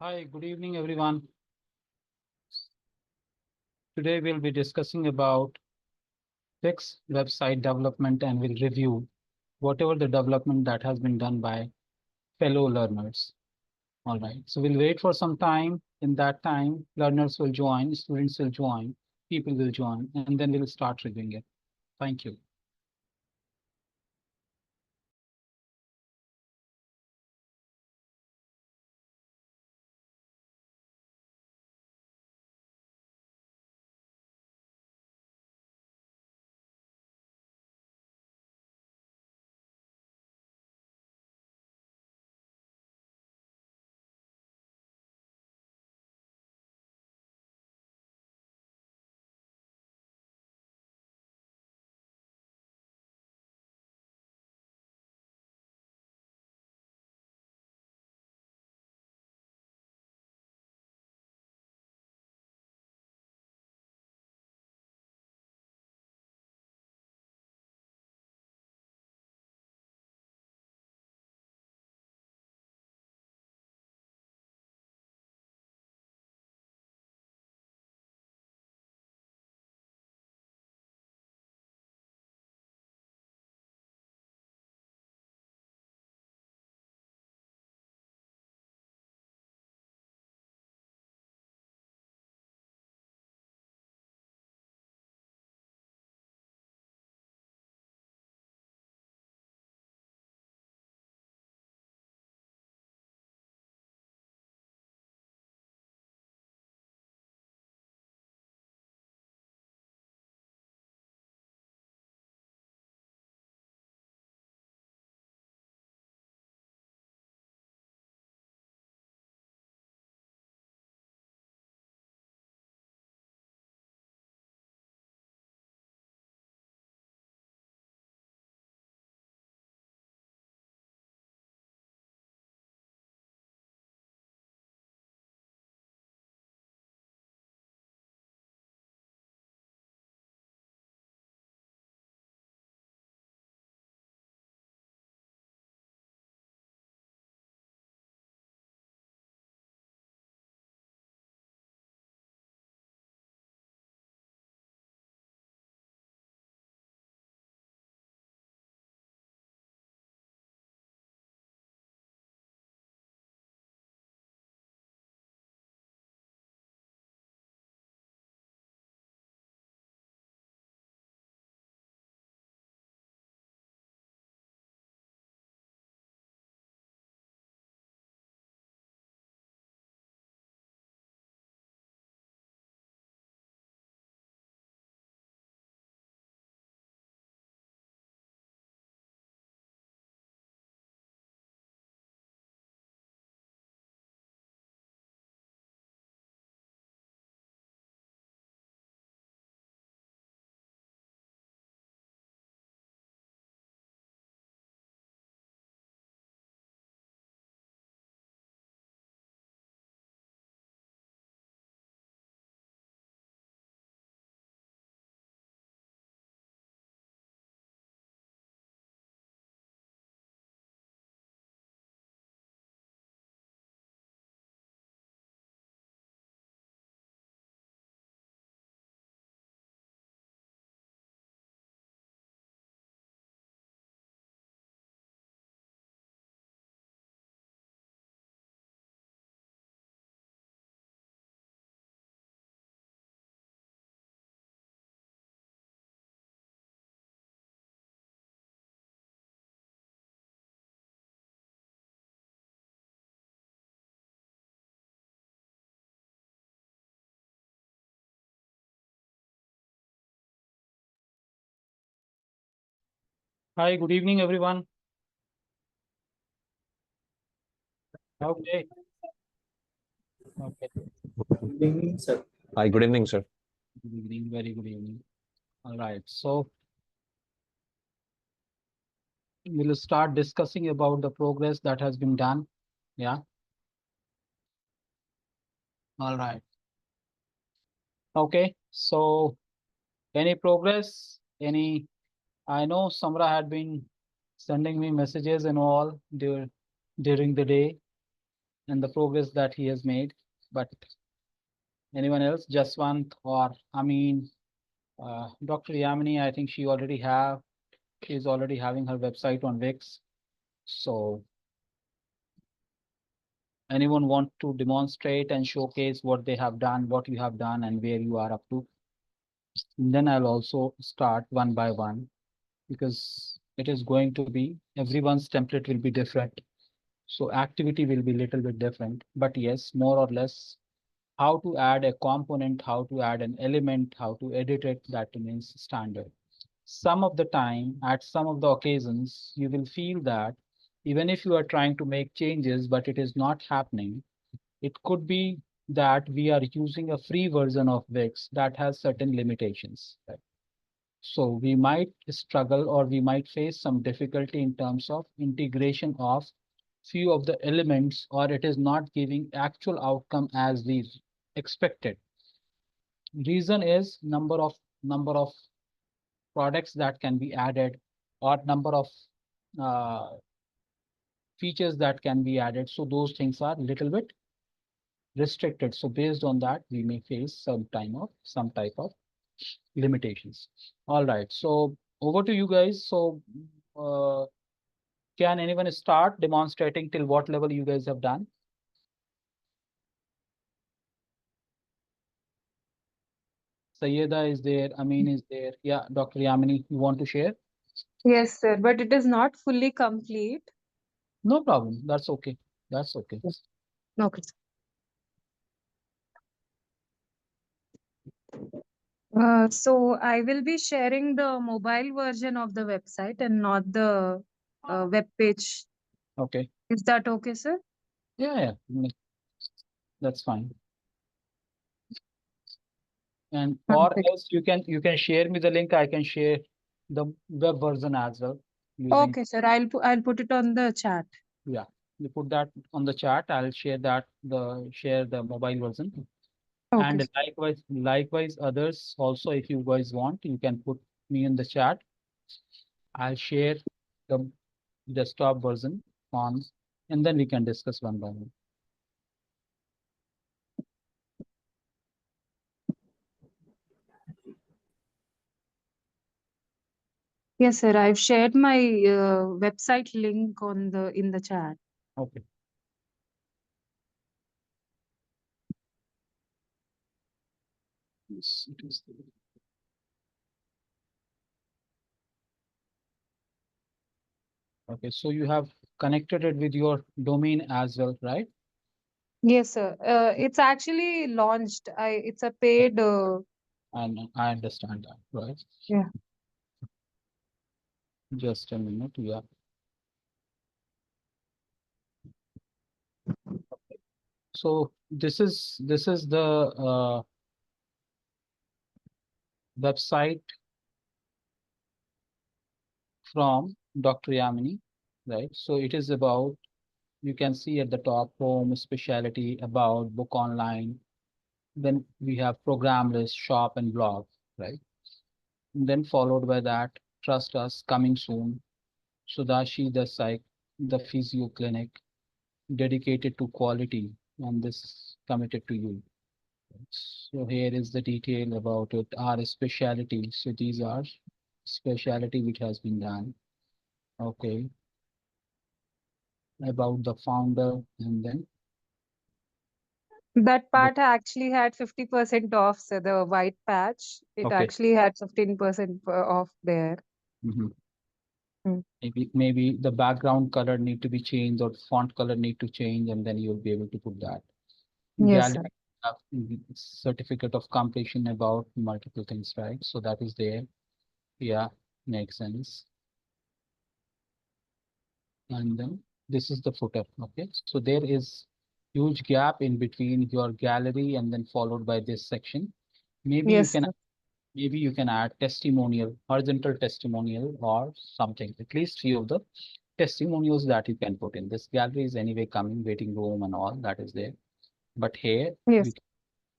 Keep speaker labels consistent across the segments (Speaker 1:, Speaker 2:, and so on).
Speaker 1: Hi, good evening, everyone. Today we'll be discussing about Wix website development and we'll review whatever the development that has been done by fellow learners. All right, so we'll wait for some time. In that time, learners will join, students will join, people will join, and then we'll start reviewing it. Thank you. Hi, good evening, everyone. Okay. Okay.
Speaker 2: Good evening, sir.
Speaker 3: Hi, good evening, sir.
Speaker 1: Good evening. Very good evening. All right. So we'll start discussing about the progress that has been done. Yeah. All right. Okay. So any progress? Any? I know Samra had been sending me messages and all during the day. and the progress that he has made. But anyone else, Jaswant or Dr. Yamini, I think she's already having her website on Wix. So anyone want to demonstrate and showcase what they have done, what you have done, and where you are up to? And then I'll also start one by one because it is going to be everyone's template will be different. So activity will be little bit different, but yes, more or less how to add a component, how to add an element, how to edit it, that remains standard. Some of the time, at some of the occasions, you will feel that even if you are trying to make changes, but it is not happening, it could be that we are using a free version of Wix that has certain limitations. Right? So we might struggle or we might face some difficulty in terms of integration of few of the elements, or it is not giving actual outcome as we expected. Reason is number of products that can be added or number of uh, features that can be added. So those things are little bit restricted. So based on that, we may face some type of limitations. All right. So over to you guys. So uh, can anyone start demonstrating till what level you guys have done? Sayeda is there, Amin is there. Yeah, Dr. Yamini, you want to share?
Speaker 3: Yes, sir, but it is not fully complete.
Speaker 1: No problem. That's okay. That's okay.
Speaker 3: Okay. So I will be sharing the mobile version of the website and not the web page.
Speaker 1: Okay.
Speaker 3: Is that okay, sir?
Speaker 1: Yeah, that's fine. And or
Speaker 3: Okay.
Speaker 1: else you can share me the link. I can share the web version as well using.
Speaker 3: Okay, sir. I'll put it on the chat.
Speaker 1: Yeah, you put that on the chat. I'll share the mobile version.
Speaker 3: Okay.
Speaker 1: And
Speaker 3: sir.
Speaker 1: likewise others also, if you guys want, you can put me in the chat. I'll share the desktop version on, and then we can discuss one by one.
Speaker 3: Yes, sir. I've shared my website link in the chat.
Speaker 1: Okay. Yes, it is there. Okay, so you have connected it with your domain as well, right?
Speaker 3: Yes, sir. It's actually launched. It's a paid.
Speaker 1: And I understand that, right?
Speaker 3: Yeah.
Speaker 1: Just a minute, yeah. So this is the website from Dr. Yamini, right? So it is about, you can see at the top, home, specialty, about, book online. Then we have program list, shop, and blog, right? And then followed by that, trust us, coming soon. Sudashi, the physio clinic, dedicated to quality, and this committed to you. So here is the detail about it, our specialty. So these are specialty which has been done. Okay. About the founder, and then
Speaker 3: That part actually had 50% off, so the white patch, it
Speaker 1: okay.
Speaker 3: actually had 15% off there.
Speaker 1: Mhm.
Speaker 3: Mm.
Speaker 1: Maybe the background color need to be changed or font color need to change, and then you'll be able to put that.
Speaker 3: Yes, sir.
Speaker 1: Gallery certificate of completion about multiple things, right? So that is there. Yeah, makes sense. And then this is the footer. Okay, so there is huge gap in between your gallery and then followed by this section. Maybe you
Speaker 3: Yes,
Speaker 1: can
Speaker 3: sir.
Speaker 1: maybe you can add testimonial, horizontal testimonial or something, at least few of the testimonials that you can put in. This gallery is anyway coming, waiting room and all that is there. But
Speaker 3: Yes.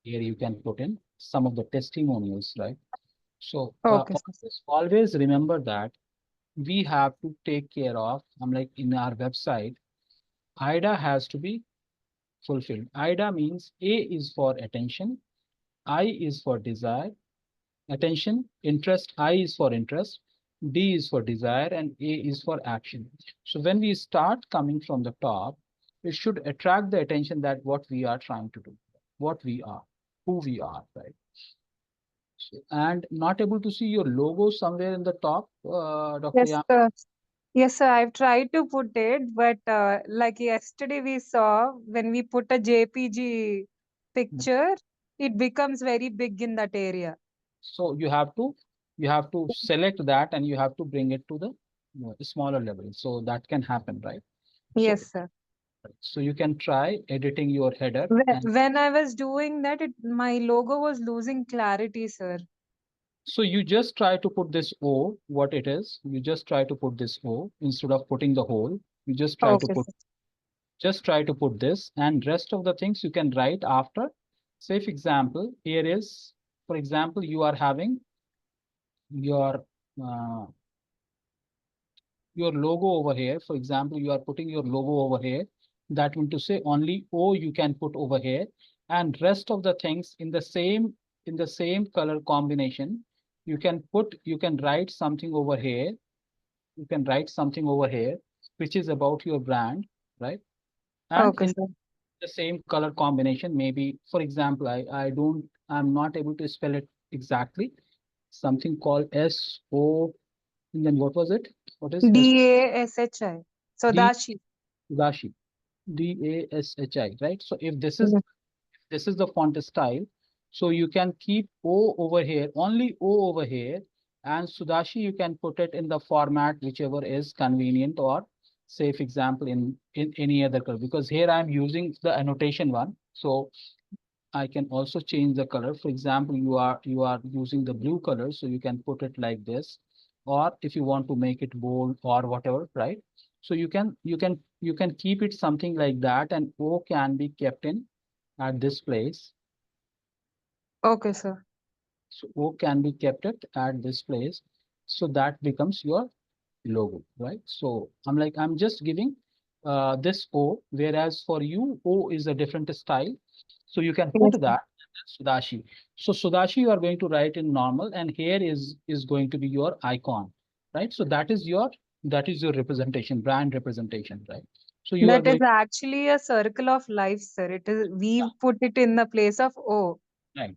Speaker 1: here you can put in some of the testimonials, right? So
Speaker 3: Okay, sir.
Speaker 1: always remember that we have to take care of, I'm like in our website, IDA has to be fulfilled. IDA means A is for attention, I is for desire, attention, interest, I is for interest, D is for desire, and A is for action. So when we start coming from the top, it should attract the attention that what we are trying to do, what we are, who we are, right? And not able to see your logo somewhere in the top, Dr.
Speaker 3: Yes,
Speaker 1: Yam?
Speaker 3: sir. Yes, sir. I've tried to put it, but like yesterday we saw when we put a JPG picture, it becomes very big in that area.
Speaker 1: So you have to select that and you have to bring it to the smaller level. So that can happen, right? So,
Speaker 3: Yes, sir.
Speaker 1: so you can try editing your header
Speaker 3: When,
Speaker 1: and
Speaker 3: when I was doing that, my logo was losing clarity, sir.
Speaker 1: so you just try to put this O, what it is. You just try to put this O instead of putting the whole. You just try to
Speaker 3: Okay,
Speaker 1: put
Speaker 3: sir.
Speaker 1: this, and rest of the things you can write after. Say, for example, here is, for example, you are having uh, your logo over here. For example, you are putting your logo over here. That means to say only O you can put over here, and rest of the things in the same color combination. You can write something over here. You can write something over here, which is about your brand, right? And
Speaker 3: Okay,
Speaker 1: in
Speaker 3: sir.
Speaker 1: the same color combination, maybe, for example, I'm not able to spell it exactly. Something called SO, and then what was it? What is S?
Speaker 3: DASHI.
Speaker 1: D
Speaker 3: Sodashi.
Speaker 1: Dashi. DASHI, right? So if
Speaker 3: Yes.
Speaker 1: this is the font style, so you can keep O over here, only O over here, and Sudashi you can put it in the format whichever is convenient, or say, for example, in any other color, because here I'm using the annotation one, so I can also change the color. For example, you are using the blue color, so you can put it like this, or if you want to make it bold or whatever, right? So you can keep it something like that, and O can be kept in at this place.
Speaker 3: Okay, sir.
Speaker 1: So O can be kept at this place. So that becomes your logo, right? So I'm just giving this O, whereas for you, O is a different style. So you can put
Speaker 3: Yes, sir.
Speaker 1: that Sudashi. So Sudashi, you are going to write in normal, and here is going to be your icon, right? So that is your representation, brand representation, right? So you are
Speaker 3: That is
Speaker 1: going,
Speaker 3: actually a circle of life, sir. It is we put it in the place of O.
Speaker 1: right.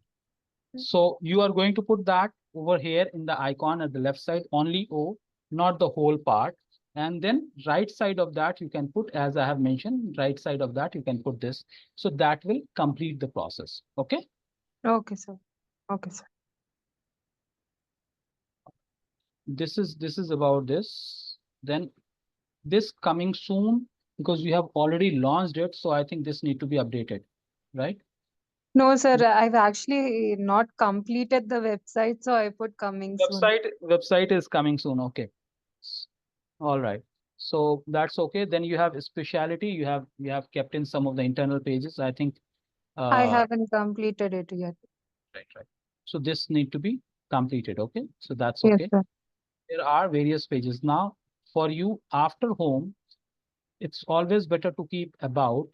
Speaker 1: So you are going to put that over here in the icon at the left side, only O, not the whole part. And then right side of that, you can put, as I have mentioned, right side of that, you can put this. So that will complete the process. Okay.
Speaker 3: Okay, sir. Okay, sir.
Speaker 1: This is about this. Then this coming soon, because we have already launched it. So I think this need to be updated, right?
Speaker 3: No, sir, I've actually not completed the website, so I put coming soon.
Speaker 1: Website is coming soon. Okay. All right. So that's okay. Then you have a speciality. You have kept in some of the internal pages. I think
Speaker 3: I
Speaker 1: uh
Speaker 3: haven't completed it yet.
Speaker 1: right. So this need to be completed. Okay. So that's
Speaker 3: Yes,
Speaker 1: okay.
Speaker 3: sir.
Speaker 1: There are various pages. Now for you after home, it's always better to keep about.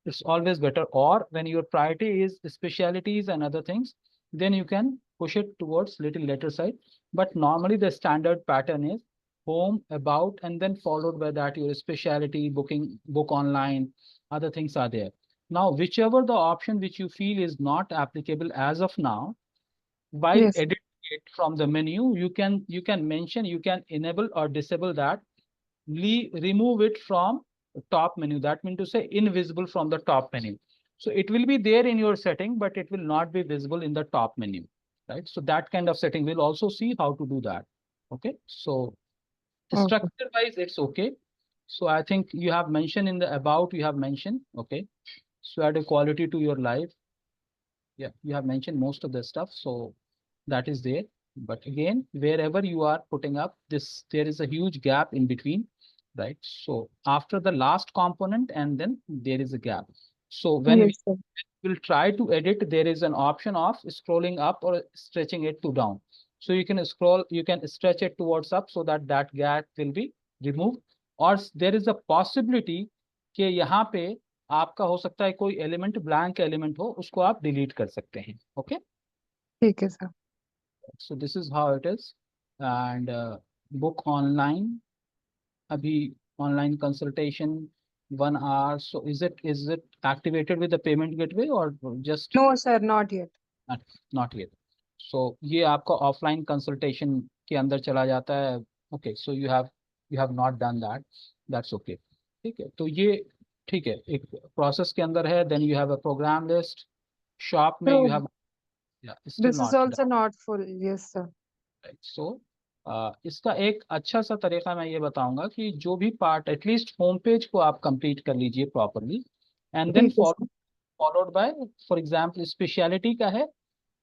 Speaker 1: It's always better. Or when your priority is specialities and other things, then you can push it towards little later side. But normally the standard pattern is home, about, and then followed by that your specialty, booking, book online, other things are there. Now, whichever the option which you feel is not applicable as of now, while
Speaker 3: Yes.
Speaker 1: editing it from the menu, you can mention, you can enable or disable that, remove it from top menu. That means to say invisible from the top menu. So it will be there in your setting, but it will not be visible in the top menu, right? So that kind of setting, we'll also see how to do that. Okay. So
Speaker 3: Okay.
Speaker 1: structure wise, it's okay. So I think you have mentioned in the about, you have mentioned, okay. So add a quality to your life. Yeah, you have mentioned most of the stuff. So that is there. But again, wherever you are putting up this, there is a huge gap in between, right? So after the last component, and then there is a gap. So when we
Speaker 3: Yes, sir.
Speaker 1: will try to edit, there is an option of scrolling up or stretching it to down. So you can scroll, you can stretch it towards up so that that gap will be removed. Or there is a possibility कि यहाँ पे आपका हो सकता है कोई element blank element हो, उसको आप डिलीट कर सकते हैं। ओके,
Speaker 3: ठीक है sir.
Speaker 1: So this is how it is. And book online, अभी online consultation 1 hour, so is it activated with the payment gateway or just
Speaker 3: no sir, not yet.
Speaker 1: not yet? So ये आपका offline consultation के अंदर चला जाता है। Okay, so you have not done that, that's okay। ठीक है, तो ये ठीक है, एक प्रोसेस के अंदर है। Then you have a program list, shop में you have, still
Speaker 3: this is
Speaker 1: not
Speaker 3: also not full, yes sir.
Speaker 1: Done. So इसका एक अच्छा सा तरीका मैं ये बताऊंगा कि जो भी पार्ट, एटलीस्ट होम पेज को आप कंप्लीट कर लीजिए प्रॉपरली, एंड देन
Speaker 3: ठीक है sir.
Speaker 1: Followed by, for example speciality का है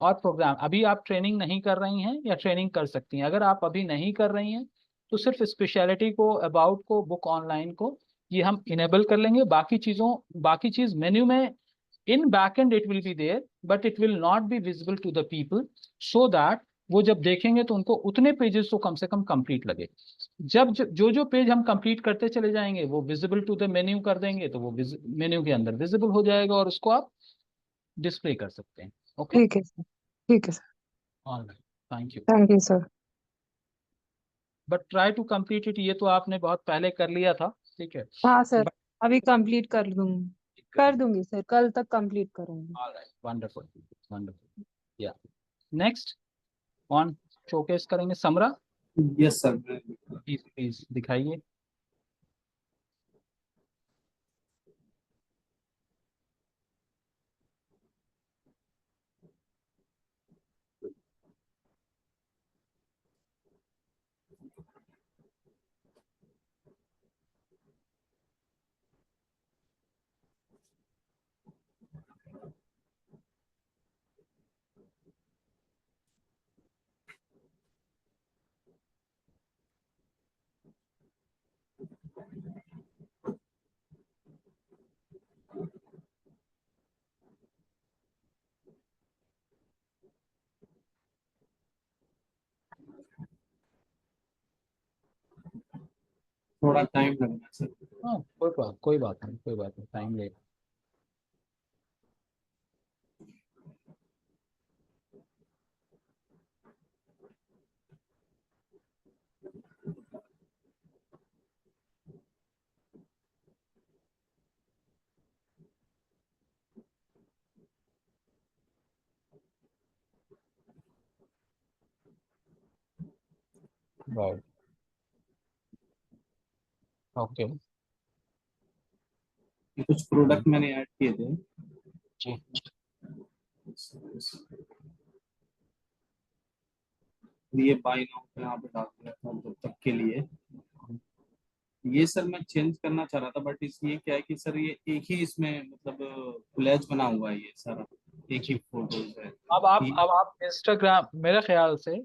Speaker 1: और प्रोग्राम। अभी आप ट्रेनिंग नहीं कर रही हैं या ट्रेनिंग कर सकती हैं? अगर आप अभी नहीं कर रही हैं तो सिर्फ स्पेशलिटी को, अबाउट को, बुक ऑनलाइन को ये हम इनेबल कर लेंगे। बाकी चीज मेन्यू में in backend it will be there, but it will not be visible to the people, so that वो जब देखेंगे तो उनको उतने पेजेस तो कम से कम कंप्लीट लगे। जब जो पेज हम कंप्लीट करते चले जाएंगे वो विजिबल टू द मेन्यू कर देंगे, तो वो मेन्यू के अंदर विजिबल हो जाएगा और उसको आप डिस्प्ले कर सकते हैं। ओके,
Speaker 3: ठीक है सर। ठीक है sir.
Speaker 1: Alright, thank you.
Speaker 3: Thank you sir.
Speaker 1: But try to complete it, ये तो आपने बहुत पहले कर लिया था, ठीक है।
Speaker 3: हाँ सर,
Speaker 1: बट
Speaker 3: अभी कंप्लीट कर दूंगी सर, कल तक कंप्लीट करूंगी।
Speaker 1: Alright, wonderful, wonderful. Yeah next on showcase करेंगे Samra.
Speaker 2: Yes sir.
Speaker 1: Please please दिखाइए।
Speaker 2: थोड़ा टाइम लगना है सर।
Speaker 1: हाँ, कोई बात नहीं, टाइम ले। राइट, ओके
Speaker 2: ये कुछ प्रोडक्ट मैंने ऐड किए थे।
Speaker 1: जी।
Speaker 2: ये बाय नाउ पे यहाँ पे डाल दिया था जब तक के लिए। ये सर मैं चेंज करना चाह रहा था, बट इसलिए क्या है कि सर ये एक ही इसमें मतलब कोलैज बना हुआ है, ये सारा एक ही फोटोज है।
Speaker 1: अब आप इंस्टाग्राम, मेरे ख्याल से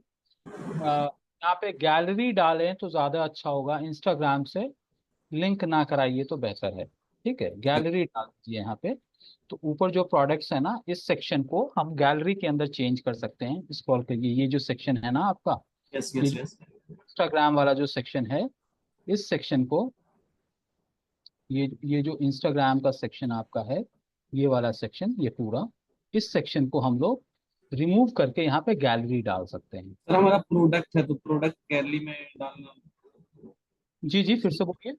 Speaker 1: यहाँ पे गैलरी डालें तो ज्यादा अच्छा होगा, इंस्टाग्राम से लिंक ना कराइए तो बेहतर है। ठीक है, गैलरी डाल दीजिए यहाँ पे। तो ऊपर जो प्रोडक्ट्स है ना, इस सेक्शन को हम गैलरी के अंदर चेंज कर सकते हैं। स्क्रॉल करिए, ये जो सेक्शन है ना आपका,
Speaker 2: यस
Speaker 1: ये
Speaker 2: यस
Speaker 1: जो
Speaker 2: यस।
Speaker 1: इंस्टाग्राम वाला जो सेक्शन है, इस सेक्शन को, ये जो इंस्टाग्राम का सेक्शन आपका है, ये वाला सेक्शन, ये पूरा, इस सेक्शन को हम लोग रिमूव करके यहाँ पे गैलरी डाल सकते हैं।
Speaker 2: सर हमारा प्रोडक्ट है तो प्रोडक्ट गैलरी में डालना,
Speaker 1: जी जी, फिर से बोलिए।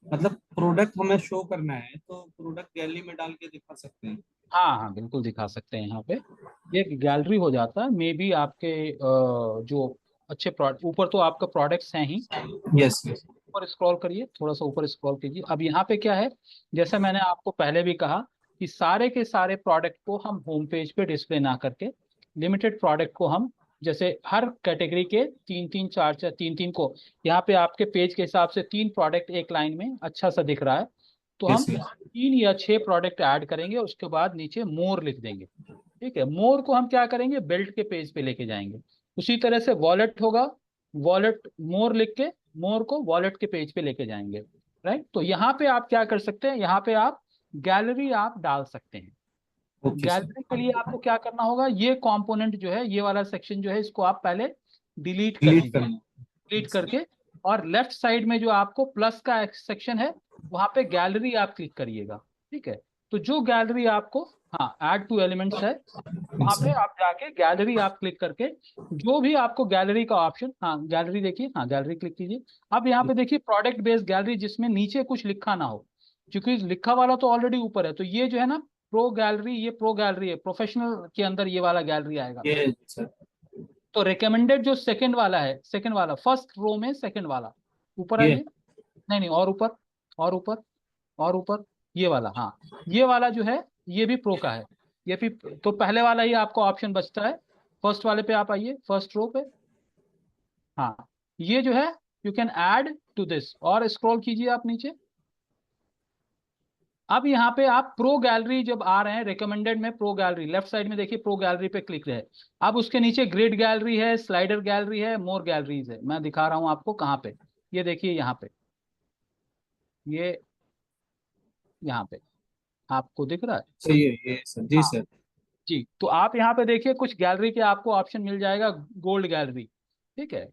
Speaker 2: मतलब प्रोडक्ट हमें शो करना है तो प्रोडक्ट गैलरी में डाल के दिखा सकते हैं।
Speaker 1: हाँ हाँ, बिल्कुल दिखा सकते हैं। यहाँ पे ये गैलरी हो जाता है। मे बी आपके जो अच्छे प्रोडक्ट, ऊपर तो आपका प्रोडक्ट्स हैं ही,
Speaker 2: यस यस।
Speaker 1: ऊपर स्क्रॉल करिए, थोड़ा सा ऊपर स्क्रॉल कीजिए। अब यहाँ पे क्या है, जैसे मैंने आपको पहले भी कहा कि सारे के सारे प्रोडक्ट को हम होम पेज पे डिस्प्ले ना करके, लिमिटेड प्रोडक्ट को हम, जैसे हर कैटेगरी के तीन तीन चार चार तीन तीन को, यहाँ पे आपके पेज के हिसाब से 3 प्रोडक्ट एक लाइन में अच्छा सा दिख रहा है, तो हम
Speaker 2: यस यस।
Speaker 1: 3 या 6 प्रोडक्ट ऐड करेंगे, उसके बाद नीचे मोर लिख देंगे। ठीक है, मोर को हम क्या करेंगे, बिल्ड के पेज पे लेके जाएंगे। उसी तरह से वॉलेट होगा, वॉलेट मोर लिख के मोर को वॉलेट के पेज पे लेके जाएंगे। राइट, तो यहाँ पे आप क्या कर सकते हैं, यहाँ पे आप गैलरी आप डाल सकते हैं।
Speaker 2: Okay sir.
Speaker 1: गैलरी के लिए आपको क्या करना होगा, ये कंपोनेंट जो है, ये वाला सेक्शन जो है, इसको आप पहले डिलीट कर
Speaker 2: डिलीट
Speaker 1: दीजिए।
Speaker 2: करना।
Speaker 1: डिलीट करके, और लेफ्ट साइड में जो आपको प्लस का सेक्शन है, वहां पे गैलरी आप क्लिक करिएगा। ठीक है। तो जो गैलरी आपको, हाँ, ऐड टू एलिमेंट्स है, वहां पे आप जाके गैलरी आप क्लिक करके जो भी आपको गैलरी का ऑप्शन, हाँ गैलरी देखिए, हाँ गैलरी क्लिक कीजिए। अब यहाँ पे देखिए प्रोडक्ट बेस्ड गैलरी, जिसमें नीचे कुछ लिखा ना हो, क्योंकि लिखा वाला तो ऑलरेडी ऊपर है। तो ये जो है ना प्रो गैलरी, ये प्रो गैलरी है, प्रोफेशनल के अंदर ये वाला गैलरी आएगा।
Speaker 2: ये सर
Speaker 1: तो रिकमेंडेड जो सेकंड वाला है, सेकंड वाला फर्स्ट रो में सेकंड वाला, ऊपर
Speaker 2: ये
Speaker 1: आइए, नहीं नहीं, और ऊपर, और ऊपर, और ऊपर, ये वाला, हाँ ये वाला जो है ये भी प्रो का है। ये भी, तो पहले वाला ही आपको ऑप्शन बचता है। फर्स्ट वाले पे आप आइए, फर्स्ट रो पे, हाँ ये जो है you can add to this, और स्क्रॉल कीजिए आप नीचे। अब यहाँ पे आप प्रो गैलरी जब आ रहे हैं, रिकमेंडेड में प्रो गैलरी, लेफ्ट साइड में देखिए प्रो गैलरी पे क्लिक है। अब उसके नीचे ग्रिड गैलरी है, स्लाइडर गैलरी है, मोर गैलरीज है। मैं दिखा रहा हूँ आपको कहाँ पे, ये देखिए यहाँ पे, ये यहाँ पे आपको दिख रहा है।
Speaker 2: सही है ये सर, जी
Speaker 1: हाँ
Speaker 2: सर।
Speaker 1: जी, तो आप यहाँ पे देखिए कुछ गैलरी के आपको ऑप्शन मिल जाएगा, गोल्ड गैलरी, ठीक है।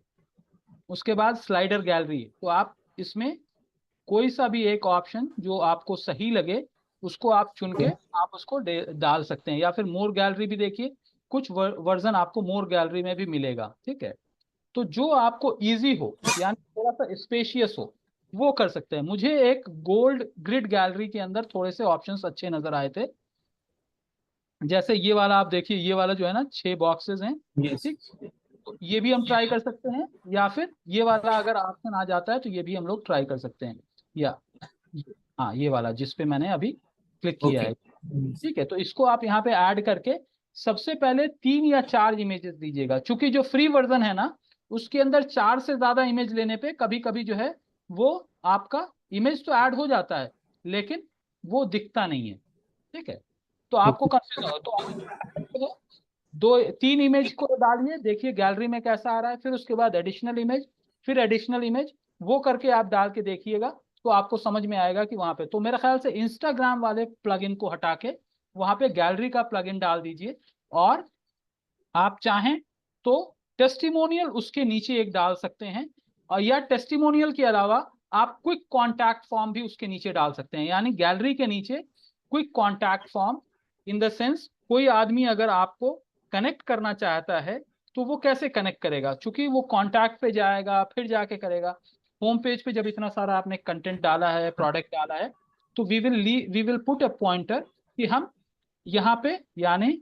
Speaker 1: उसके बाद स्लाइडर गैलरी, तो आप इसमें कोई सा भी एक ऑप्शन जो आपको सही लगे उसको आप चुन के आप उसको डाल सकते हैं। या फिर मोर गैलरी भी देखिए, कुछ वर्जन आपको मोर गैलरी में भी मिलेगा, ठीक है। तो जो आपको इजी हो, यानी थोड़ा सा स्पेशियस हो, वो कर सकते हैं। मुझे एक गोल्ड ग्रिड गैलरी के अंदर थोड़े से ऑप्शंस अच्छे नजर आए थे। जैसे ये वाला आप देखिए, ये वाला जो है ना 6 बॉक्सेस हैं,
Speaker 2: यस
Speaker 1: ठीक। तो ये भी हम ट्राई कर सकते हैं, या फिर ये वाला अगर ऑप्शन आ जाता है तो ये भी हम लोग ट्राई कर सकते हैं। या हाँ ये वाला जिस पे मैंने अभी क्लिक किया
Speaker 2: ओके।
Speaker 1: है, ठीक है। तो इसको आप यहाँ पे ऐड करके सबसे पहले 3 या 4 इमेजेस दीजिएगा। चूंकि जो फ्री वर्जन है ना, उसके अंदर 4 से ज्यादा इमेज लेने पे कभी कभी जो है वो आपका इमेज तो ऐड हो जाता है, लेकिन वो दिखता नहीं है, ठीक है। तो आपको कंफ्यूज हो तो आप दो 3 इमेज को डालिए, देखिए गैलरी में कैसा आ रहा है। फिर उसके बाद एडिशनल इमेज, फिर एडिशनल इमेज, वो करके आप डाल के देखिएगा, तो आपको समझ में आएगा कि वहां पे, तो मेरे ख्याल से इंस्टाग्राम वाले प्लगइन को हटा के वहां पे गैलरी का प्लगइन डाल दीजिए। और आप चाहें तो टेस्टिमोनियल उसके नीचे एक डाल सकते हैं, और या टेस्टिमोनियल के अलावा आप क्विक कॉन्टैक्ट फॉर्म भी उसके नीचे डाल सकते हैं। यानी गैलरी के नीचे quick contact form, in the sense कोई आदमी अगर आपको कनेक्ट करना चाहता है तो वो कैसे कनेक्ट करेगा, क्योंकि वो कॉन्टैक्ट पे जाएगा फिर जाके करेगा। होम पेज पे जब इतना सारा आपने कंटेंट डाला है, प्रोडक्ट डाला है, तो we will put a pointer कि हम यहाँ पे, यानी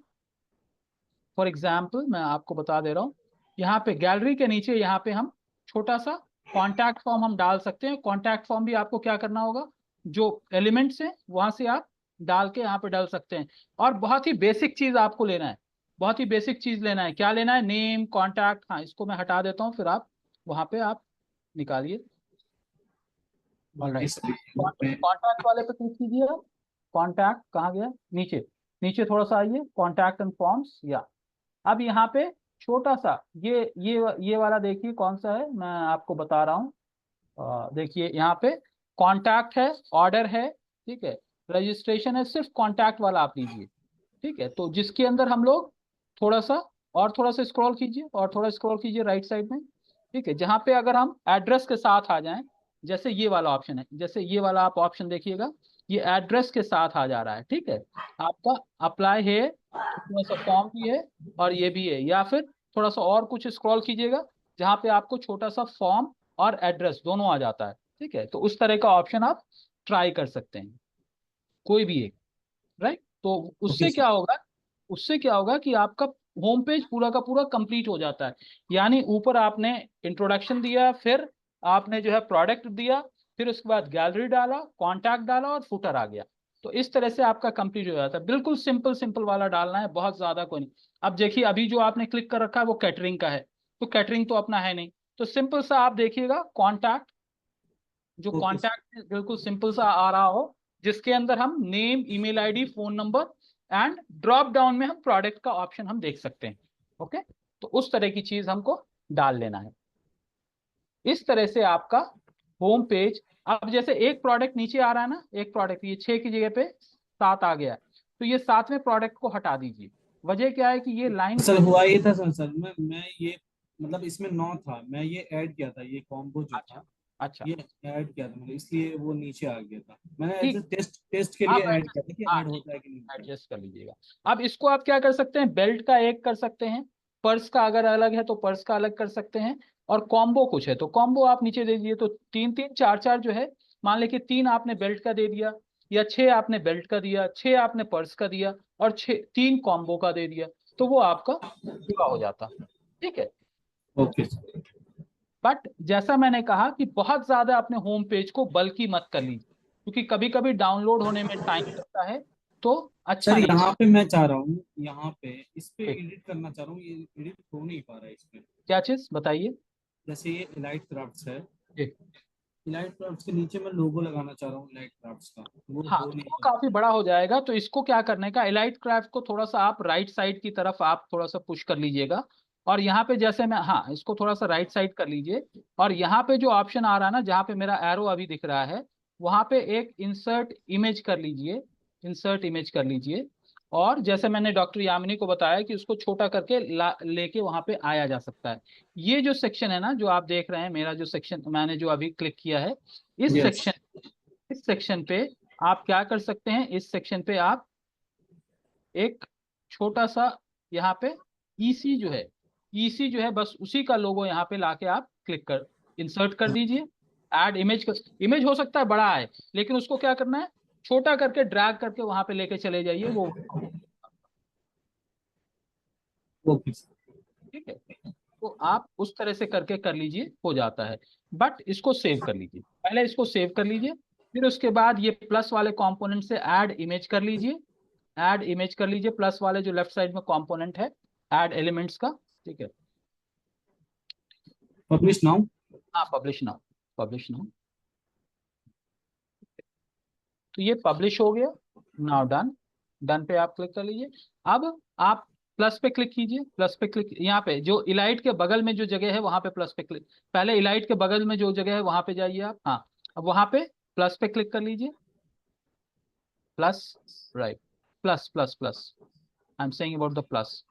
Speaker 1: फॉर एग्जाम्पल मैं आपको बता दे रहा हूँ, यहाँ पे गैलरी के नीचे यहाँ पे हम छोटा सा कॉन्टैक्ट फॉर्म हम डाल सकते हैं। कॉन्टैक्ट फॉर्म भी आपको क्या करना होगा, जो एलिमेंट्स हैं वहां से आप डाल के यहाँ पे डाल सकते हैं। और बहुत ही बेसिक चीज आपको लेना है, बहुत ही बेसिक चीज लेना है। क्या लेना है, नेम, कॉन्टैक्ट, हाँ इसको मैं हटा देता हूँ, फिर आप वहां पे आप निकालिए। ऑलराइट, कॉन्टैक्ट वाले पे क्लिक कीजिए। कॉन्टैक्ट कहाँ गया, नीचे, नीचे थोड़ा सा आइए, कॉन्टैक्ट एंड फॉर्म्स, या अब यहाँ पे छोटा सा ये वाला देखिए कौन सा है, मैं आपको बता रहा हूँ। देखिए यहाँ पे कॉन्टैक्ट है, ऑर्डर है, ठीक है, रजिस्ट्रेशन है, सिर्फ कॉन्टैक्ट वाला आप लीजिए, ठीक है। तो जिसके अंदर हम लोग थोड़ा सा, और थोड़ा सा स्क्रॉल कीजिए, और थोड़ा स्क्रॉल कीजिए राइट साइड में, ठीक है। जहाँ पे अगर हम एड्रेस के साथ आ जाएं, जैसे ये वाला ऑप्शन है, जैसे ये वाला आप ऑप्शन देखिएगा, ये एड्रेस के साथ आ जा रहा है, ठीक है। आपका अप्लाई है, थोड़ा सा फॉर्म भी है, और ये भी है। या फिर थोड़ा सा और कुछ स्क्रॉल कीजिएगा, जहाँ पे आपको छोटा सा फॉर्म और एड्रेस दोनों आ जाता है, ठीक है। तो उस तरह का ऑप्शन आप ट्राई कर सकते हैं, कोई भी एक, राइट। तो
Speaker 2: ओके
Speaker 1: उससे
Speaker 2: सर।
Speaker 1: क्या होगा, उससे क्या होगा कि आपका होम पेज पूरा का पूरा कंप्लीट हो जाता है। यानी ऊपर आपने इंट्रोडक्शन दिया, फिर आपने जो है प्रोडक्ट दिया, फिर उसके बाद गैलरी डाला, कॉन्टैक्ट डाला, और फुटर आ गया। तो इस तरह से आपका कंप्लीट हो जाता है। बिल्कुल सिंपल सिंपल वाला डालना है, बहुत ज्यादा कोई नहीं। अब देखिए अभी जो आपने क्लिक कर रखा है वो कैटरिंग का है, तो कैटरिंग तो अपना है नहीं, तो सिंपल सा आप देखिएगा कॉन्टैक्ट, जो
Speaker 2: ओके सर।
Speaker 1: कॉन्टैक्ट बिल्कुल सिंपल सा आ रहा हो, जिसके अंदर हम name, email ID, phone number, and drop down में हम प्रोडक्ट का ऑप्शन हम देख सकते हैं। ओके, तो उस तरह की चीज हमको डाल लेना है। इस तरह से आपका होम पेज, अब जैसे एक प्रोडक्ट नीचे आ रहा है ना, एक प्रोडक्ट, ये 6 की जगह पे 7 आ गया है, तो ये 7वें प्रोडक्ट को हटा दीजिए। वजह क्या है कि ये लाइन
Speaker 2: सर हुआ ये था सर, मैं ये मतलब इसमें 9 था, मैं ये ऐड किया था, ये कॉम्बो जो
Speaker 1: अच्छा
Speaker 2: था
Speaker 1: अच्छा
Speaker 2: ये ऐड किया था मैंने, इसलिए वो नीचे आ गया था। मैंने
Speaker 1: ठीक,
Speaker 2: ऐसे टेस्ट के लिए
Speaker 1: आप
Speaker 2: ऐड किया था कि
Speaker 1: हाँ
Speaker 2: ऐड
Speaker 1: ठीक
Speaker 2: होता है कि नहीं होता है।
Speaker 1: एडजस्ट कर लीजिएगा। अब इसको आप क्या कर सकते हैं, बेल्ट का एक कर सकते हैं, पर्स का अगर अलग है तो पर्स का अलग कर सकते हैं, और कॉम्बो कुछ है तो कॉम्बो आप नीचे दे दीजिए। तो 3 3 4 4 जो है, मान लें कि 3 आपने बेल्ट का दे दिया, या 6 आपने बेल्ट का दिया, 6 आपने पर्स का दिया, और 3 कॉम्बो का दे दिया, तो वो आपका पूरा हो जाता। ठीक है।
Speaker 2: Okay sir.
Speaker 1: बट जैसा मैंने कहा कि बहुत ज्यादा अपने होम पेज को बल्की मत कर लीजिए, क्योंकि कभी कभी डाउनलोड होने में टाइम लगता है, तो अच्छा
Speaker 2: सर
Speaker 1: नहीं
Speaker 2: यहाँ पे मैं चाह रहा हूँ, यहाँ पे इस पे
Speaker 1: है।
Speaker 2: एडिट करना चाह रहा हूँ, ये एडिट हो नहीं पा रहा है इस पे।
Speaker 1: क्या चीज बताइए।
Speaker 2: जैसे ये इलाइट क्राफ्ट्स है,
Speaker 1: जी।
Speaker 2: इलाइट क्राफ्ट्स के नीचे मैं लोगो लगाना चाह रहा हूँ इलाइट क्राफ्ट्स का, वो
Speaker 1: हाँ
Speaker 2: हो
Speaker 1: तो
Speaker 2: नहीं
Speaker 1: वो
Speaker 2: पा
Speaker 1: काफी बड़ा हो जाएगा, तो इसको क्या करने का, एलाइट क्राफ्ट को थोड़ा सा आप राइट साइड की तरफ आप थोड़ा सा पुश कर लीजिएगा, और यहाँ पे जैसे मैं, हाँ इसको थोड़ा सा राइट साइड कर लीजिए, और यहाँ पे जो ऑप्शन आ रहा है ना, जहाँ पे मेरा एरो अभी दिख रहा है, वहाँ पे एक इंसर्ट इमेज कर लीजिए, इंसर्ट इमेज कर लीजिए। और जैसे मैंने डॉक्टर यामिनी को बताया कि उसको छोटा करके लेके वहाँ पे आया जा सकता है। ये जो सेक्शन है ना, जो आप देख रहे हैं, मेरा जो सेक्शन मैंने जो अभी क्लिक किया है, इस
Speaker 2: यस।
Speaker 1: सेक्शन इस सेक्शन पे आप क्या कर सकते हैं, इस सेक्शन पे आप एक छोटा सा यहाँ पे ईसी जो है, ईसी जो है, बस उसी का लोगो यहाँ पे लाके आप क्लिक कर इंसर्ट कर दीजिए। ऐड इमेज कर, इमेज हो सकता है बड़ा है, लेकिन उसको क्या करना है, छोटा करके ड्रैग करके वहां पे लेके चले जाइए वो।
Speaker 2: Okay sir.
Speaker 1: ठीक है। तो आप उस तरह से करके कर लीजिए, हो जाता है। बट इसको सेव कर लीजिए, पहले इसको सेव कर लीजिए, फिर उसके बाद ये प्लस वाले कंपोनेंट से ऐड इमेज कर लीजिए, ऐड इमेज कर लीजिए, प्लस वाले जो लेफ्ट साइड में कंपोनेंट है ऐड एलिमेंट्स का। ठीक है।
Speaker 2: Publish now.
Speaker 1: हाँ पब्लिश नाउ, पब्लिश नाउ। तो ये पब्लिश हो गया। नाउ डन, डन पे आप क्लिक कर लीजिए। अब आप प्लस पे क्लिक कीजिए, प्लस पे क्लिक, यहाँ पे जो इलाइट के बगल में जो जगह है वहां पे प्लस पे क्लिक, पहले इलाइट के बगल में जो जगह है वहां पे जाइए आप, हाँ अब वहां पे प्लस पे क्लिक कर लीजिए, plus, right, plus plus plus, I am saying about the plus,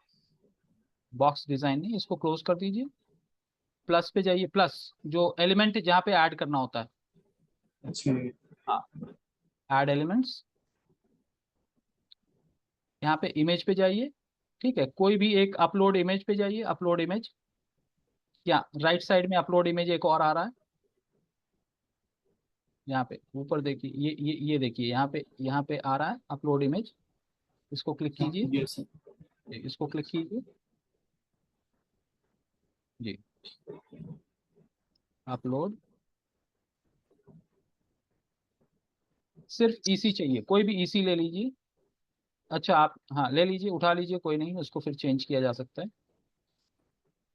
Speaker 1: box design नहीं, इसको क्लोज कर दीजिए, प्लस पे जाइए, प्लस जो एलिमेंट जहाँ पे ऐड करना होता है,
Speaker 2: अच्छा।
Speaker 1: हाँ ऐड एलिमेंट्स, यहाँ पे इमेज पे जाइए। ठीक है, कोई भी एक अपलोड इमेज पे जाइए, अपलोड इमेज, या राइट साइड में अपलोड इमेज एक और आ रहा है, यहाँ पे ऊपर देखिए, ये देखिए, यहाँ पे आ रहा है अपलोड इमेज, इसको क्लिक कीजिए,
Speaker 2: यस सर।
Speaker 1: इसको क्लिक कीजिए जी, अपलोड, सिर्फ ईसी चाहिए, कोई भी ईसी ले लीजिए। अच्छा आप, हाँ ले लीजिए, उठा लीजिए, कोई नहीं, उसको फिर चेंज किया जा सकता है।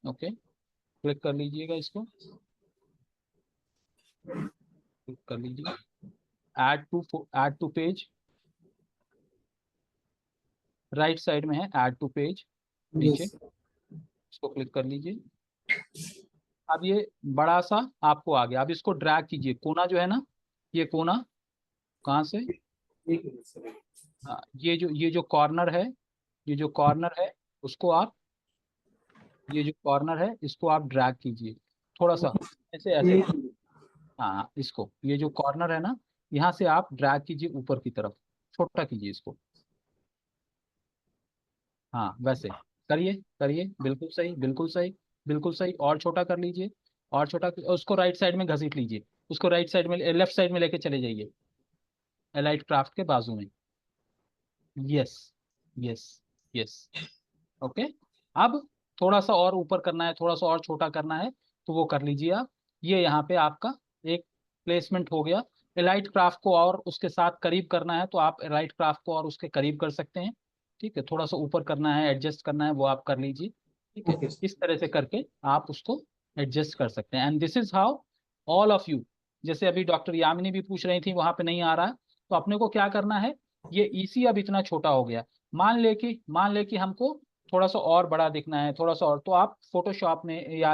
Speaker 1: ओके, क्लिक कर लीजिएगा इसको, क्लिक कर लीजिए, add to page, right side में है ऐड टू पेज, नीचे,
Speaker 2: यस।
Speaker 1: इसको क्लिक कर लीजिए। अब ये बड़ा सा आपको आ गया, अब इसको ड्रैग कीजिए, कोना जो है ना, ये कोना कहाँ से,
Speaker 2: एक मिनट सर।
Speaker 1: हाँ ये जो कॉर्नर है, ये जो कॉर्नर है उसको आप, ये जो कॉर्नर है इसको आप ड्रैग कीजिए थोड़ा सा, ऐसे ऐसे,
Speaker 2: एक मिनट।
Speaker 1: हाँ हाँ, इसको, ये जो कॉर्नर है ना, यहाँ से आप ड्रैग कीजिए ऊपर की तरफ, छोटा कीजिए इसको, हाँ वैसे करिए, करिए, बिल्कुल सही, बिल्कुल सही, बिल्कुल सही, और छोटा कर लीजिए, और छोटा उसको राइट साइड में घसीट लीजिए, उसको राइट साइड में, लेफ्ट साइड में लेके चले जाइए, एलाइट क्राफ्ट के बाजू में, यस, यस, यस, ओके। अब थोड़ा सा और ऊपर करना है, थोड़ा सा और छोटा करना है, तो वो कर लीजिए आप। ये यहाँ पे आपका एक प्लेसमेंट हो गया। एलाइट क्राफ्ट को और उसके साथ करीब करना है तो आप एलाइट क्राफ्ट को और उसके करीब कर सकते हैं। ठीक है, थोड़ा सा ऊपर करना है, एडजस्ट करना है, वो आप कर लीजिए। ठीक है,
Speaker 2: ओके
Speaker 1: इस तरह से करके आप उसको एडजस्ट कर सकते हैं, and this is how all of you, जैसे अभी डॉक्टर यामिनी भी पूछ रही थी, वहां पे नहीं आ रहा है, तो अपने को क्या करना है, ये ईसी अब इतना छोटा हो गया, मान ले कि हमको थोड़ा सा और बड़ा दिखना है, थोड़ा सा और, तो आप फोटोशॉप में या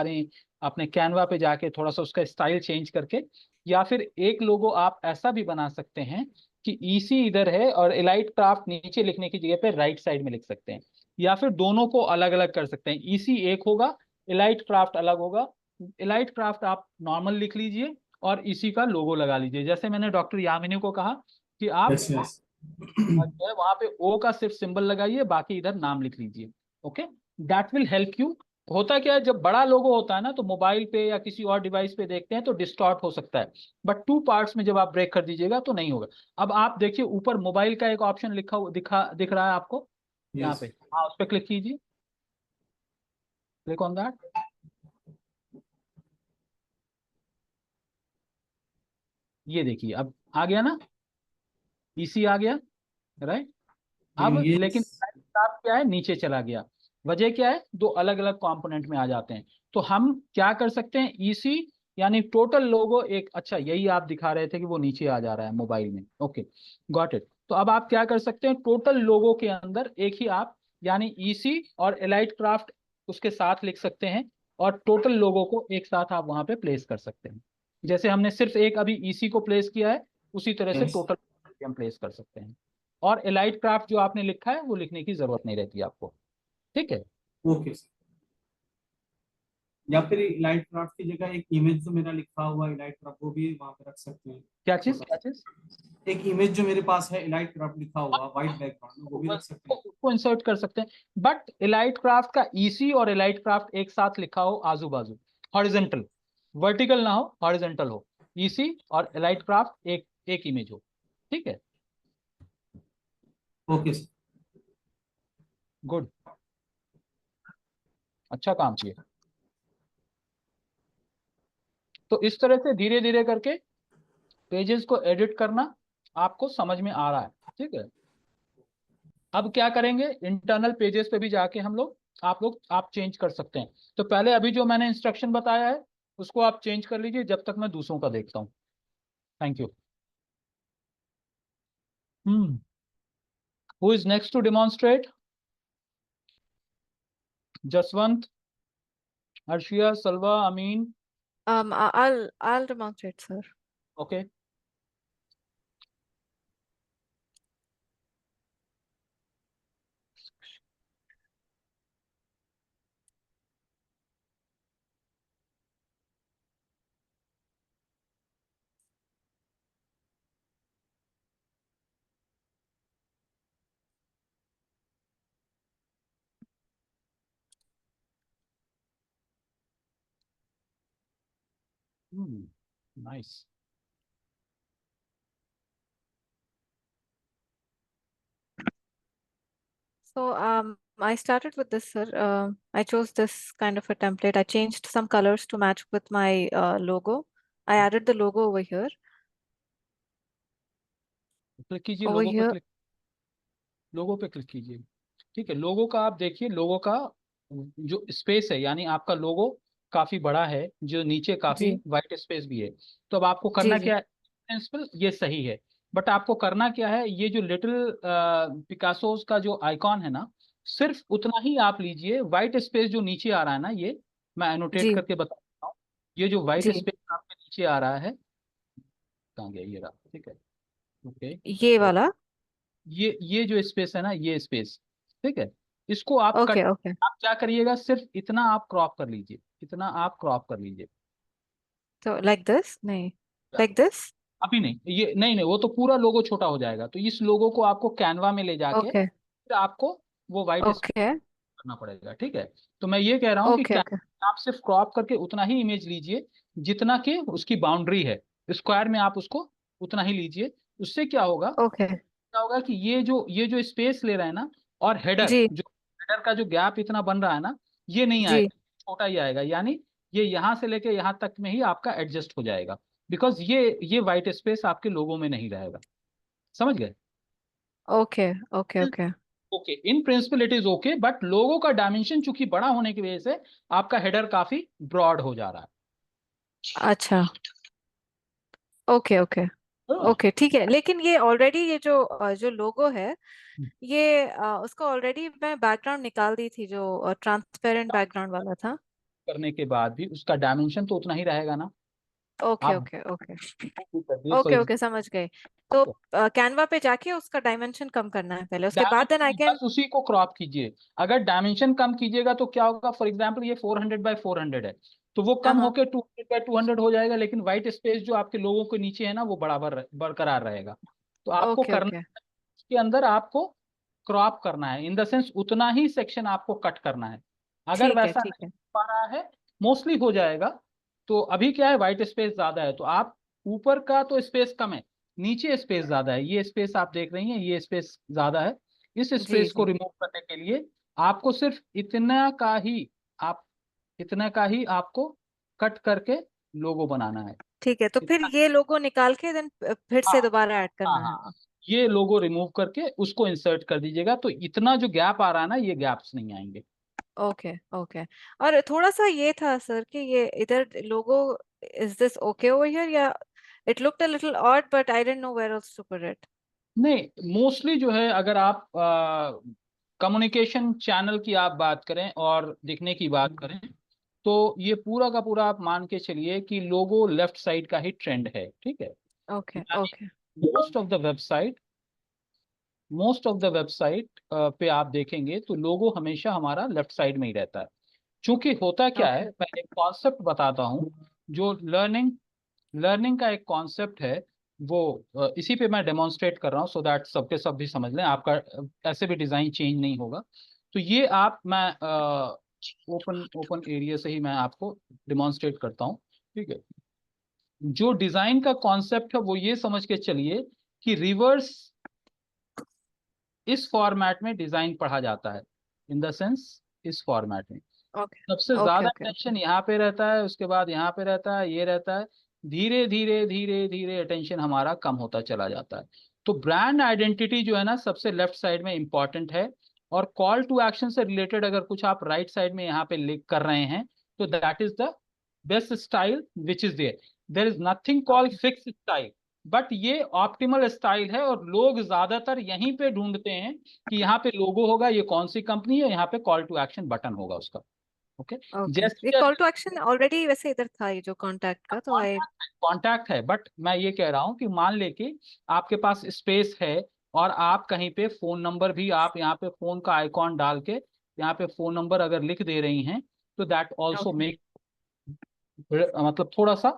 Speaker 1: अपने कैनवा पे जाके थोड़ा सा उसका स्टाइल चेंज करके, या फिर एक लोगो आप ऐसा भी बना सकते हैं कि ईसी इधर है और एलाइट क्राफ्ट नीचे लिखने की जगह पे राइट साइड में लिख सकते हैं, या फिर दोनों को अलग अलग कर सकते हैं, ईसी एक होगा, एलाइट क्राफ्ट अलग होगा, एलाइट क्राफ्ट आप नॉर्मल लिख लीजिए, और इसी का लोगो लगा लीजिए। जैसे मैंने डॉक्टर यामिनी को कहा कि आप
Speaker 2: यस यस।
Speaker 1: जो है वहां पे ओ का सिर्फ सिंबल लगाइए, बाकी इधर नाम लिख लीजिए। Okay, that will help you. होता क्या है, जब बड़ा लोगो होता है ना तो मोबाइल पे या किसी और डिवाइस पे देखते हैं तो डिस्टॉर्ट हो सकता है, बट टू पार्ट्स में जब आप ब्रेक कर दीजिएगा तो नहीं होगा। अब आप देखिए ऊपर मोबाइल का एक ऑप्शन लिखा दिख रहा है आपको यहाँ
Speaker 2: यस।
Speaker 1: पे, हाँ उस पर क्लिक कीजिए, क्लिक ऑन दैट। ये देखिए अब आ गया ना, ईसी आ गया, राइट। अब लेकिन
Speaker 2: यस।
Speaker 1: आप क्या है, नीचे चला गया। वजह क्या है, दो अलग अलग कंपोनेंट में आ जाते हैं। तो हम क्या कर सकते हैं, ईसी यानी टोटल लोगो एक, अच्छा यही आप दिखा रहे थे कि वो नीचे आ जा रहा है मोबाइल में, ओके गॉट इट। तो अब आप क्या कर सकते हैं, टोटल लोगो के अंदर एक ही आप यानी ईसी और एलाइट क्राफ्ट उसके साथ लिख सकते हैं, और टोटल लोगो को एक साथ आप वहां पे प्लेस कर सकते हैं। जैसे हमने सिर्फ एक अभी ईसी को प्लेस किया है, उसी तरह से
Speaker 2: यस।
Speaker 1: टोटल हम प्लेस कर सकते हैं। और एलाइट क्राफ्ट जो आपने लिखा है वो लिखने की जरूरत नहीं रहती आपको, ठीक है।
Speaker 2: Okay sir. या फिर इलाइट क्राफ्ट की जगह एक इमेज जो मेरा लिखा हुआ है इलाइट क्राफ्ट, वो भी वहां पे रख सकते हैं।
Speaker 1: क्या चीज,
Speaker 2: छोटा
Speaker 1: क्या
Speaker 2: सा
Speaker 1: चीज?
Speaker 2: एक इमेज जो मेरे पास है इलाइट क्राफ्ट लिखा हुआ व्हाइट बैकग्राउंड में, वो भी रख सकते हैं।
Speaker 1: उसको इंसर्ट कर सकते हैं, बट एलाइट क्राफ्ट का ईसी और एलाइट क्राफ्ट एक साथ लिखा हो आजू बाजू, हॉरिजेंटल, वर्टिकल ना हो, हॉरिजेंटल हो। ईसी और एलाइट क्राफ्ट एक एक इमेज हो, ठीक है।
Speaker 2: Okay sir.
Speaker 1: गुड, अच्छा काम किए। तो इस तरह से धीरे धीरे करके पेजेस को एडिट करना आपको समझ में आ रहा है, ठीक है। अब क्या करेंगे, इंटरनल पेजेस पे भी जाके हम लोग आप चेंज कर सकते हैं। तो पहले अभी जो मैंने इंस्ट्रक्शन बताया है उसको आप चेंज कर लीजिए, जब तक मैं दूसरों का देखता हूँ। Thank you. Who is next to demonstrate? Jaswant, Arshiya, Salwa, Amin.
Speaker 4: I'll demonstrate, sir.
Speaker 1: Okay, nice.
Speaker 4: So I started with this, sir. I chose this kind of a template. I changed some colors to match with my logo. I added the logo over here.
Speaker 1: Click कीजिए,
Speaker 4: Over
Speaker 1: लोगो पे
Speaker 4: here,
Speaker 1: click, लोगो पे click कीजिए। ठीक है, लोगो का आप देखिए, लोगो का जो स्पेस है यानी आपका लोगो काफी बड़ा है, जो नीचे काफी
Speaker 4: जी
Speaker 1: वाइट स्पेस भी है। तो अब आपको
Speaker 4: जी
Speaker 1: करना
Speaker 4: जी
Speaker 1: क्या है, प्रिंसिपल ये सही है, बट आपको करना क्या है, ये जो लिटिल पिकासोस का जो आइकॉन है ना, सिर्फ उतना ही आप लीजिए। वाइट स्पेस जो नीचे आ रहा है ना, ये मैं एनोटेट
Speaker 4: जी
Speaker 1: करके बताता हूँ। ये जो वाइट
Speaker 4: जी,
Speaker 1: स्पेस आपके नीचे आ रहा है, कहाँ गया ये रहा, ठीक है, ओके।
Speaker 4: ये
Speaker 1: तो
Speaker 4: वाला।
Speaker 1: ये जो स्पेस है ना, ये स्पेस, ठीक है, इसको आप
Speaker 4: ओके
Speaker 1: कट,
Speaker 4: ओके,
Speaker 1: आप क्या करिएगा, सिर्फ इतना आप क्रॉप कर लीजिए, इतना आप क्रॉप कर लीजिए।
Speaker 4: तो लाइक दिस नहीं, लाइक दिस।
Speaker 1: अभी नहीं, ये नहीं नहीं, वो तो पूरा लोगो छोटा हो जाएगा। तो इस लोगो को आपको कैनवा में ले जाके
Speaker 4: ओके
Speaker 1: फिर आपको वो वाइट स्पेस
Speaker 4: ओके
Speaker 1: करना पड़ेगा, ठीक है। तो मैं ये कह रहा हूँ कि
Speaker 4: ओके ओके
Speaker 1: आप सिर्फ क्रॉप करके उतना ही इमेज लीजिए जितना कि उसकी बाउंड्री है, स्क्वायर में आप उसको उतना ही लीजिए। उससे क्या होगा,
Speaker 4: ओके।
Speaker 1: क्या होगा कि ये जो स्पेस ले रहा है ना, और हेडर
Speaker 4: जी
Speaker 1: जो, हेडर का जो गैप इतना बन रहा है ना, ये नहीं
Speaker 4: जी,
Speaker 1: आएगा, छोटा ही आएगा। यानी ये यहाँ से लेके यहाँ तक में ही आपका एडजस्ट हो जाएगा, बिकॉज ये वाइट स्पेस आपके लोगों में नहीं रहेगा। समझ गए?
Speaker 4: Okay okay okay.
Speaker 1: Okay, in principle it is okay, but लोगों का डायमेंशन चूंकि बड़ा होने की वजह से आपका हेडर काफी ब्रॉड हो जा रहा है।
Speaker 4: अच्छा, ओके ओके
Speaker 1: हाँ।
Speaker 4: ओके, ठीक है। लेकिन ये ऑलरेडी ये जो लोगो है, ये उसका ऑलरेडी मैं बैकग्राउंड निकाल दी थी, जो ट्रांसपेरेंट बैकग्राउंड वाला था।
Speaker 1: करने के बाद भी उसका डायमेंशन तो उतना ही रहेगा ना।
Speaker 4: ओके
Speaker 1: आप
Speaker 4: okay okay
Speaker 1: for
Speaker 4: okay okay, समझ गए। तो कैनवा पे जाके उसका डायमेंशन कम करना है पहले, उसके बाद देन आई
Speaker 1: डायमेंशन
Speaker 4: कैन।
Speaker 1: बस उसी को क्रॉप कीजिए। अगर डायमेंशन कम कीजिएगा तो क्या होगा, फॉर एग्जांपल ये 400 बाय 400 है, तो वो कम
Speaker 4: हाँ
Speaker 1: होके 200 by 200 हो जाएगा, लेकिन व्हाइट स्पेस जो आपके लोगों के नीचे है ना वो बरकरार रहेगा। तो आपको
Speaker 4: ओके
Speaker 1: करना
Speaker 4: ओके
Speaker 1: के अंदर आपको क्रॉप करना है, इन द सेंस उतना ही सेक्शन आपको कट करना है। अगर
Speaker 4: ठीक है
Speaker 1: वैसा
Speaker 4: ठीक
Speaker 1: नहीं
Speaker 4: है
Speaker 1: हो पा रहा है, मोस्टली हो जाएगा। तो अभी क्या है, व्हाइट स्पेस ज्यादा है तो आप ऊपर का तो स्पेस कम है, नीचे स्पेस ज्यादा है। ये स्पेस आप देख रही हैं, ये स्पेस ज्यादा है। इस
Speaker 4: जी
Speaker 1: स्पेस को
Speaker 4: जी
Speaker 1: रिमूव करने के लिए आपको सिर्फ आप इतना का ही आपको कट करके लोगो बनाना है।
Speaker 4: ठीक है। तो फिर
Speaker 1: इतना,
Speaker 4: ये लोगो निकाल के देन फिर
Speaker 1: हाँ
Speaker 4: से दोबारा ऐड
Speaker 1: हाँ
Speaker 4: करना है?
Speaker 1: हाँ, ये लोगो रिमूव करके उसको इंसर्ट कर दीजिएगा, तो इतना जो गैप आ रहा है ना, ये गैप्स नहीं आएंगे।
Speaker 4: Okay okay. और थोड़ा सा ये था सर कि ये इधर logo, is this okay over here, या it looked a little odd but I didn't know where else to put it?
Speaker 1: नहीं, मोस्टली जो है, अगर आप कम्युनिकेशन चैनल की आप बात करें और दिखने की बात करें, तो ये पूरा का पूरा आप मान के चलिए कि लोगो लेफ्ट साइड का ही ट्रेंड है, ठीक है।
Speaker 4: ओके
Speaker 1: यानी
Speaker 4: okay
Speaker 1: most of the website पे आप देखेंगे तो लोगो हमेशा हमारा लेफ्ट साइड में ही रहता है। क्योंकि होता क्या
Speaker 4: ओके
Speaker 1: है, मैं एक कॉन्सेप्ट बताता हूँ। जो लर्निंग लर्निंग का एक कॉन्सेप्ट है, वो इसी पे मैं डेमोन्स्ट्रेट कर रहा हूँ, सो दैट सबके सब भी समझ लें। आपका ऐसे भी डिजाइन चेंज नहीं होगा। तो ये आप मैं ओपन ओपन एरिया से ही मैं आपको डिमॉन्स्ट्रेट करता हूँ, ठीक है। जो डिजाइन का कॉन्सेप्ट है वो ये समझ के चलिए कि रिवर्स इस फॉर्मेट में डिजाइन पढ़ा जाता है, इन द सेंस इस फॉर्मेट में
Speaker 4: ओके
Speaker 1: सबसे
Speaker 4: ओके
Speaker 1: ज्यादा
Speaker 4: ओके ओके
Speaker 1: अटेंशन यहाँ पे रहता है, उसके बाद यहाँ पे रहता है, ये रहता है। धीरे धीरे धीरे धीरे अटेंशन हमारा कम होता चला जाता है। तो ब्रांड आइडेंटिटी जो है ना, सबसे लेफ्ट साइड में इंपॉर्टेंट है। और कॉल टू एक्शन से रिलेटेड अगर कुछ आप राइट साइड में यहाँ पे लिख कर रहे हैं, तो that is the best style which is there. There is nothing called fix style, but ये ऑप्टिमल स्टाइल है। और लोग ज्यादातर यहीं पे ढूंढते हैं कि यहाँ पे लोगो होगा, ये कौन सी कंपनी है, यहाँ पे कॉल टू एक्शन बटन होगा उसका। Okay,
Speaker 4: okay. ये
Speaker 1: जैसे
Speaker 4: कॉल टू एक्शन ऑलरेडी वैसे इधर था, ये जो कांटेक्ट का, तो आई
Speaker 1: कॉन्टैक्ट है, बट मैं ये कह रहा हूँ कि मान ले कि आपके पास स्पेस है और आप कहीं पे फोन नंबर भी, आप यहाँ पे फोन का आइकॉन डाल के यहाँ पे फोन नंबर अगर लिख दे रही हैं, तो दैट ऑल्सो
Speaker 4: ओके
Speaker 1: मेक, मतलब थोड़ा सा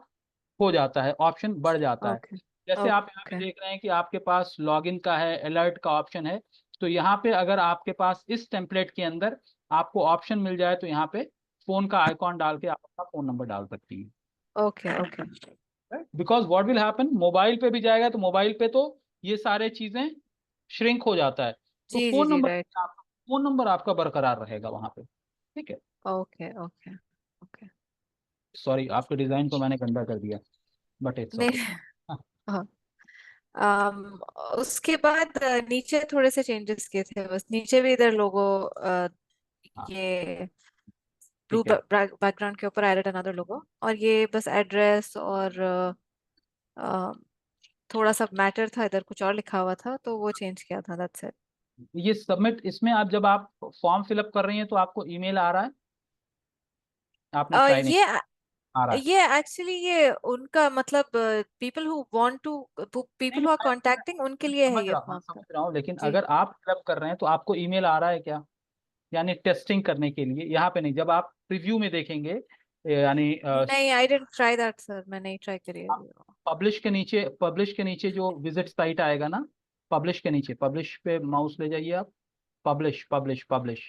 Speaker 1: हो जाता है, ऑप्शन बढ़ जाता है।
Speaker 4: ओके
Speaker 1: जैसे आप यहाँ पे
Speaker 4: ओके
Speaker 1: देख रहे हैं कि आपके पास लॉगिन का है, अलर्ट का ऑप्शन है। तो यहाँ पे अगर आपके पास इस टेम्पलेट के अंदर आपको ऑप्शन मिल जाए, तो यहाँ पे फोन का आइकॉन डाल के आप अपना फोन नंबर डाल सकती हैं।
Speaker 4: Okay okay
Speaker 1: because what will happen, mobile पे भी जाएगा तो मोबाइल पे तो ये सारे चीजें श्रिंक हो जाता है। तो
Speaker 4: जी जी जी राइट।
Speaker 1: फोन नंबर आपका बरकरार रहेगा वहां पे, ठीक है।
Speaker 4: Okay okay okay.
Speaker 1: सॉरी, आपके डिजाइन को मैंने गंदा कर दिया, बट इट्स
Speaker 4: नहीं
Speaker 1: ओके।
Speaker 4: हाँ। उसके बाद नीचे थोड़े से चेंजेस किए थे बस, नीचे भी इधर लोगो
Speaker 1: हाँ,
Speaker 4: ये ब्लू
Speaker 1: ठीक है।
Speaker 4: बैकग्राउंड के ऊपर एडेड अनदर लोगो, और ये बस एड्रेस और अ, थोड़ा सा मैटर था इधर, कुछ और लिखा हुआ था तो वो चेंज किया था, दैट्स इट।
Speaker 1: ये सबमिट, इसमें आप जब आप फॉर्म फिलअप कर रही हैं तो आपको ईमेल आ रहा है, आपने ट्राई नहीं,
Speaker 4: ये
Speaker 1: आ रहा है?
Speaker 4: ये एक्चुअली ये उनका मतलब पीपल हु वांट टू,
Speaker 1: नहीं
Speaker 4: पीपल
Speaker 1: नहीं,
Speaker 4: हु आर कॉन्टैक्टिंग उनके लिए है ये
Speaker 1: मैं
Speaker 4: फॉर्म का।
Speaker 1: समझ रहा हूँ, लेकिन
Speaker 4: जी।
Speaker 1: अगर आप फिलअप कर रहे हैं तो आपको ईमेल आ रहा है क्या? यानी टेस्टिंग करने के लिए, यहाँ पे नहीं, जब आप प्रीव्यू में देखेंगे, यानी
Speaker 4: नहीं, I didn't try that sir, मैं नहीं ट्राई करी
Speaker 1: आप
Speaker 4: अभी।
Speaker 1: पब्लिश के नीचे जो विजिट साइट आएगा ना, पब्लिश के नीचे, पब्लिश पे माउस ले जाइए आप। पब्लिश पब्लिश पब्लिश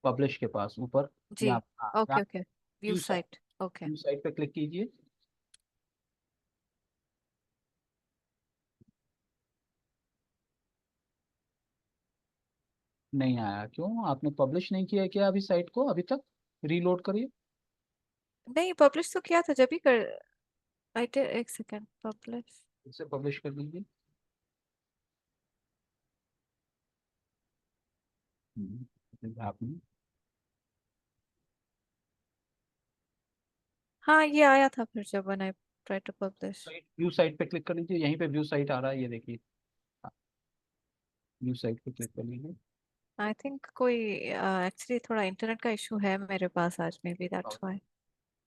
Speaker 1: पब्लिश के पास ऊपर,
Speaker 4: जी।
Speaker 1: यहाँ, हाँ,
Speaker 4: ओके
Speaker 1: यहाँ
Speaker 4: okay. View
Speaker 1: view site,
Speaker 4: site. Okay.
Speaker 1: View site पे क्लिक कीजिए। नहीं आया, क्यों? आपने पब्लिश नहीं किया है क्या अभी साइट को, अभी तक? रीलोड करिए।
Speaker 4: नहीं, पब्लिश तो किया था जब भी कर, आई डिड, एक सेकेंड, पब्लिश।
Speaker 1: इसे पब्लिश कर दीजिए। आपने
Speaker 4: हाँ, ये आया था फिर जब when I try to publish.
Speaker 1: View site पे क्लिक कर लीजिए, यहीं पे व्यू साइट आ रहा है, ये देखिए। व्यू साइट पे क्लिक कर लीजिए।
Speaker 4: आई थिंक कोई एक्चुअली थोड़ा इंटरनेट का इशू है मेरे पास आज, may be that's why.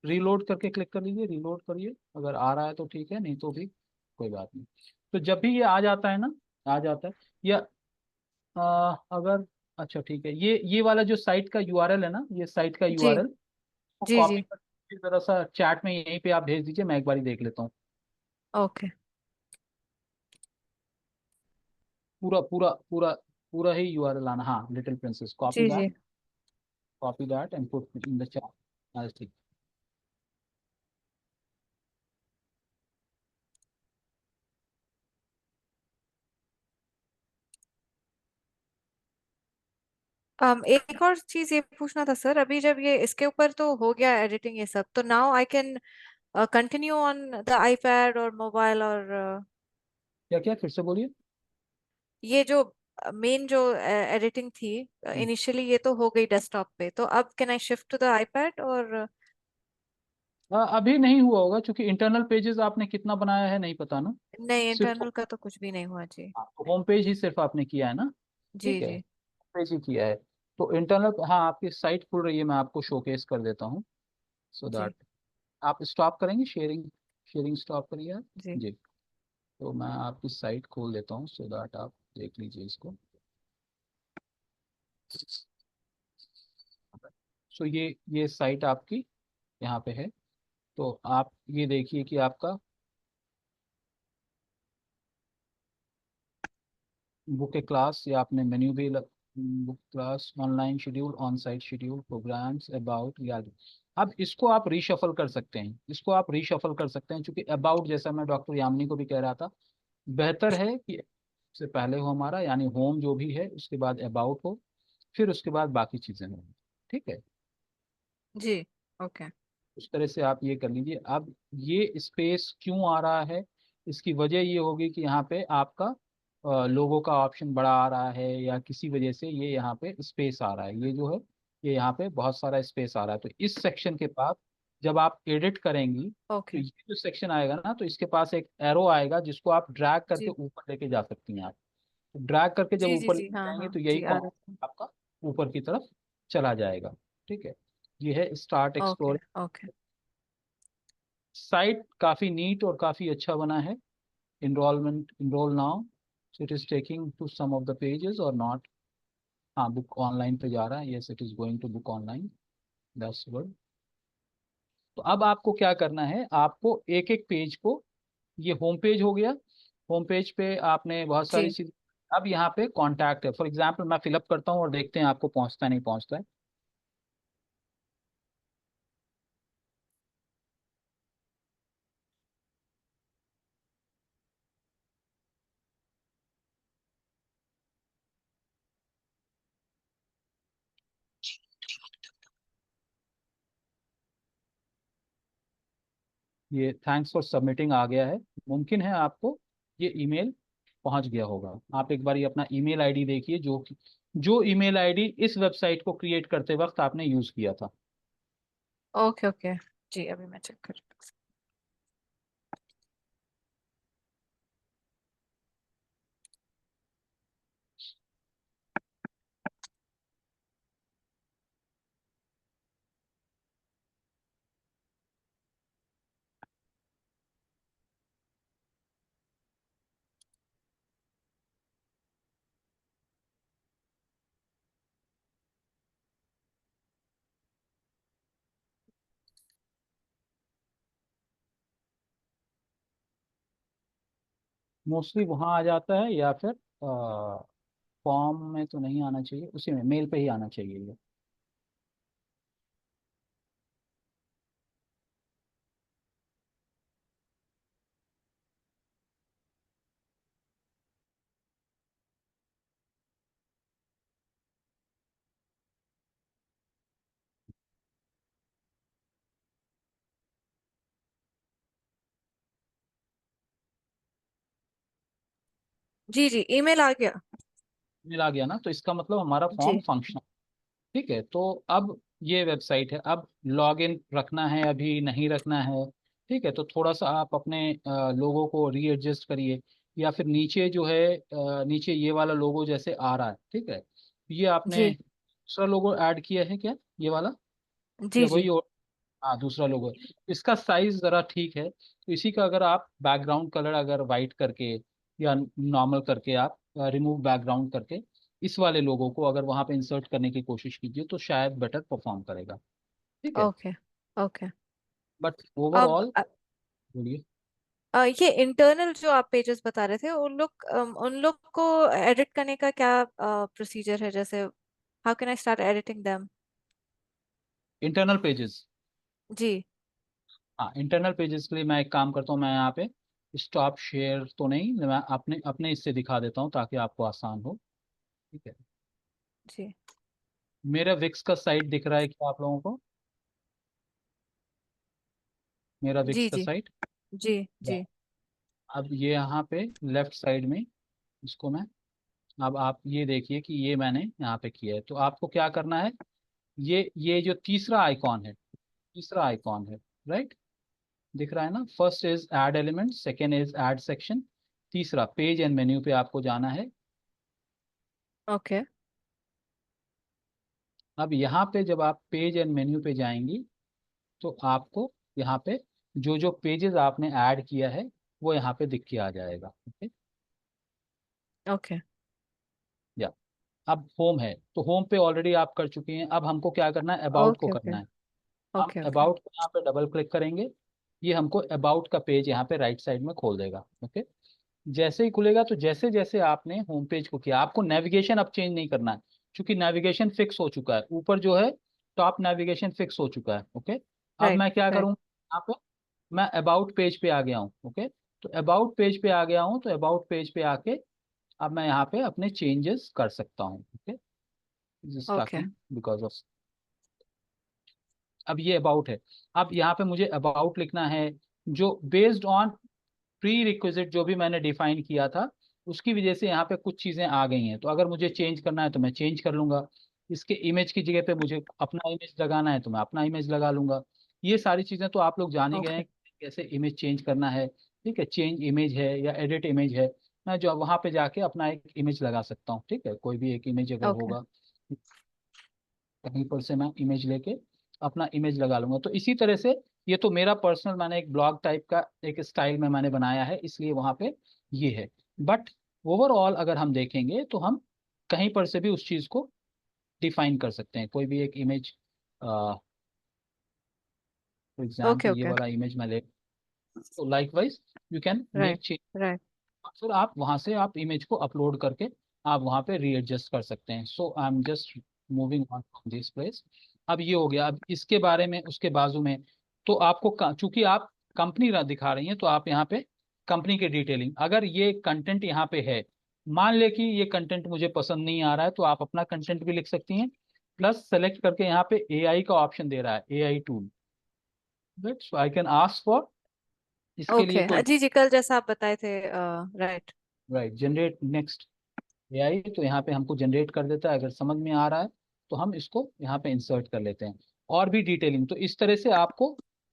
Speaker 1: Reload करके क्लिक कर लीजिए, रीलोड करिए, अगर आ रहा है तो ठीक है, नहीं तो भी कोई बात नहीं। तो जब भी ये आ जाता है ना, आ जाता है, या अगर, अच्छा ठीक है, ये वाला जो साइट का यूआरएल है ना, ये साइट का
Speaker 4: जी
Speaker 1: यूआरएल,
Speaker 4: जी
Speaker 1: कॉपी
Speaker 4: जी
Speaker 1: करके जरा सा चैट में यहीं पे आप भेज दीजिए, मैं एक बारी देख लेता हूँ।
Speaker 4: ओके
Speaker 1: पूरा पूरा पूरा पूरा ही यूआरएल आना। हाँ, लिटिल प्रिंसेस,
Speaker 4: जी जी
Speaker 1: copy that and put in the chat. ठीक।
Speaker 4: एक और चीज ये पूछना था सर, अभी जब ये इसके ऊपर तो हो गया एडिटिंग ये सब, तो now I can continue on the iPad और मोबाइल और
Speaker 1: क्या क्या फिर से बोलिए।
Speaker 4: ये जो मेन जो एडिटिंग थी इनिशियली, ये तो हो गई डेस्कटॉप पे, तो अब can I shift to the iPad और
Speaker 1: अभी नहीं हुआ होगा, क्योंकि इंटरनल पेजेस आपने कितना बनाया है नहीं पता ना।
Speaker 4: नहीं,
Speaker 1: सिर्फ
Speaker 4: इंटरनल का तो कुछ भी नहीं हुआ जी।
Speaker 1: होम पेज ही सिर्फ आपने किया है ना।
Speaker 4: जी
Speaker 1: ठीक है,
Speaker 4: जी
Speaker 1: पेज ही किया है। तो इंटरनल, हाँ, आपकी साइट खुल रही है, मैं आपको शोकेस कर देता हूँ सो
Speaker 4: जी
Speaker 1: दैट आप स्टॉप करेंगे शेयरिंग। शेयरिंग स्टॉप करिए आप।
Speaker 4: जी
Speaker 1: जी। तो मैं आपकी साइट खोल देता हूँ सो दैट आप देख लीजिए इसको। सो ये साइट आपकी यहाँ पे है। तो आप ये देखिए कि आपका बुक ए क्लास, या आपने मेन्यू भी book class, online schedule, on site schedule, programs, about, gallery. अब इसको आप रीशफल कर सकते हैं, इसको आप रीशफल कर सकते हैं, क्योंकि अबाउट, जैसा मैं डॉक्टर यामिनी को भी कह रहा था, बेहतर है कि से पहले हो हमारा, यानी होम जो भी है उसके बाद अबाउट हो, फिर उसके बाद बाकी चीजें हो। ठीक है,
Speaker 4: जी ओके
Speaker 1: उस तरह से आप ये कर लीजिए। अब ये स्पेस क्यों आ रहा है, इसकी वजह ये होगी कि यहाँ पे आपका लोगों का ऑप्शन बड़ा आ रहा है, या किसी वजह से ये यहाँ पे स्पेस आ रहा है, ये जो है ये यहाँ पे बहुत सारा स्पेस आ रहा है। तो इस सेक्शन के पास जब आप एडिट करेंगी, तो
Speaker 4: ओके
Speaker 1: ये जो सेक्शन आएगा ना, तो इसके पास एक एरो आएगा जिसको आप ड्रैग करके
Speaker 4: जी
Speaker 1: ऊपर लेके जा सकती हैं आप। तो ड्रैग करके जब
Speaker 4: जी जी
Speaker 1: ऊपर
Speaker 4: जी
Speaker 1: लेके
Speaker 4: हाँ
Speaker 1: जाएंगे
Speaker 4: हाँ
Speaker 1: तो यही
Speaker 4: जी आ
Speaker 1: कॉस्ट
Speaker 4: रहा
Speaker 1: आपका ऊपर की तरफ चला जाएगा। ठीक है, ये है स्टार्ट
Speaker 4: था ओके
Speaker 1: एक्सप्लोर।
Speaker 4: ओके
Speaker 1: साइट काफी नीट और काफी अच्छा बना है। enroll now, so it is taking to some of the pages or not। हाँ, बुक ऑनलाइन पे जा रहा है, yes it is going to book online, that's good। तो अब आपको क्या करना है, आपको एक एक पेज को, ये होम पेज हो गया, होम पेज पे आपने बहुत सारी
Speaker 4: जी
Speaker 1: चीज। अब यहाँ पे कॉन्टैक्ट है, फॉर एग्जाम्पल मैं फिलअप करता हूँ और देखते हैं आपको पहुंचता है नहीं पहुंचता है। ये थैंक्स फॉर सबमिटिंग आ गया है। मुमकिन है आपको ये ईमेल पहुंच गया होगा। आप एक बार ये अपना ईमेल आईडी देखिए, जो ईमेल आईडी इस वेबसाइट को क्रिएट करते वक्त आपने यूज किया था।
Speaker 4: ओके ओके जी, अभी मैं चेक कर
Speaker 1: मोस्टली वहां आ जाता है, या फिर फॉर्म में तो नहीं आना चाहिए, उसी में मेल पे ही आना चाहिए ये।
Speaker 4: जी जी ईमेल आ गया
Speaker 1: मेल आ गया ना, तो इसका मतलब हमारा फॉर्म
Speaker 4: जी
Speaker 1: फंक्शनल। ठीक है, तो अब ये वेबसाइट है, अब लॉग इन रखना है अभी नहीं रखना है। ठीक है, तो थोड़ा सा आप अपने लोगों को रीएडजस्ट करिए, या फिर नीचे जो है नीचे ये वाला लोगो जैसे आ रहा है, ठीक है, ये आपने
Speaker 4: जी
Speaker 1: दूसरा लोगो ऐड किया है क्या, ये वाला,
Speaker 4: जी
Speaker 1: या
Speaker 4: जी
Speaker 1: वही और? हाँ, दूसरा लोगो है। इसका साइज जरा ठीक है, तो इसी का अगर आप बैकग्राउंड कलर अगर वाइट करके या नॉर्मल करके आप रिमूव बैकग्राउंड करके इस वाले लोगों को अगर वहां पे इंसर्ट करने की कोशिश कीजिए, तो शायद बेटर परफॉर्म करेगा। ठीक है,
Speaker 4: ओके ओके।
Speaker 1: बट ओवरऑल बोलिए।
Speaker 4: ये इंटरनल जो आप पेजेस बता रहे थे, उन लोग को एडिट करने का क्या प्रोसीजर है? जैसे how can I start editing them?
Speaker 1: Internal pages,
Speaker 4: जी।
Speaker 1: हाँ इंटरनल पेजेस के लिए मैं एक काम करता हूँ, मैं यहाँ पे स्टॉप शेयर तो नहीं, मैं अपने अपने इससे दिखा देता हूँ ताकि आपको आसान हो। ठीक है,
Speaker 4: जी
Speaker 1: मेरा विक्स का साइट दिख रहा है क्या आप लोगों को? मेरा विक्स
Speaker 4: जी
Speaker 1: का
Speaker 4: जी
Speaker 1: साइट,
Speaker 4: जी जी।
Speaker 1: अब ये यहाँ पे लेफ्ट साइड में इसको मैं, अब आप ये देखिए कि ये मैंने यहाँ पे किया है। तो आपको क्या करना है, ये जो तीसरा आइकॉन है, तीसरा आइकॉन है, राइट, दिख रहा है ना? First is add element, second is add section, तीसरा पेज एंड मेन्यू पे आपको जाना है।
Speaker 4: ओके
Speaker 1: अब यहाँ पे जब आप पेज एंड मेन्यू पे जाएंगी तो आपको यहाँ पे जो जो पेजेस आपने ऐड किया है वो यहाँ पे दिख के आ जाएगा। ओके,
Speaker 4: ओके
Speaker 1: या अब होम है तो होम पे ऑलरेडी आप कर चुके हैं। अब हमको क्या करना है, अबाउट को
Speaker 4: ओके ओके
Speaker 1: करना है। हम
Speaker 4: ओके ओके
Speaker 1: अबाउट को यहाँ पे डबल क्लिक करेंगे, ये हमको अबाउट का पेज यहाँ पे राइट साइड में खोल देगा। ओके, जैसे ही खुलेगा तो जैसे जैसे आपने होम पेज को किया, आपको नेविगेशन अब चेंज नहीं करना है क्योंकि नेविगेशन फिक्स हो चुका है, ऊपर जो है टॉप नेविगेशन फिक्स हो चुका है। ओके, अब
Speaker 4: राइट
Speaker 1: मैं क्या
Speaker 4: राइट।
Speaker 1: करूँगा, यहाँ पे मैं अबाउट पेज पे आ गया हूँ। ओके, तो अबाउट पेज पे आ गया हूँ, तो अबाउट पेज पे आके अब मैं यहाँ पे अपने चेंजेस कर सकता हूँ। Okay, just
Speaker 4: okay
Speaker 1: talking because of, अब ये अबाउट है। अब यहाँ पे मुझे अबाउट लिखना है जो बेस्ड ऑन प्री रिक्विजिट जो भी मैंने डिफाइन किया था उसकी वजह से यहाँ पे कुछ चीज़ें आ गई हैं। तो अगर मुझे चेंज करना है तो मैं चेंज कर लूंगा, इसके इमेज की जगह पे मुझे अपना इमेज लगाना है तो मैं अपना इमेज लगा लूंगा। ये सारी चीज़ें तो आप लोग जान ही गए
Speaker 4: ओके
Speaker 1: हैं कि कैसे इमेज चेंज करना है। ठीक है, चेंज इमेज है या एडिट इमेज है, मैं जो वहाँ पे जाके अपना एक इमेज लगा सकता हूँ। ठीक है, कोई भी एक इमेज अगर
Speaker 4: ओके
Speaker 1: होगा कहीं पर से मैं इमेज लेके अपना इमेज लगा लूंगा। तो इसी तरह से ये तो मेरा पर्सनल, मैंने एक ब्लॉग टाइप का एक स्टाइल में मैंने बनाया है, इसलिए वहां पे ये है। बट ओवरऑल अगर हम देखेंगे तो हम कहीं पर से भी उस चीज को डिफाइन कर सकते हैं। कोई भी एक इमेज, फॉर
Speaker 4: ओके
Speaker 1: एग्जाम्पल ये
Speaker 4: ओके
Speaker 1: वाला इमेज मैं ले, तो likewise you can
Speaker 4: write
Speaker 1: make change.
Speaker 4: Right.
Speaker 1: फिर आप वहां से आप इमेज को अपलोड करके आप वहां पे रीएडजस्ट कर सकते हैं। So I am just moving on from this place. अब ये हो गया, अब इसके बारे में उसके बाजू में तो आपको चूंकि आप कंपनी दिखा रही हैं तो आप यहाँ पे कंपनी की डिटेलिंग, अगर ये कंटेंट यहाँ पे है, मान ले कि ये कंटेंट मुझे पसंद नहीं आ रहा है तो आप अपना कंटेंट भी लिख सकती हैं। प्लस सेलेक्ट करके यहाँ पे एआई का ऑप्शन दे रहा है, AI tool, right, so I can ask for, इसके लिए
Speaker 4: ओके
Speaker 1: कोई,
Speaker 4: जी जी, कल जैसा आप बताए थे। Right.
Speaker 1: Right, generate next AI, तो यहाँ पे हमको जनरेट कर देता है। अगर समझ में आ रहा है तो हम इसको यहाँ पे इंसर्ट कर लेते हैं। और भी डिटेलिंग तो इस तरह से आपको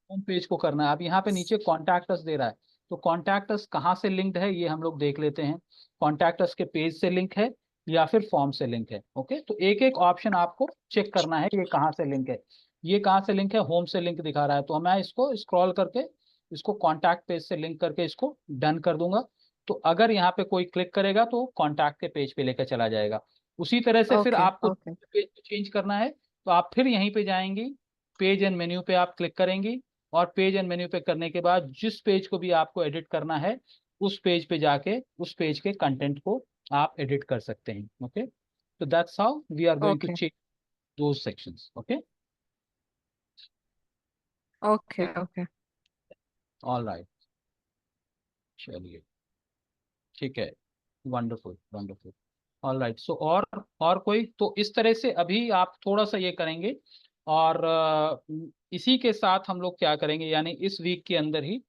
Speaker 1: होम पेज को करना है। अब यहाँ पे नीचे कॉन्टैक्ट अस दे रहा है, तो कॉन्टैक्ट अस कहाँ से लिंक्ड है ये हम लोग देख लेते हैं। कॉन्टैक्ट अस के पेज से लिंक है या फिर फॉर्म से लिंक है। ओके, तो एक एक ऑप्शन आपको चेक करना है, ये कहाँ से लिंक है। ये कहाँ से लिंक है, होम से लिंक दिखा रहा है, तो मैं इसको स्क्रॉल करके इसको कॉन्टैक्ट पेज से लिंक करके इसको डन कर दूंगा। तो अगर यहाँ पे कोई क्लिक करेगा तो कॉन्टैक्ट के पेज पे लेकर चला जाएगा। उसी तरह से फिर
Speaker 4: ओके
Speaker 1: आपको
Speaker 4: ओके
Speaker 1: पेज चेंज करना है तो आप फिर यहीं पे जाएंगी, पेज एंड मेन्यू पे आप क्लिक करेंगी, और पेज एंड मेन्यू पे करने के बाद जिस पेज को भी आपको एडिट करना है उस पेज पे जाके उस पेज के कंटेंट को आप एडिट कर सकते हैं। ओके, तो that's how we are going to
Speaker 4: okay
Speaker 1: change those sections. Okay,
Speaker 4: okay okay.
Speaker 1: All right, चलिए, ठीक है, wonderful wonderful. All right, so और कोई, तो इस तरह से अभी आप थोड़ा सा ये करेंगे। और इसी के साथ हम लोग क्या करेंगे, यानी इस वीक के अंदर ही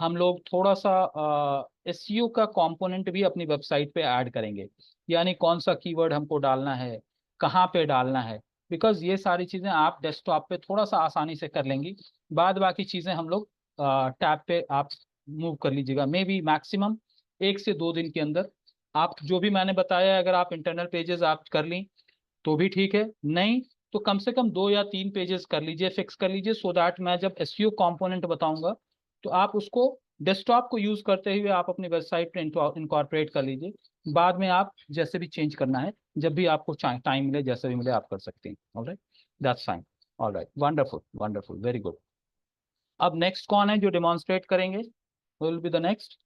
Speaker 1: हम लोग थोड़ा सा एसईओ का कंपोनेंट भी अपनी वेबसाइट पे ऐड करेंगे। यानी कौन सा कीवर्ड हमको डालना है, कहाँ पे डालना है, बिकॉज ये सारी चीज़ें आप डेस्कटॉप पे थोड़ा सा आसानी से कर लेंगी। बाद बाकी चीज़ें हम लोग टैब पे आप मूव कर लीजिएगा। मे बी मैक्सिमम 1 से 2 दिन के अंदर आप जो भी मैंने बताया है, अगर आप इंटरनल पेजेस आप कर ली तो भी ठीक है, नहीं तो कम से कम 2 या 3 पेजेस कर लीजिए, फिक्स कर लीजिए, सो दैट मैं जब एसईओ कंपोनेंट बताऊंगा तो आप उसको डेस्कटॉप को यूज करते हुए आप अपनी वेबसाइट पे इनकॉर्पोरेट कर लीजिए। बाद में आप जैसे भी चेंज करना है, जब भी आपको टाइम मिले, जैसे भी मिले आप कर सकते हैं। Alright, that's fine. Alright, wonderful wonderful, very good. अब नेक्स्ट कौन है जो डेमोन्स्ट्रेट करेंगे? Will be the next?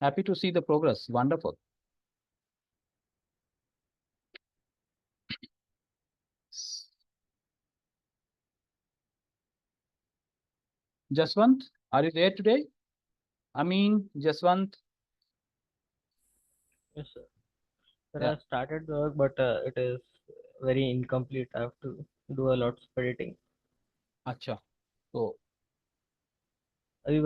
Speaker 1: Happy to see the progress, wonderful. Jaswant, are you there today? Amin, Jaswant.
Speaker 5: Yes, sir. Sir,
Speaker 1: Yeah.
Speaker 5: I started the work, but it is very incomplete. I have to do a lot of editing.
Speaker 1: अच्छा, तो
Speaker 5: अभी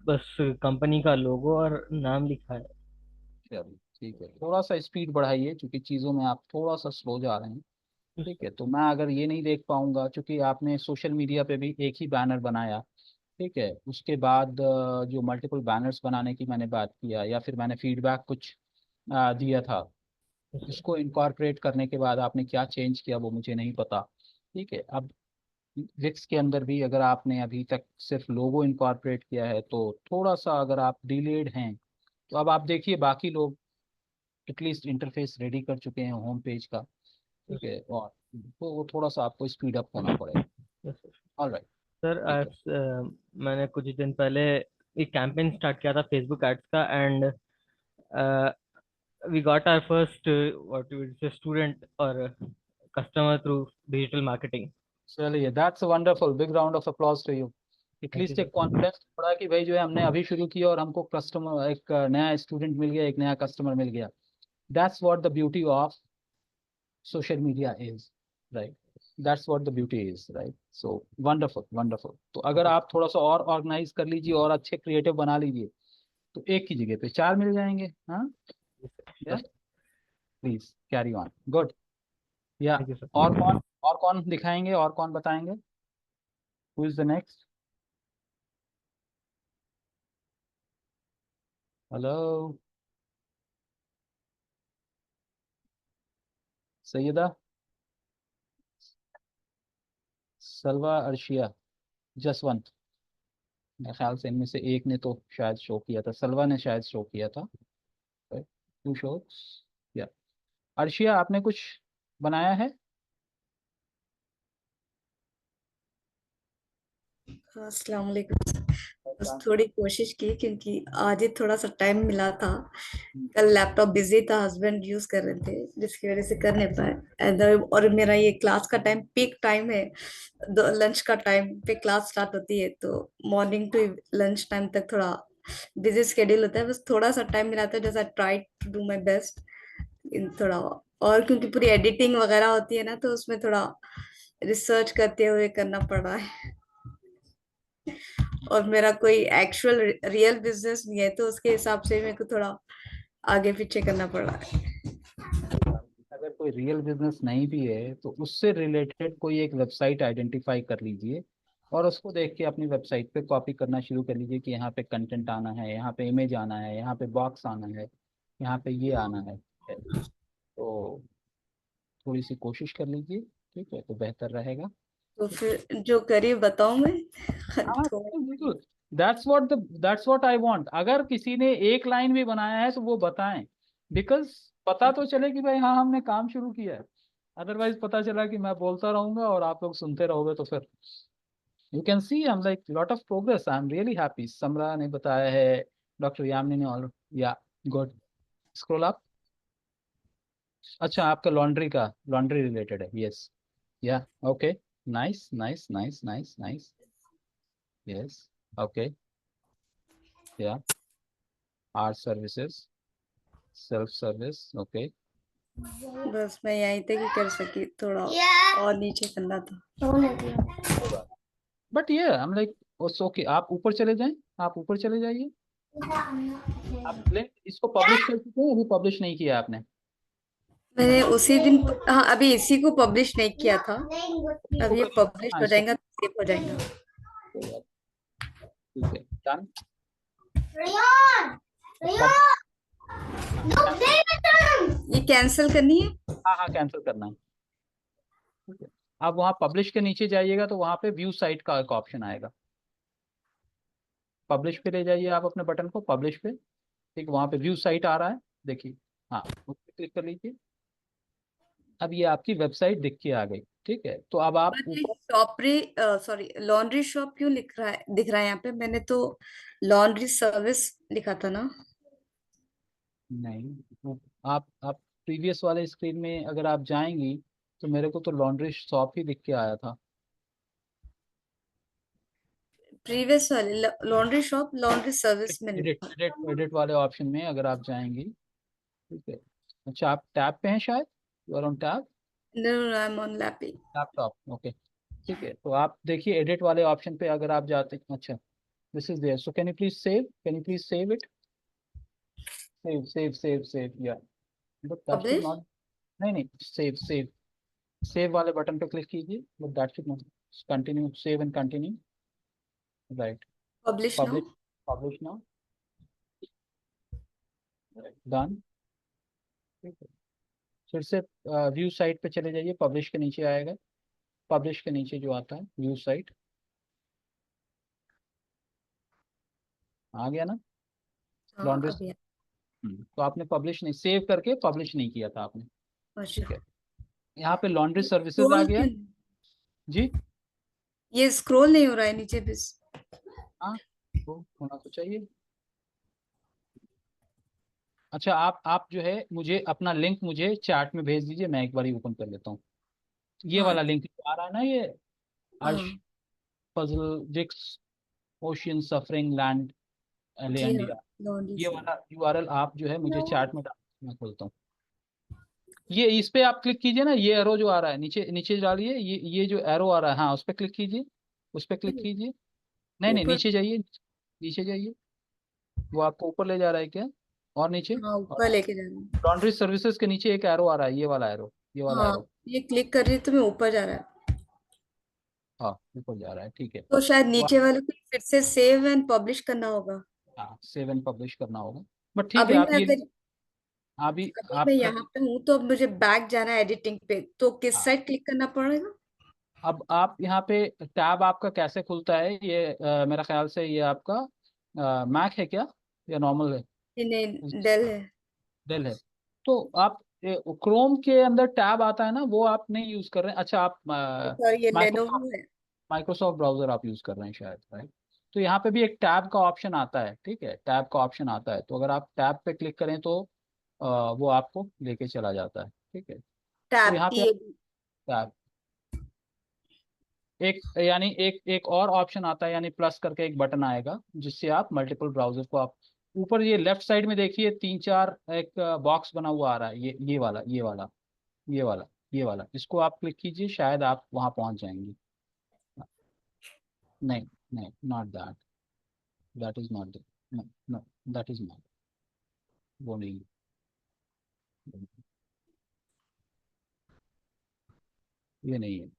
Speaker 5: बस company का लोगो और नाम लिखा है।
Speaker 1: चलिए ठीक है, थोड़ा सा स्पीड बढ़ाइए क्योंकि चीज़ों में आप थोड़ा सा स्लो जा रहे हैं। ठीक है, तो मैं अगर ये नहीं देख पाऊंगा क्योंकि आपने सोशल मीडिया पे भी एक ही बैनर बनाया, ठीक है, उसके बाद जो मल्टीपल बैनर्स बनाने की मैंने बात किया या फिर मैंने फीडबैक कुछ दिया था, उसको इनकॉर्पोरेट करने के बाद आपने क्या चेंज किया वो मुझे नहीं पता। ठीक है, अब विक्स के अंदर भी अगर आपने अभी तक सिर्फ लोगो इनकॉर्पोरेट किया है तो थोड़ा सा अगर आप डिलेड हैं, तो अब आप देखिए बाकी लोग एटलीस्ट इंटरफेस रेडी कर चुके हैं होम पेज का। ठीक है, और तो वो थोड़ा सा आपको स्पीड अप होना पड़ेगा। ऑल राइट
Speaker 5: सर,
Speaker 1: ठीक है।
Speaker 5: मैंने कुछ दिन पहले एक कैंपेन स्टार्ट किया था फेसबुक एड्स का, and we got our first what you say student और कस्टमर थ्रू डिजिटल मार्केटिंग।
Speaker 1: चलिए, that's wonderful, big round of applause to you.
Speaker 5: Thank you
Speaker 1: at least एक
Speaker 5: सर।
Speaker 1: कॉन्फिडेंस पड़ा कि भाई जो है हमने अभी शुरू किया और हमको कस्टमर, एक नया स्टूडेंट मिल गया, एक नया कस्टमर मिल गया। That's what the beauty of social media is, right? That's what the beauty is, right? So wonderful, wonderful। तो अगर आप थोड़ा सा और ऑर्गेनाइज कर लीजिए और अच्छे क्रिएटिव बना लीजिए तो एक की जगह पे चार मिल जाएंगे। हाँ, yeah please carry on, good. Yeah
Speaker 5: thank you sir.
Speaker 1: और कौन दिखाएंगे, और कौन बताएंगे? Who is the next? Hello Syeda, Salwa, Arshiya, Jaswant. मेरे ख्याल से इनमें से एक ने तो शायद शो किया था, सलवा ने शायद शो किया था। Two shows. या अर्शिया, आपने कुछ बनाया है?
Speaker 6: अस्सलाम वालेकुम। बस थोड़ी कोशिश की क्योंकि आज ही थोड़ा सा टाइम मिला था। कल लैपटॉप बिजी था, हस्बैंड यूज कर रहे थे जिसकी वजह से कर नहीं पाए। और मेरा ये क्लास का टाइम पीक टाइम है, लंच का टाइम पे क्लास स्टार्ट होती है, तो मॉर्निंग टू लंच टाइम तक थोड़ा बिजी स्केड्यूल होता है। बस थोड़ा सा टाइम मिला था, जैसा try to do my best in थोड़ा। और क्योंकि पूरी एडिटिंग वगैरह होती है ना, तो उसमें थोड़ा रिसर्च करते हुए करना पड़ रहा है। और मेरा कोई एक्चुअल रियल बिजनेस नहीं है, तो उसके हिसाब से मेरे को थोड़ा आगे पीछे करना पड़ रहा है।
Speaker 1: अगर कोई रियल बिजनेस नहीं भी है तो उससे रिलेटेड कोई एक वेबसाइट आइडेंटिफाई कर लीजिए और उसको देख के अपनी वेबसाइट पे कॉपी करना शुरू कर लीजिए कि यहाँ पे कंटेंट आना है, यहाँ पे इमेज आना है, यहाँ पे बॉक्स आना है, यहाँ पे ये आना है। तो थोड़ी सी कोशिश कर लीजिए, ठीक है, तो बेहतर रहेगा।
Speaker 6: तो फिर जो करिए बताऊं मैं।
Speaker 1: हाँ
Speaker 6: तो
Speaker 1: बिल्कुल, दैट्स व्हाट आई वांट। अगर किसी ने एक लाइन भी बनाया है तो वो बताएं, बिकॉज पता तो चले कि भाई हाँ हमने काम शुरू किया है। अदरवाइज पता चला कि मैं बोलता रहूंगा और आप लोग सुनते रहोगे तो फिर you can see I am like lot of progress. I am really happy. Samra ने बताया है, डॉक्टर यामिनी ने ऑल, या गुड, स्क्रॉल अप। अच्छा, आपका लॉन्ड्री रिलेटेड है, yes, yeah okay, nice nice nice nice nice, yes, okay, yeah our services, self service, okay.
Speaker 6: बस मैं यहीं तक ही कर सकी, थोड़ा और नीचे करना था।
Speaker 1: बट ये आई एम लाइक ओके, आप ऊपर चले जाएं, आप ऊपर चले जाइए। आप लिंक इसको पब्लिश कर चुके हैं, अभी पब्लिश नहीं किया आपने?
Speaker 6: मैंने उसी दिन, हाँ, अभी इसी को पब्लिश नहीं किया था। अब ये पब्लिश
Speaker 1: हाँ
Speaker 6: हो
Speaker 1: इसको,
Speaker 6: जाएगा तो सेव हो जाएगा।
Speaker 1: ठीक है, डन।
Speaker 6: ये कैंसिल करनी है।
Speaker 1: हाँ हाँ, कैंसिल करना है, ठीक है। आप वहाँ पब्लिश के नीचे जाइएगा तो वहाँ पे व्यू साइट का एक ऑप्शन आएगा। पब्लिश पे ले जाइए आप अपने बटन को, पब्लिश पे, ठीक, वहाँ पे व्यू साइट आ रहा है, देखिए, हाँ, उस पर क्लिक कर लीजिए। अब ये आपकी वेबसाइट दिख के आ गई। ठीक है, तो अब आप
Speaker 6: बट ये
Speaker 1: ऊपर
Speaker 6: शॉपरी सॉरी लॉन्ड्री शॉप क्यों लिख रहा है दिख रहा है यहाँ पे? मैंने तो लॉन्ड्री सर्विस लिखा था ना।
Speaker 1: नहीं, आप प्रीवियस वाले स्क्रीन में अगर आप जाएंगी तो मेरे को तो लॉन्ड्री शॉप ही दिख के आया था।
Speaker 6: प्रीवियस वाले लॉन्ड्री शॉप लॉन्ड्री सर्विस में
Speaker 1: एडिट
Speaker 6: लिखा।
Speaker 1: एडिट एडिट वाले ऑप्शन में अगर आप जाएंगी, ठीक है। अच्छा, आप टैब पे हैं शायद, you are on tab,
Speaker 6: no no I am on lappy.
Speaker 1: Laptop, okay. ठीक है, तो आप देखिए एडिट वाले ऑप्शन पे अगर आप जाते हैं, अच्छा this is there, so can you please save it, save yeah, but that should
Speaker 6: publish.
Speaker 1: Not, नहीं नहीं, सेव वाले बटन पे क्लिक कीजिए, but that should not, continue, save and continue, right,
Speaker 6: publish now.
Speaker 1: Publish, publish now, done. ठीक है, फिर से view site पे चले जाइए, पब्लिश के नीचे आएगा, पब्लिश के नीचे जो आता है व्यू साइट, आ गया ना,
Speaker 6: हाँ
Speaker 1: लॉन्ड्री।
Speaker 6: अभी।
Speaker 1: तो आपने पब्लिश नहीं, सेव करके पब्लिश नहीं किया था आपने,
Speaker 6: अच्छा।
Speaker 1: ठीक है। यहाँ पे लॉन्ड्री सर्विसेज आ
Speaker 6: स्क्रॉल
Speaker 1: गया
Speaker 6: क्यों
Speaker 1: जी।
Speaker 6: ये स्क्रॉल नहीं हो रहा है नीचे बस।
Speaker 1: हाँ, तो होना तो चाहिए। अच्छा, आप जो है मुझे अपना लिंक मुझे चैट में भेज दीजिए, मैं एक बार ओपन कर लेता हूँ। ये
Speaker 6: हाँ
Speaker 1: वाला लिंक आ रहा है ना, ये अर्श
Speaker 6: हाँ
Speaker 1: puzzle wicks ocean suffering land
Speaker 6: जी हाँ
Speaker 1: इंडिया,
Speaker 6: लॉन्ड्री
Speaker 1: ये
Speaker 6: से।
Speaker 1: वाला यूआरएल आप जो है मुझे चैट में डाल, मैं खोलता हूँ। ये इस पे आप क्लिक कीजिए ना, ये एरो जो आ रहा है नीचे नीचे डालिए, ये जो एरो आ रहा है, हाँ उस पर क्लिक कीजिए, उस पर क्लिक कीजिए, नहीं नहीं,
Speaker 6: ऊपर।
Speaker 1: नीचे जाइए, नीचे जाइए, वो आपको ऊपर ले जा रहा है क्या, और नीचे,
Speaker 6: हाँ ऊपर लेके जाना।
Speaker 1: लॉन्ड्री सर्विसेज के नीचे एक एरो आ रहा है, ये वाला एरो, ये वाला
Speaker 6: हाँ
Speaker 1: एरो,
Speaker 6: ये क्लिक कर रही हूँ तो मैं ऊपर जा रहा है।
Speaker 1: हाँ ऊपर जा रहा है, ठीक है।
Speaker 6: तो शायद
Speaker 1: तो
Speaker 6: नीचे वाले को फिर से सेव एंड पब्लिश करना होगा।
Speaker 1: हाँ, सेव एंड पब्लिश करना होगा, बट ठीक है,
Speaker 6: अभी
Speaker 1: आप
Speaker 6: मैं
Speaker 1: ये,
Speaker 6: अगर
Speaker 1: अभी
Speaker 6: अभी मैं
Speaker 1: आपका,
Speaker 6: यहाँ पे हूँ तो अब मुझे बैक जाना है एडिटिंग पे, तो किस
Speaker 1: हाँ,
Speaker 6: साइड क्लिक करना पड़ेगा?
Speaker 1: अब आप यहाँ पे टैब आपका कैसे खुलता है, ये मेरा ख्याल से ये आपका मैक है क्या या नॉर्मल है,
Speaker 6: नहीं डेल है।
Speaker 1: डेल है, तो आप क्रोम के अंदर टैब आता है ना, वो आप नहीं यूज कर रहे हैं, अच्छा आप
Speaker 6: सॉरी ये
Speaker 1: माइक्रोसॉफ्ट
Speaker 6: लेनोवो है।
Speaker 1: माइक्रोसॉफ्ट ब्राउजर आप यूज कर रहे हैं शायद, राइट। तो यहाँ पे भी एक टैब का ऑप्शन आता है, ठीक है, टैब का ऑप्शन आता है, तो अगर आप टैब पे क्लिक करें तो वो आपको लेके चला जाता है, ठीक है। तो
Speaker 6: टैब
Speaker 1: यहाँ पे
Speaker 6: ये।
Speaker 1: टैब, एक यानी एक और ऑप्शन आता है, यानी प्लस करके एक बटन आएगा, जिससे आप मल्टीपल ब्राउजर को आप, ऊपर ये लेफ्ट साइड में देखिए तीन चार एक बॉक्स बना हुआ आ रहा है, ये वाला, ये वाला, ये वाला, इसको आप क्लिक कीजिए, शायद आप वहां पहुंच जाएंगे। नहीं नहीं, not that, that is not, no no, that is not, वो नहीं, ये नहीं है,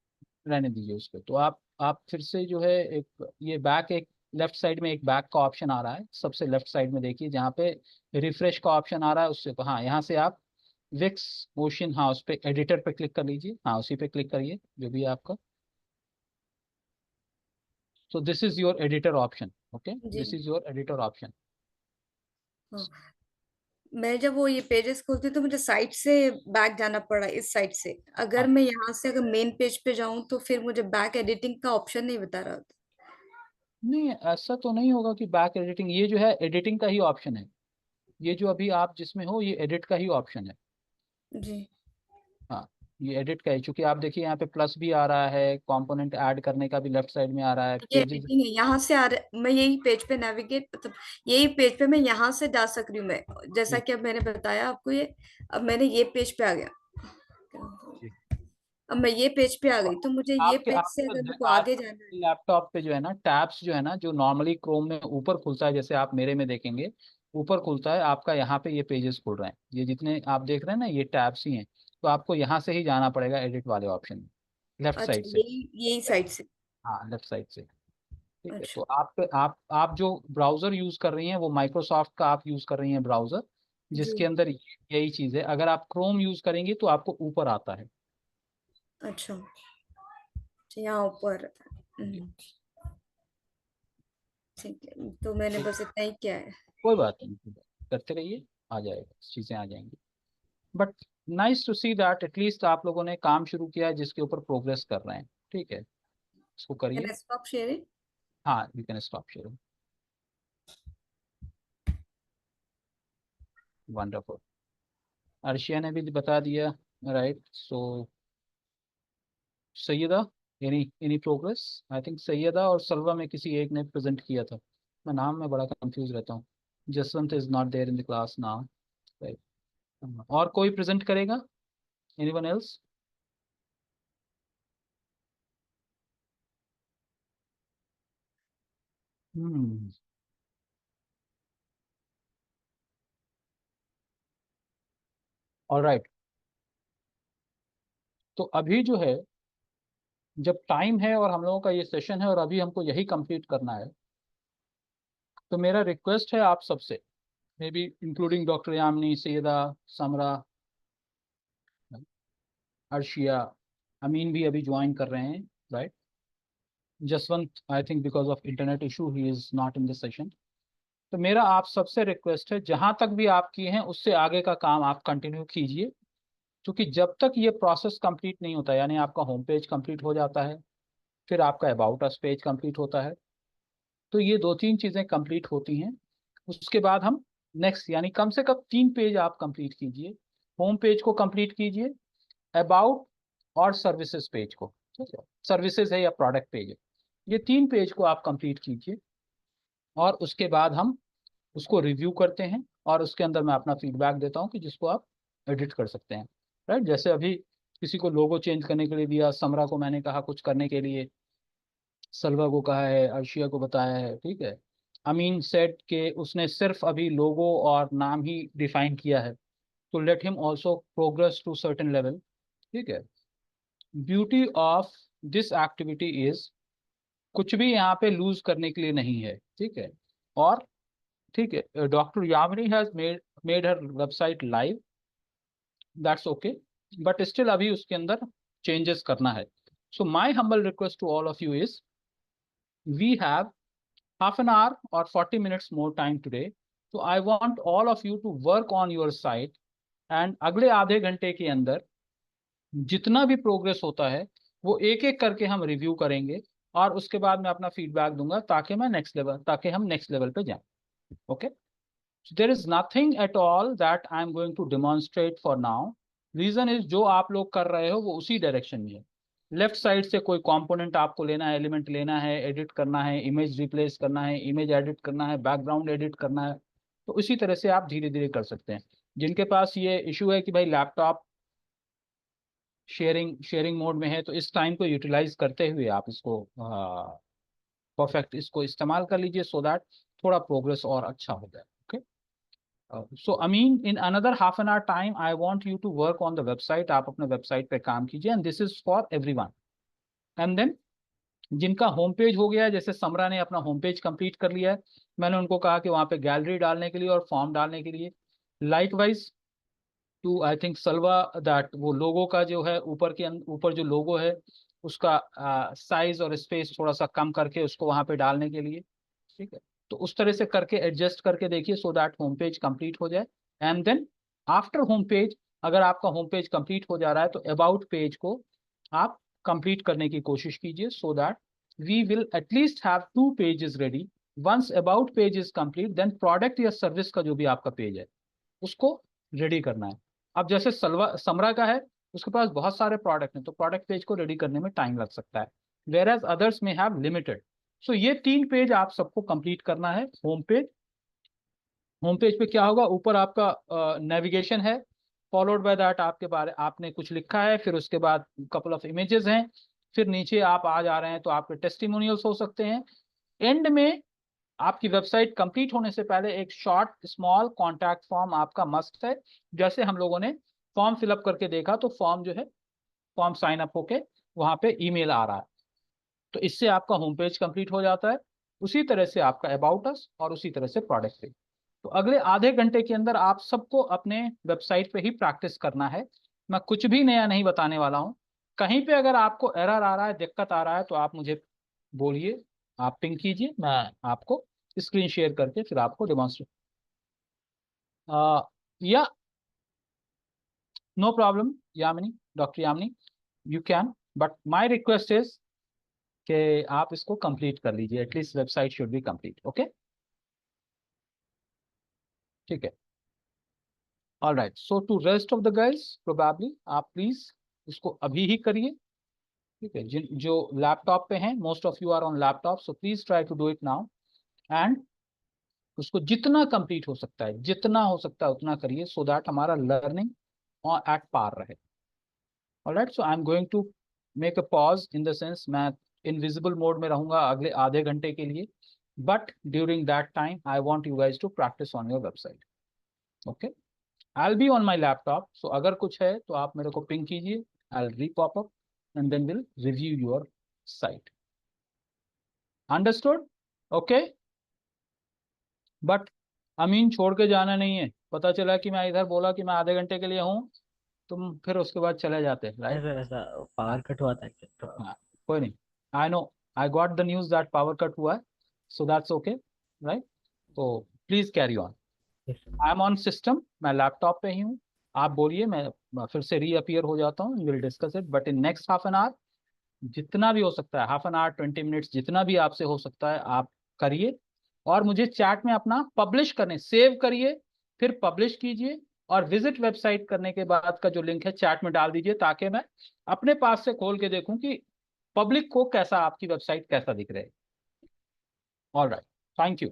Speaker 1: रहने दीजिए उसको। तो आप फिर से जो है एक ये बैक, एक लेफ्ट साइड में एक बैक का ऑप्शन आ रहा है, सबसे लेफ्ट साइड में देखिए जहाँ पे रिफ्रेश का ऑप्शन आ रहा है, उससे हाँ यहाँ से आप विक्स ओशन, हाँ उस पे एडिटर पे क्लिक कर लीजिए, हाँ उसी पे क्लिक करिए जो भी है आपका। So this is your editor option, okay,
Speaker 6: जी
Speaker 1: this is your editor option.
Speaker 6: हाँ। मैं जब वो ये पेजेस खोलती हूँ तो मुझे साइड से बैक जाना पड़ा, इस साइड से। अगर मैं यहाँ से अगर मेन पेज पे जाऊं तो फिर मुझे बैक एडिटिंग का ऑप्शन नहीं बता रहा था।
Speaker 1: नहीं, ऐसा तो नहीं होगा कि बैक एडिटिंग, ये जो है एडिटिंग का ही ऑप्शन है, ये जो अभी आप जिसमें हो ये एडिट का ही ऑप्शन है,
Speaker 6: जी।
Speaker 1: हाँ ये एडिट का है, क्योंकि आप देखिए यहाँ पे प्लस भी आ रहा है, कंपोनेंट ऐड करने का भी लेफ्ट साइड में आ रहा है,
Speaker 6: ये
Speaker 1: पेजेस,
Speaker 6: एडिटिंग है, यहाँ से आ रहा मैं यही पेज पे नेविगेट मतलब यही पेज पे मैं यहाँ से जा सक रही हूँ मैं, जैसा कि अब मैंने बताया आपको ये। अब मैंने ये पेज पे आ गया। अब मैं ये पेज पे आ गई तो मुझे ये
Speaker 1: आपके
Speaker 6: पेज से
Speaker 1: आपके
Speaker 6: अगर मेरे को आगे
Speaker 1: आपके
Speaker 6: जाना है।
Speaker 1: लैपटॉप पे जो है ना टैब्स जो है ना, जो नॉर्मली क्रोम में ऊपर खुलता है, जैसे आप मेरे में देखेंगे ऊपर खुलता है, आपका यहाँ पे ये पेजेस खुल रहे हैं, ये जितने आप देख रहे हैं ना ये टैब्स ही हैं, तो आपको यहाँ से ही जाना पड़ेगा एडिट वाले ऑप्शन में, लेफ्ट
Speaker 6: अच्छा
Speaker 1: साइड से,
Speaker 6: यही यही साइड से।
Speaker 1: हाँ लेफ्ट साइड से, ठीक है।
Speaker 6: अच्छा।
Speaker 1: तो आप जो ब्राउजर यूज कर रही हैं वो माइक्रोसॉफ्ट का आप यूज कर रही हैं ब्राउजर,
Speaker 6: जी।
Speaker 1: जिसके अंदर यही चीज है, अगर आप क्रोम यूज करेंगी तो आपको ऊपर आता है।
Speaker 6: अच्छा यहाँ ऊपर।
Speaker 1: जी,
Speaker 6: ठीक है तो मैंने
Speaker 1: ठीक,
Speaker 6: बस इतना ही किया है।
Speaker 1: कोई बात नहीं, करते रहिए, आ जाएगा, चीजें आ जाएंगी। But nice to see that at least आप लोगों ने काम शुरू किया है जिसके ऊपर प्रोग्रेस कर रहे हैं, ठीक है, इसको
Speaker 6: Can
Speaker 1: करिए।
Speaker 6: I stop sharing?
Speaker 1: हाँ, you can stop sharing. Wonderful, Arshiya ने भी बता दिया, right. So Saiyada, any progress? I think Saiyada और सलवा में किसी एक ने प्रेजेंट किया था, मैं नाम में बड़ा कंफ्यूज रहता हूँ। Jaswant is not there in the class now, right. और कोई प्रेजेंट करेगा? Anyone else? Hmm, alright. तो अभी जो है, जब टाइम है और हम लोगों का ये सेशन है और अभी हमको यही कंप्लीट करना है, तो मेरा रिक्वेस्ट है आप सबसे, maybe including doctor Yamini, Syeda, Samra, Arshiya, Amin भी अभी ज्वाइन कर रहे हैं, right. Jaswant, I think because of internet issue he is not in the session. तो मेरा आप सबसे रिक्वेस्ट है, जहां तक भी आप किए हैं उससे आगे का काम आप कंटिन्यू कीजिए, क्योंकि जब तक ये प्रोसेस कंप्लीट नहीं होता, यानी आपका होम पेज कंप्लीट हो जाता है, फिर आपका अबाउट अस पेज कंप्लीट होता है, तो ये 2-3 चीज़ें कंप्लीट होती हैं, उसके बाद हम नेक्स्ट, यानी कम से कम 3 पेज आप कंप्लीट कीजिए। होम पेज को कंप्लीट कीजिए, अबाउट और सर्विसेज पेज को, ठीक है, सर्विसेज है या प्रोडक्ट पेज है, ये 3 पेज को आप कंप्लीट कीजिए, और उसके बाद हम उसको रिव्यू करते हैं, और उसके अंदर मैं अपना फीडबैक देता हूँ कि जिसको आप एडिट कर सकते हैं, राइट। जैसे अभी किसी को लोगो चेंज करने के लिए दिया, समरा को मैंने कहा कुछ करने के लिए, सलवा को कहा है, अर्शिया को बताया है, ठीक है। अमीन सेट के उसने सिर्फ अभी लोगो और नाम ही डिफाइन किया है, तो let him also progress to certain level, ठीक है। Beauty of this activity is, कुछ भी यहाँ पे लूज करने के लिए नहीं है, ठीक है। और ठीक है, doctor Yamini has made her website live, that's okay, but still अभी उसके अंदर चेंजेस करना है। So my humble request to all of you is, we have half an hour or 40 minutes more time today, so I want all of you to work on your site, and अगले आधे घंटे के अंदर जितना भी progress होता है वो एक एक करके हम रिव्यू करेंगे, और उसके बाद मैं अपना फीडबैक दूंगा, ताकि हम नेक्स्ट लेवल पे जाएं, okay. So there is nothing at all that I am going to demonstrate for now. Reason is जो आप लोग कर रहे हो वो उसी डायरेक्शन में है। लेफ्ट साइड से कोई कंपोनेंट आपको लेना है, एलिमेंट लेना है, एडिट करना है, इमेज रिप्लेस करना है, इमेज एडिट करना है, बैकग्राउंड एडिट करना है, तो इसी तरह से आप धीरे धीरे कर सकते हैं। जिनके पास ये इशू है कि भाई लैपटॉप शेयरिंग मोड में है, तो इस टाइम को यूटिलाइज करते हुए आप इसको परफेक्ट इसको इस्तेमाल कर लीजिए, सो दैट थोड़ा प्रोग्रेस और अच्छा हो जाए, okay. So Amin, in another half an hour time, I want you to work on the website. आप अपने वेबसाइट पे काम कीजिए, and this is for everyone. And then जिनका होम पेज हो गया है, जैसे समरा ने अपना होम पेज कंप्लीट कर लिया है, मैंने उनको कहा कि वहाँ पे गैलरी डालने के लिए और फॉर्म डालने के लिए, likewise to I think Salwa, that वो लोगो का जो है ऊपर जो लोगो है उसका साइज और स्पेस थोड़ा सा कम करके उसको वहाँ पे डालने के लिए, ठीक है। तो उस तरह से करके एडजस्ट करके देखिए, so that home page complete हो जाए। And then after home page, अगर आपका होम पेज कंप्लीट हो जा रहा है, तो अबाउट पेज को आप कंप्लीट करने की कोशिश कीजिए, so that we will at least have 2 pages ready. Once about page is complete, then product या सर्विस का जो भी आपका पेज है उसको रेडी करना है। अब जैसे समरा का है, उसके पास बहुत सारे प्रोडक्ट हैं, तो प्रोडक्ट पेज को रेडी करने में टाइम लग सकता है, वेयर एज अदर्स में हैव लिमिटेड। सो ये 3 पेज आप सबको कंप्लीट करना है। होम पेज पे क्या होगा, ऊपर आपका नेविगेशन है, फॉलोड बाय दैट आपके बारे आपने कुछ लिखा है, फिर उसके बाद कपल ऑफ इमेजेस हैं, फिर नीचे आप आ जा रहे हैं तो आपके टेस्टिमोनियल्स हो सकते हैं। एंड में आपकी वेबसाइट कंप्लीट होने से पहले एक शॉर्ट स्मॉल कॉन्टैक्ट फॉर्म आपका मस्ट है। जैसे हम लोगों ने फॉर्म फिलअप करके देखा, तो फॉर्म जो है, फॉर्म साइन अप होके वहां पे ईमेल आ रहा है, तो इससे आपका होम पेज कंप्लीट हो जाता है। उसी तरह से आपका अबाउट अस और उसी तरह से प्रोडक्ट पेज। तो अगले आधे घंटे के अंदर आप सबको अपने वेबसाइट पे ही प्रैक्टिस करना है, मैं कुछ भी नया नहीं बताने वाला हूँ। कहीं पे अगर आपको एरर आ रहा है, दिक्कत आ रहा है, तो आप मुझे बोलिए, आप पिंग कीजिए, मैं आपको स्क्रीन शेयर करके फिर आपको डेमोन्स्ट्रेट या No problem, Yamini, Dr. Yamini, you can, but my request is कि आप इसको कंप्लीट कर लीजिए, at least website should be complete. Okay, ठीक है. Alright, so to rest of the girls probably आप प्लीज इसको अभी ही करिए. ठीक है, जिन जो लैपटॉप पे हैं, most of you are on laptop, so please try to do it now. And उसको जितना कंप्लीट हो सकता है, जितना हो सकता है उतना करिए, सो दैट हमारा लर्निंग एट पार रहे. Alright, so I am going to make a pause, in the sense मैं इनविजिबल मोड में रहूंगा अगले आधे घंटे के लिए, but during that time I want you guys to practice on your website. Okay, I will be on my laptop, so अगर कुछ है तो आप मेरे को पिंग कीजिए, I will re-pop up and then will review your site. Understood? Okay, but Amin छोड़ के जाना नहीं है. पता चला कि मैं इधर बोला कि मैं आधे घंटे के लिए हूँ, तुम फिर उसके बाद चले जाते, राइट?
Speaker 5: ऐसा ऐसा पावर कट हुआ था क्या तो?
Speaker 1: हाँ, कोई नहीं. I know, I got the news that power cut हुआ है, सो दैट्स ओके, राइट? तो please carry on.
Speaker 5: Yes, sir.
Speaker 1: I am on system, मैं लैपटॉप पे ही हूँ. आप बोलिए, मैं फिर से रीअपियर हो जाता हूँ, will discuss it, but in next half an hour जितना भी हो सकता है, हाफ एन आवर 20 मिनट्स जितना भी आपसे हो सकता है आप करिए. और मुझे चैट में अपना पब्लिश करने, सेव करिए, फिर पब्लिश कीजिए, और विजिट वेबसाइट करने के बाद का जो लिंक है चैट में डाल दीजिए, ताकि मैं अपने पास से खोल के देखूं कि पब्लिक को कैसा, आपकी वेबसाइट कैसा दिख रहा है. All right, thank you.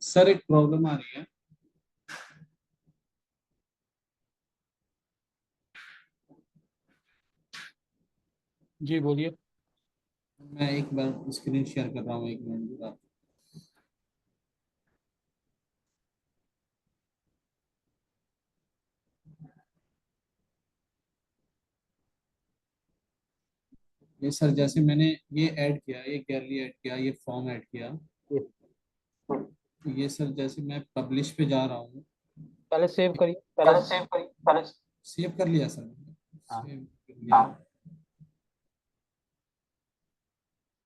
Speaker 2: Sir एक प्रॉब्लम आ रही है।
Speaker 1: जी बोलिए।
Speaker 2: मैं एक बार स्क्रीन शेयर कर रहा हूँ, 1 मिनट आप। ये सर जैसे मैंने ये ऐड किया, ये गैलरी ऐड किया, ये फॉर्म ऐड किया, ये सर जैसे मैं पब्लिश पे जा रहा हूँ।
Speaker 1: पहले सेव करिए, पहले सेव करिए, पहले।
Speaker 2: सेव कर लिया सर,
Speaker 1: हाँ।
Speaker 2: सेव कर लिया,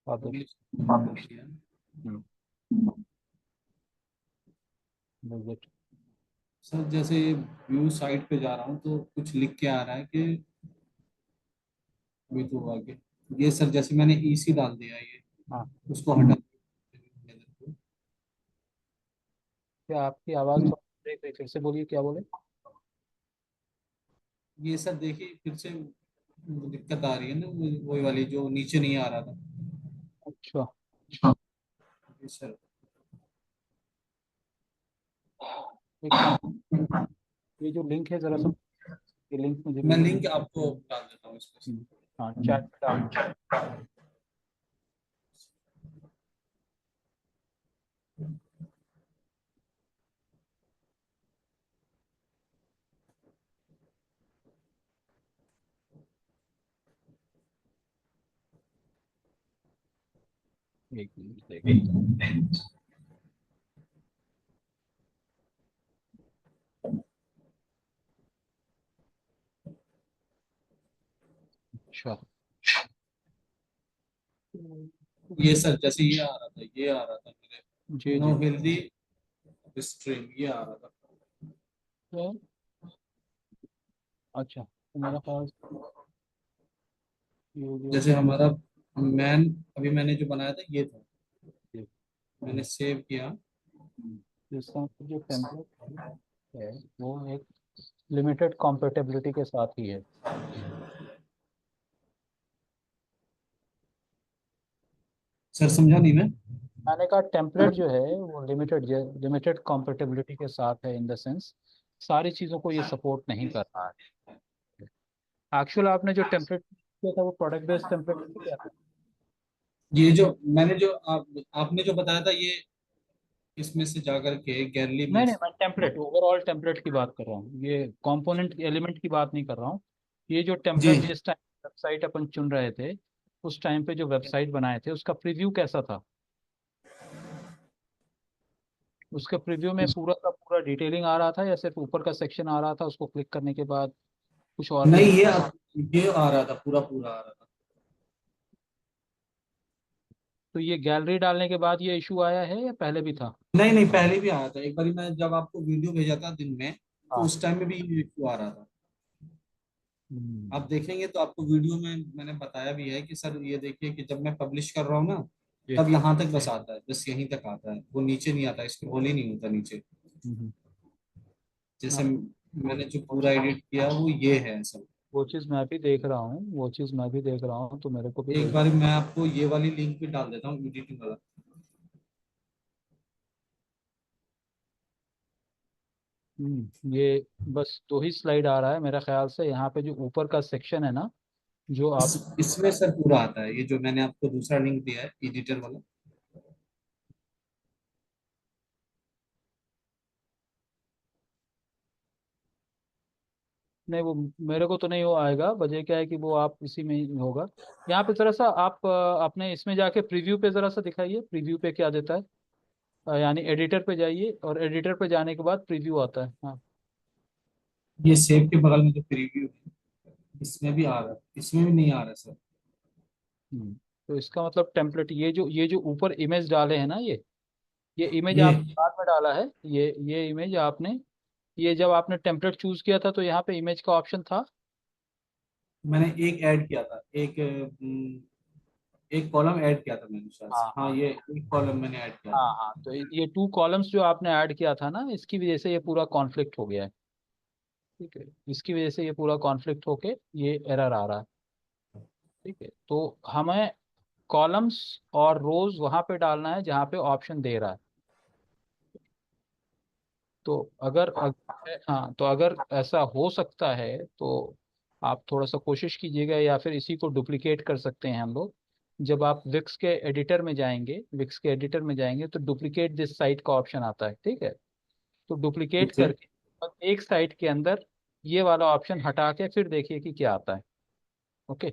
Speaker 1: पब्लिश।
Speaker 2: पब्लिश किया।
Speaker 1: विजिट।
Speaker 2: सर जैसे व्यू साइट पे जा रहा हूँ तो कुछ लिख के आ रहा है कि अभी तो आगे, ये सर जैसे मैंने ईसी डाल दिया, ये
Speaker 1: हाँ,
Speaker 2: उसको हटा।
Speaker 1: क्या आपकी आवाज थोड़ा ब्रेक हुई? फिर से बोलिए, क्या बोले?
Speaker 2: ये सर देखिए फिर से वो दिक्कत आ रही है ना, वही वाली जो नीचे नहीं आ रहा था।
Speaker 1: अच्छा,
Speaker 2: ये सर
Speaker 1: एक काम, ये जो लिंक है जरा सा, ये लिंक मुझे
Speaker 2: मैं
Speaker 1: भेजिए।
Speaker 2: लिंक आपको डाल देता हूँ इसमें।
Speaker 1: हाँ, चैट में डाल। एक मिनट देखिए। अच्छा,
Speaker 2: ये सर जैसे ये आ रहा था, ये आ रहा था मेरे
Speaker 1: जी
Speaker 2: नो
Speaker 1: जी।
Speaker 2: हेल्दी स्ट्रीम, ये आ रहा था।
Speaker 1: तो अच्छा, तो मेरा पास ये जो
Speaker 2: जैसे हमारा मैन अभी मैंने जो बनाया था ये था,
Speaker 1: ये,
Speaker 2: मैंने सेव किया।
Speaker 1: इसका जो टेम्पलेट है वो एक लिमिटेड कॉम्पेटेबिलिटी के साथ ही है।
Speaker 2: सर समझा नहीं मैं।
Speaker 1: मैंने कहा टेम्पलेट जो है वो लिमिटेड कॉम्पेटेबिलिटी के साथ है, इन द सेंस सारी चीज़ों को ये सपोर्ट नहीं कर रहा है। एक्चुअल आपने जो टेम्पलेट किया था वो प्रोडक्ट बेस्ड टेम्पलेट किया था।
Speaker 2: ये जो मैंने जो आपने जो बताया था, ये इसमें से जाकर के गैलरी में।
Speaker 1: नहीं नहीं, मैं टेम्पलेट, ओवरऑल टेम्पलेट की बात कर रहा हूँ, ये कंपोनेंट एलिमेंट की बात नहीं कर रहा हूँ। ये जो
Speaker 2: जी
Speaker 1: टेम्पलेट जिस टाइम वेबसाइट अपन चुन रहे थे, उस टाइम पे जो वेबसाइट बनाए थे उसका प्रीव्यू कैसा था? उसके प्रीव्यू में पूरा का पूरा डिटेलिंग आ रहा था या सिर्फ ऊपर का सेक्शन आ रहा था, उसको क्लिक करने के बाद कुछ और भी
Speaker 2: नहीं,
Speaker 1: दिख?
Speaker 2: ये आ रहा था, पूरा पूरा आ रहा था।
Speaker 1: तो ये गैलरी डालने के बाद ये इशू आया है या पहले भी था?
Speaker 2: नहीं नहीं, पहले भी आया था एक बार, मैं जब आपको वीडियो भेजा था दिन में, तो
Speaker 1: हाँ।
Speaker 2: उस टाइम में भी ये इशू आ रहा था।
Speaker 1: हम्म,
Speaker 2: आप देखेंगे तो आपको वीडियो में मैंने बताया भी है कि सर ये देखिए कि जब मैं पब्लिश कर रहा हूँ ना,
Speaker 1: जी।
Speaker 2: तब यहाँ तक बस आता है, बस यहीं तक आता है, वो नीचे नहीं आता, स्क्रॉल ही नहीं होता नीचे।
Speaker 1: हम्म,
Speaker 2: जैसे
Speaker 1: हाँ,
Speaker 2: मैंने जो पूरा एडिट किया वो ये है सब।
Speaker 1: वो चीज़ मैं भी देख रहा हूँ, वो चीज़ मैं भी देख रहा हूँ, तो मेरे को भी
Speaker 2: एक
Speaker 1: देख।
Speaker 2: बार मैं आपको ये वाली लिंक भी डाल देता हूँ, एडिटिंग वाला।
Speaker 1: ये बस 2 ही स्लाइड आ रहा है मेरा ख्याल से, यहाँ पे जो ऊपर का सेक्शन है ना, जो आप
Speaker 2: इसमें सर पूरा आता है, ये जो मैंने आपको दूसरा लिंक दिया है एडिटर वाला।
Speaker 1: नहीं, वो मेरे को तो नहीं हो आएगा, वजह क्या है कि वो आप इसी में ही होगा। यहाँ पे जरा सा आप अपने इसमें जाके प्रीव्यू पे जरा सा दिखाइए, प्रीव्यू पे क्या देता है। यानी एडिटर पे जाइए और एडिटर पे जाने के बाद प्रीव्यू आता है। हाँ।
Speaker 2: ये सेव के बगल में जो प्रीव्यू है, इसमें भी आ रहा है, इसमें भी नहीं आ रहा है सर।
Speaker 1: तो इसका मतलब टेम्पलेट, ये जो ऊपर इमेज डाले हैं ना, ये इमेज
Speaker 2: ये
Speaker 1: आपने बाद में डाला है। ये इमेज आपने, ये जब आपने टेम्पलेट चूज किया था तो यहाँ पे इमेज का ऑप्शन था।
Speaker 2: मैंने एक ऐड किया था, एक कॉलम ऐड किया था मैंने शायद से।
Speaker 1: हाँ
Speaker 2: हाँ,
Speaker 1: हाँ
Speaker 2: ये एक कॉलम मैंने ऐड किया
Speaker 1: हाँ
Speaker 2: था।
Speaker 1: हाँ, तो ये 2 कॉलम्स जो आपने ऐड किया था ना, इसकी वजह से ये पूरा कॉन्फ्लिक्ट हो गया है। ठीक है, इसकी वजह से ये पूरा कॉन्फ्लिक्ट होके ये एरर आ रहा है। ठीक है, तो हमें कॉलम्स और रोज वहां पे डालना है जहाँ पे ऑप्शन दे रहा है। तो हाँ, तो अगर ऐसा हो सकता है तो आप थोड़ा सा कोशिश कीजिएगा, या फिर इसी को डुप्लीकेट कर सकते हैं हम लोग। जब आप विक्स के एडिटर में जाएंगे, तो डुप्लीकेट दिस साइट का ऑप्शन आता है, ठीक है। तो डुप्लीकेट
Speaker 2: ओके।
Speaker 1: करके और एक साइट के अंदर ये वाला ऑप्शन हटा के फिर देखिए कि क्या आता है। ओके,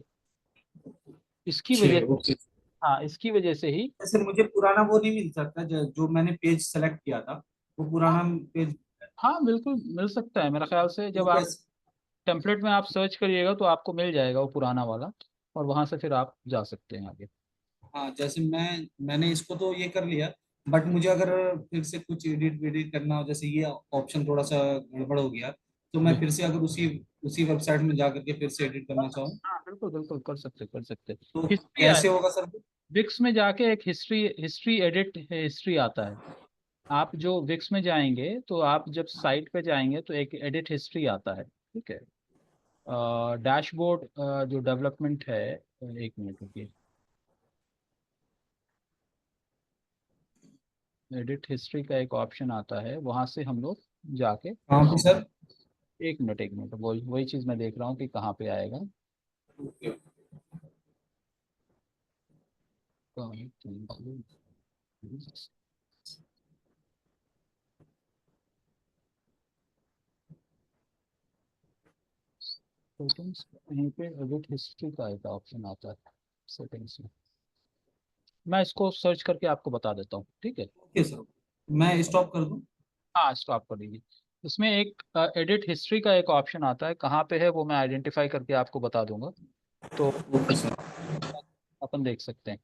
Speaker 1: इसकी
Speaker 2: ठीक
Speaker 1: वजह,
Speaker 2: है, ओके।
Speaker 1: हाँ, इसकी वजह से ही,
Speaker 2: सर मुझे पुराना वो नहीं मिल सकता जो मैंने पेज सेलेक्ट किया था, वो
Speaker 1: हाँ,
Speaker 2: पुराना पेज?
Speaker 1: हाँ, बिल्कुल मिल सकता है मेरा ख्याल से।
Speaker 2: वो
Speaker 1: जब आप
Speaker 2: कैसे?
Speaker 1: टेम्पलेट में आप सर्च करिएगा तो आपको मिल जाएगा वो पुराना वाला, और वहां से फिर आप जा सकते हैं आगे।
Speaker 2: हाँ, जैसे मैंने इसको तो ये कर लिया, बट मुझे अगर फिर से कुछ एडिट वेडिट करना हो, जैसे ये ऑप्शन थोड़ा सा गड़बड़ हो गया, तो मैं फिर से अगर उसी उसी वेबसाइट में जा करके फिर से एडिट करना चाहूँ,
Speaker 1: हाँ, बिल्कुल बिल्कुल कर सकते।
Speaker 2: तो
Speaker 1: हिस्ट्री
Speaker 2: कैसे होगा सर?
Speaker 1: विक्स में जाके एक हिस्ट्री एडिट हिस्ट्री आता है। आप जो विक्स में जाएंगे तो आप जब साइट पे जाएंगे तो एक एडिट हिस्ट्री आता है, ठीक है। डैशबोर्ड जो डेवलपमेंट है, एक मिनट रुकिए, एडिट हिस्ट्री का एक ऑप्शन आता है, वहां से हम लोग जाके,
Speaker 2: हाँ जी सर।
Speaker 1: एक मिनट, वही वही चीज़ मैं देख रहा हूँ कि कहाँ पे आएगा।
Speaker 2: ओके।
Speaker 1: सेटिंग्स, यहीं पे एडिट हिस्ट्री का एक ऑप्शन आता है सेटिंग्स में। मैं इसको सर्च करके आपको बता देता हूँ, ठीक है।
Speaker 2: ओके सर, मैं स्टॉप कर दूँ?
Speaker 1: हाँ, स्टॉप कर दीजिए। इसमें एक एडिट हिस्ट्री का एक ऑप्शन आता है, कहाँ पे है वो मैं आइडेंटिफाई करके आपको बता दूंगा। तो
Speaker 2: ओके सर।
Speaker 1: अपन देख सकते हैं।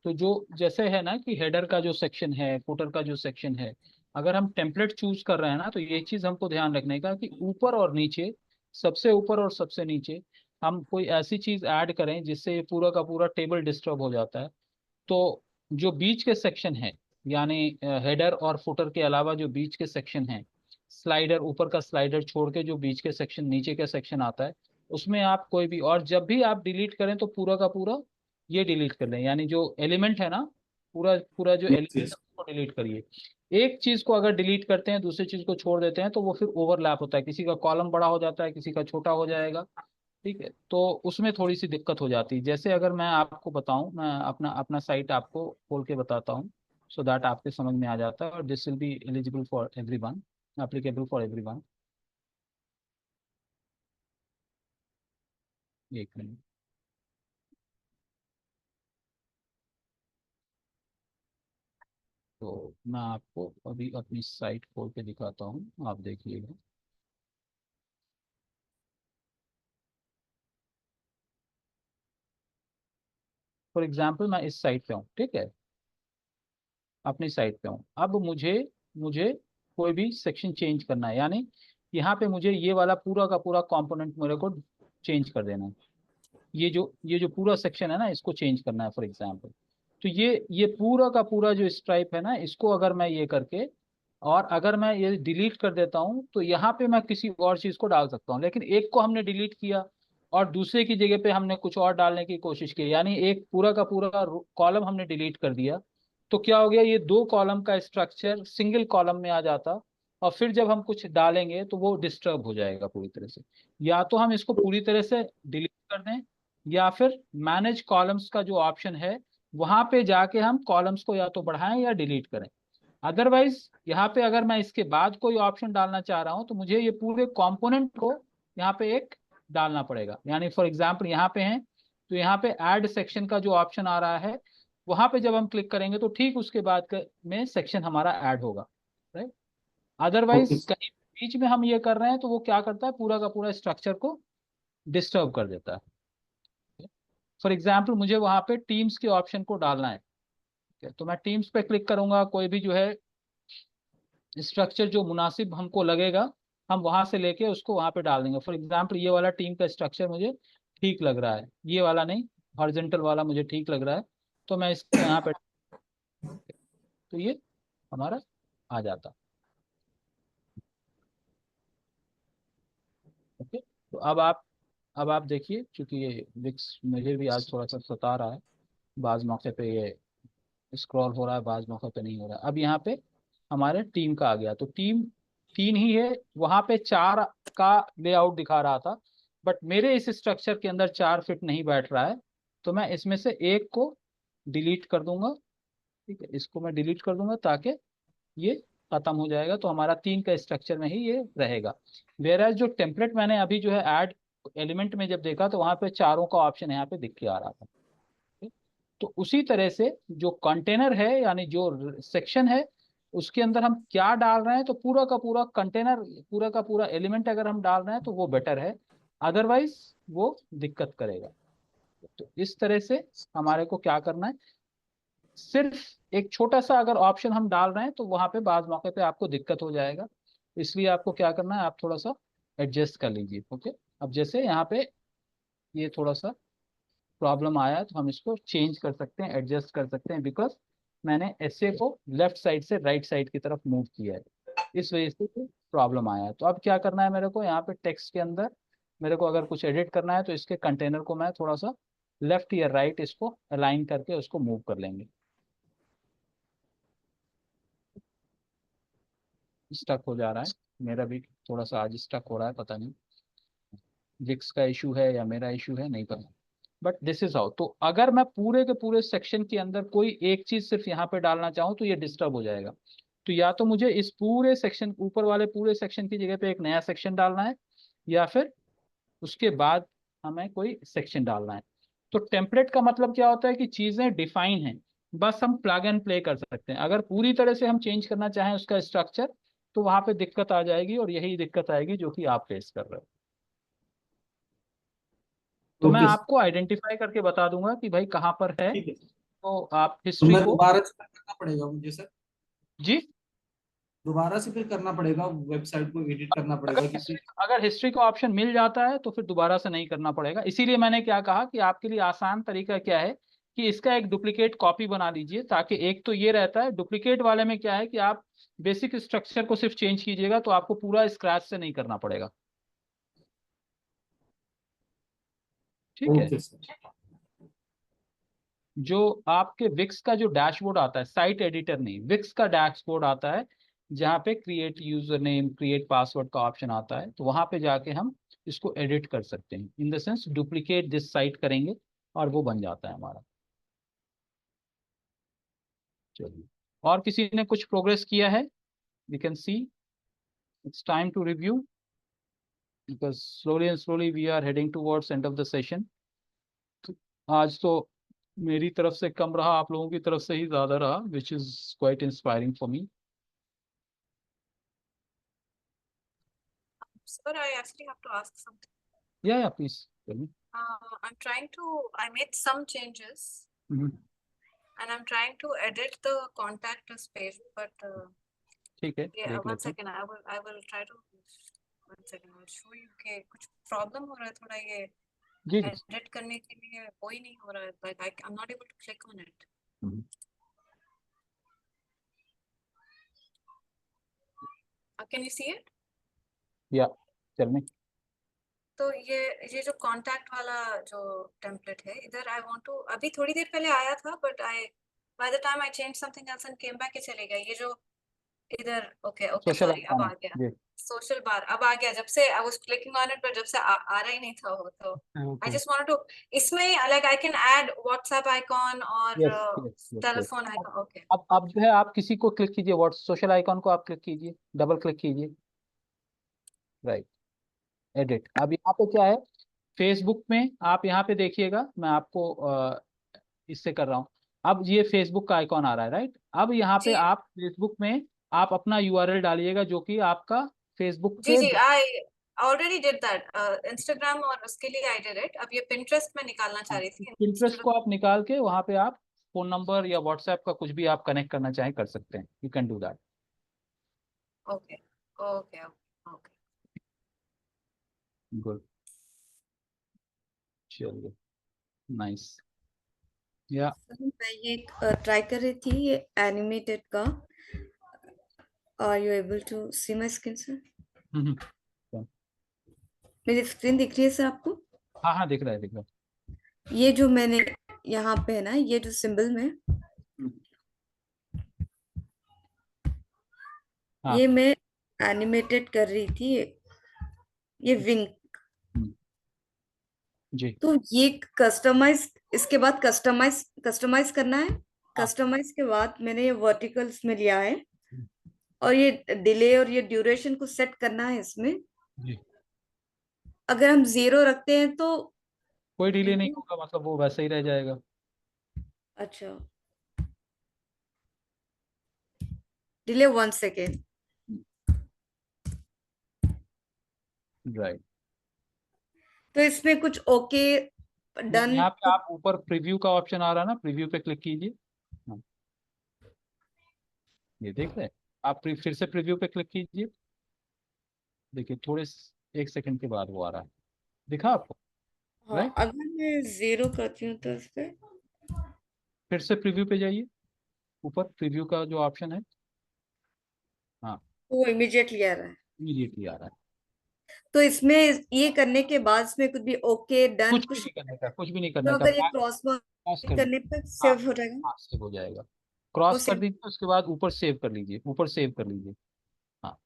Speaker 1: तो जो जैसे है ना कि हेडर का जो सेक्शन है, फुटर का जो सेक्शन है, अगर हम टेम्पलेट चूज कर रहे हैं ना, तो ये चीज हमको ध्यान रखने का कि ऊपर और नीचे, सबसे ऊपर और सबसे नीचे हम कोई ऐसी चीज ऐड करें जिससे ये पूरा का पूरा टेबल डिस्टर्ब हो जाता है। तो जो बीच के सेक्शन है, यानी हेडर और फुटर के अलावा जो बीच के सेक्शन है, स्लाइडर, ऊपर का स्लाइडर छोड़ के जो बीच के सेक्शन, नीचे का सेक्शन आता है, उसमें आप कोई भी, और जब भी आप डिलीट करें तो पूरा का पूरा ये डिलीट कर लें, यानी जो एलिमेंट है ना, पूरा पूरा जो
Speaker 2: यस
Speaker 1: एलिमेंट
Speaker 2: यस।
Speaker 1: है उसको डिलीट करिए। एक चीज को अगर डिलीट करते हैं, दूसरी चीज को छोड़ देते हैं, तो वो फिर ओवरलैप होता है, किसी का कॉलम बड़ा हो जाता है, किसी का छोटा हो जाएगा, ठीक है। तो उसमें थोड़ी सी दिक्कत हो जाती है। जैसे अगर मैं आपको बताऊं, मैं अपना अपना साइट आपको खोल के बताता हूं, सो दैट आपके समझ में आ जाता है, और this will be eligible for everyone, applicable for everyone. एक मिनट। तो मैं आपको अभी अपनी साइट खोल के दिखाता हूँ, आप देखिएगा। फॉर एग्जाम्पल मैं इस साइट पे हूँ, ठीक है, अपनी साइट पे हूँ। अब मुझे मुझे कोई भी सेक्शन चेंज करना है, यानी यहाँ पे मुझे ये वाला पूरा का पूरा कंपोनेंट मेरे को चेंज कर देना है। ये जो पूरा सेक्शन है ना, इसको चेंज करना है फॉर एग्जाम्पल। तो ये पूरा का पूरा जो स्ट्राइप है ना, इसको अगर मैं ये करके, और अगर मैं ये डिलीट कर देता हूँ, तो यहाँ पे मैं किसी और चीज को डाल सकता हूँ। लेकिन एक को हमने डिलीट किया और दूसरे की जगह पे हमने कुछ और डालने की कोशिश की, यानी एक पूरा का पूरा कॉलम हमने डिलीट कर दिया, तो क्या हो गया, ये दो कॉलम का स्ट्रक्चर सिंगल कॉलम में आ जाता, और फिर जब हम कुछ डालेंगे तो वो डिस्टर्ब हो जाएगा पूरी तरह से। या तो हम इसको पूरी तरह से डिलीट कर दें, या फिर मैनेज कॉलम्स का जो ऑप्शन है, वहां पे जाके हम कॉलम्स को या तो बढ़ाएं या डिलीट करें। अदरवाइज यहाँ पे अगर मैं इसके बाद कोई ऑप्शन डालना चाह रहा हूँ, तो मुझे ये पूरे कंपोनेंट को यहाँ पे एक डालना पड़ेगा। यानी फॉर एग्जांपल यहाँ पे हैं, तो यहाँ पे ऐड सेक्शन का जो ऑप्शन आ रहा है, वहां पे जब हम क्लिक करेंगे तो ठीक उसके बाद में सेक्शन हमारा ऐड होगा, राइट।
Speaker 2: ओके
Speaker 1: अदरवाइज कहीं बीच में हम ये कर रहे हैं तो वो क्या करता है, पूरा का पूरा स्ट्रक्चर को डिस्टर्ब कर देता है। फॉर एग्जाम्पल मुझे वहां पे टीम्स के ऑप्शन को डालना है, ठीक है, तो मैं टीम्स पे क्लिक करूंगा, कोई भी जो है स्ट्रक्चर जो मुनासिब हमको लगेगा, हम वहां से लेके उसको वहां पे डाल देंगे। फॉर एग्जाम्पल ये वाला टीम का स्ट्रक्चर मुझे ठीक लग रहा है, ये वाला नहीं, हॉरिजॉन्टल वाला मुझे ठीक लग रहा है, तो मैं इसको यहाँ पे, तो ये हमारा आ जाता। ओके, तो अब आप देखिए, क्योंकि ये विक्स मुझे भी आज थोड़ा सा सता रहा है, बाज मौके पे ये स्क्रॉल हो रहा है, बाज मौके पे नहीं हो रहा है। अब यहाँ पे हमारे टीम का आ गया, तो टीम 3 ही है, वहां पे 4 का लेआउट दिखा रहा था, बट मेरे इस स्ट्रक्चर के अंदर 4 फिट नहीं बैठ रहा है, तो मैं इसमें से एक को डिलीट कर दूंगा। ठीक है, इसको मैं डिलीट कर दूंगा ताकि ये खत्म हो जाएगा, तो हमारा 3 का स्ट्रक्चर में ही ये रहेगा। वेयर जो टेम्पलेट मैंने अभी जो है ऐड एलिमेंट में जब देखा तो वहां पे चारों का ऑप्शन यहाँ पे दिख के आ रहा था। ठीक? तो उसी तरह से जो कंटेनर है, यानी जो सेक्शन है, उसके अंदर हम क्या डाल रहे हैं, तो पूरा का पूरा कंटेनर, पूरा का पूरा एलिमेंट अगर हम डाल रहे हैं तो वो बेटर है, अदरवाइज वो दिक्कत करेगा। तो इस तरह से हमारे को क्या करना है, सिर्फ एक छोटा सा अगर ऑप्शन हम डाल रहे हैं तो वहां पे बाज मौके पे आपको दिक्कत हो जाएगा, इसलिए आपको क्या करना है, आप थोड़ा सा एडजस्ट कर लीजिए। ओके, अब जैसे यहाँ पे ये थोड़ा सा प्रॉब्लम आया तो हम इसको चेंज कर सकते हैं, एडजस्ट कर सकते हैं, बिकॉज मैंने ऐसे को लेफ्ट साइड से राइट साइड की तरफ मूव किया है, इस वजह से प्रॉब्लम आया है। तो अब क्या करना है मेरे को, यहाँ पे टेक्स्ट के अंदर मेरे को अगर कुछ एडिट करना है तो इसके कंटेनर को मैं थोड़ा सा लेफ्ट या राइट इसको अलाइन करके उसको मूव कर लेंगे। स्टक हो जा रहा है, मेरा भी थोड़ा सा आज स्टक हो रहा है, पता नहीं जिक्स का इशू है या मेरा इशू है, नहीं पता, बट दिस इज हाउ। तो अगर मैं पूरे के पूरे सेक्शन के अंदर कोई एक चीज सिर्फ यहाँ पे डालना चाहूँ तो ये डिस्टर्ब हो जाएगा, तो या तो मुझे इस पूरे सेक्शन, ऊपर वाले पूरे सेक्शन की जगह पे एक नया सेक्शन डालना है, या फिर उसके बाद हमें कोई सेक्शन डालना है। तो टेम्पलेट का मतलब क्या होता है कि चीजें डिफाइन हैं, बस हम प्लग एंड प्ले कर सकते हैं। अगर पूरी तरह से हम चेंज करना चाहें उसका स्ट्रक्चर, तो वहां पे दिक्कत आ जाएगी, और यही दिक्कत आएगी जो कि आप फेस कर रहे हो। तो मैं
Speaker 2: ओके
Speaker 1: आपको आइडेंटिफाई करके बता दूंगा कि भाई कहाँ पर है,
Speaker 2: ठीक है।
Speaker 1: तो आप
Speaker 2: तो
Speaker 1: हिस्ट्री
Speaker 2: मैं
Speaker 1: को।
Speaker 2: दोबारा से करना पड़ेगा मुझे सर,
Speaker 1: जी,
Speaker 2: दोबारा से फिर करना पड़ेगा, वेबसाइट को एडिट करना
Speaker 1: अगर
Speaker 2: पड़ेगा
Speaker 1: हिस्ट्री
Speaker 2: क्योंकि
Speaker 1: अगर हिस्ट्री का ऑप्शन मिल जाता है तो फिर दोबारा से नहीं करना पड़ेगा। इसीलिए मैंने क्या कहा कि आपके लिए आसान तरीका क्या है कि इसका एक डुप्लीकेट कॉपी बना लीजिए, ताकि एक तो ये रहता है, डुप्लीकेट वाले में क्या है कि आप बेसिक स्ट्रक्चर को सिर्फ चेंज कीजिएगा, तो आपको पूरा स्क्रैच से नहीं करना पड़ेगा। ठीक है,
Speaker 2: ओके सर।
Speaker 1: जो आपके विक्स का जो डैशबोर्ड आता है, साइट एडिटर नहीं, विक्स का डैशबोर्ड आता है, जहाँ पे create user name, create password का ऑप्शन आता है, तो वहां पे जाके हम इसको एडिट कर सकते हैं, इन the sense duplicate this site करेंगे और वो बन जाता है हमारा। चलिए, और किसी ने कुछ प्रोग्रेस किया है? We can see, it's time to review, because slowly and slowly we are heading towards end of the session. आज तो मेरी तरफ से कम रहा, आप लोगों की तरफ से ही ज्यादा रहा, which is quite inspiring for me.
Speaker 4: Sir, I actually have to ask something.
Speaker 1: Yeah, please tell me.
Speaker 4: I made some changes
Speaker 1: Mhm.
Speaker 4: and I'm trying to edit the contact us page, but
Speaker 1: ठीक है,
Speaker 4: yeah,
Speaker 1: देख
Speaker 4: one
Speaker 1: लेते हैं।
Speaker 4: second, I will try to, one second, I'll show you कि कुछ problem हो रहा है थोड़ा ये
Speaker 1: जी जी।
Speaker 4: edit करने के लिए, वो ही नहीं हो रहा है, like I'm not able to click on it.
Speaker 1: Mhm.
Speaker 4: Can you see it?
Speaker 1: Yeah, tell me.
Speaker 4: तो ये जो कांटेक्ट वाला जो टेम्पलेट है, इधर आई वांट टू, अभी थोड़ी देर पहले आया था, but by the time I change something else and came back, ये चले गया। ये जो इधर, ओके
Speaker 1: सोशल
Speaker 4: सॉरी, अब आ
Speaker 1: आइकॉन
Speaker 4: गया
Speaker 1: जी।
Speaker 4: सोशल बार, अब आ गया। जब से I was clicking on it, पर जब से आ रहा ही नहीं था वो, तो I
Speaker 1: okay,
Speaker 4: just wanted to, इसमें like I can add WhatsApp icon और
Speaker 1: yes yes yes.
Speaker 4: Telephone icon. Okay,
Speaker 1: अब जो है आप किसी को क्लिक कीजिए, व्हाट्स सोशल आइकॉन को आप क्लिक कीजिए, डबल क्लिक कीजिए, राइट, एडिट। अब यहाँ पे क्या है, फेसबुक में आप यहाँ पे देखिएगा, मैं आपको इससे कर रहा हूँ। अब ये फेसबुक का आइकॉन आ रहा है, राइट। अब यहाँ पे
Speaker 4: जी
Speaker 1: आप फेसबुक में आप अपना यूआरएल डालिएगा, जो कि आपका फेसबुक
Speaker 4: जी
Speaker 1: के
Speaker 4: जी, I already did that. Instagram और उसके लिए आई डिड इट। अब ये पिंटरेस्ट में निकालना चाह रही थी
Speaker 1: पिंटरेस्ट
Speaker 4: instead
Speaker 1: को
Speaker 4: of-
Speaker 1: आप निकाल के वहाँ पे आप फोन नंबर या व्हाट्सएप का कुछ भी आप कनेक्ट करना चाहें कर सकते हैं, you can do that.
Speaker 4: Okay okay okay.
Speaker 1: Good, चलिए, नाइस। या
Speaker 6: मैं ये ट्राई कर रही थी, ये एनिमेटेड का। Are you able to see my screen sir? मेरी स्क्रीन दिख रही है सर आपको?
Speaker 1: हाँ हाँ, दिख रहा है, दिख रहा
Speaker 6: ये जो मैंने यहाँ पे है ना, ये जो सिंबल में,
Speaker 1: है। हाँ।
Speaker 6: ये मैं एनिमेटेड कर रही थी, ये विंग।
Speaker 1: जी
Speaker 6: तो ये कस्टमाइज, इसके बाद कस्टमाइज करना है।
Speaker 1: हाँ।
Speaker 6: कस्टमाइज के बाद मैंने ये वर्टिकल्स में लिया है, और ये डिले और ये ड्यूरेशन को सेट करना है इसमें।
Speaker 1: जी
Speaker 6: अगर हम 0 रखते हैं तो
Speaker 1: कोई डिले नहीं होगा, मतलब वो वैसे ही रह जाएगा।
Speaker 6: अच्छा, डिले 1 सेकेंड।
Speaker 1: राइट।
Speaker 6: तो इसमें कुछ ओके डन।
Speaker 1: यहाँ पे आप ऊपर प्रीव्यू का ऑप्शन आ रहा है ना, प्रीव्यू पे क्लिक कीजिए। हाँ, ये देख रहे हैं आप, फिर से प्रीव्यू पे क्लिक कीजिए। देखिए थोड़े 1 सेकंड के बाद वो आ रहा है, दिखा आपको?
Speaker 6: हाँ,
Speaker 1: राइट।
Speaker 6: अगर मैं 0 करती हूँ तो इस पे
Speaker 1: फिर से प्रीव्यू पे जाइए, ऊपर प्रीव्यू का जो ऑप्शन है। हाँ,
Speaker 6: वो इमीडिएटली आ रहा है।
Speaker 1: इमीडिएटली आ रहा है।
Speaker 6: तो इसमें ये करने के बाद इसमें कुछ भी ओके डन
Speaker 1: कुछ भी
Speaker 6: कुछ,
Speaker 1: नहीं करने का, कुछ भी नहीं
Speaker 6: तो
Speaker 1: करने का,
Speaker 6: अगर ये
Speaker 1: बैक
Speaker 6: क्रॉस
Speaker 1: क्रॉस कर
Speaker 6: करने
Speaker 1: दीजिए।
Speaker 6: पर
Speaker 1: हाँ
Speaker 6: सेव हो जाएगा।
Speaker 1: हाँ, सेव हो जाएगा।
Speaker 6: और
Speaker 1: क्रॉस कर
Speaker 6: सेव।
Speaker 1: दीजिए, उसके बाद ऊपर सेव कर लीजिए, ऊपर सेव कर लीजिए। हाँ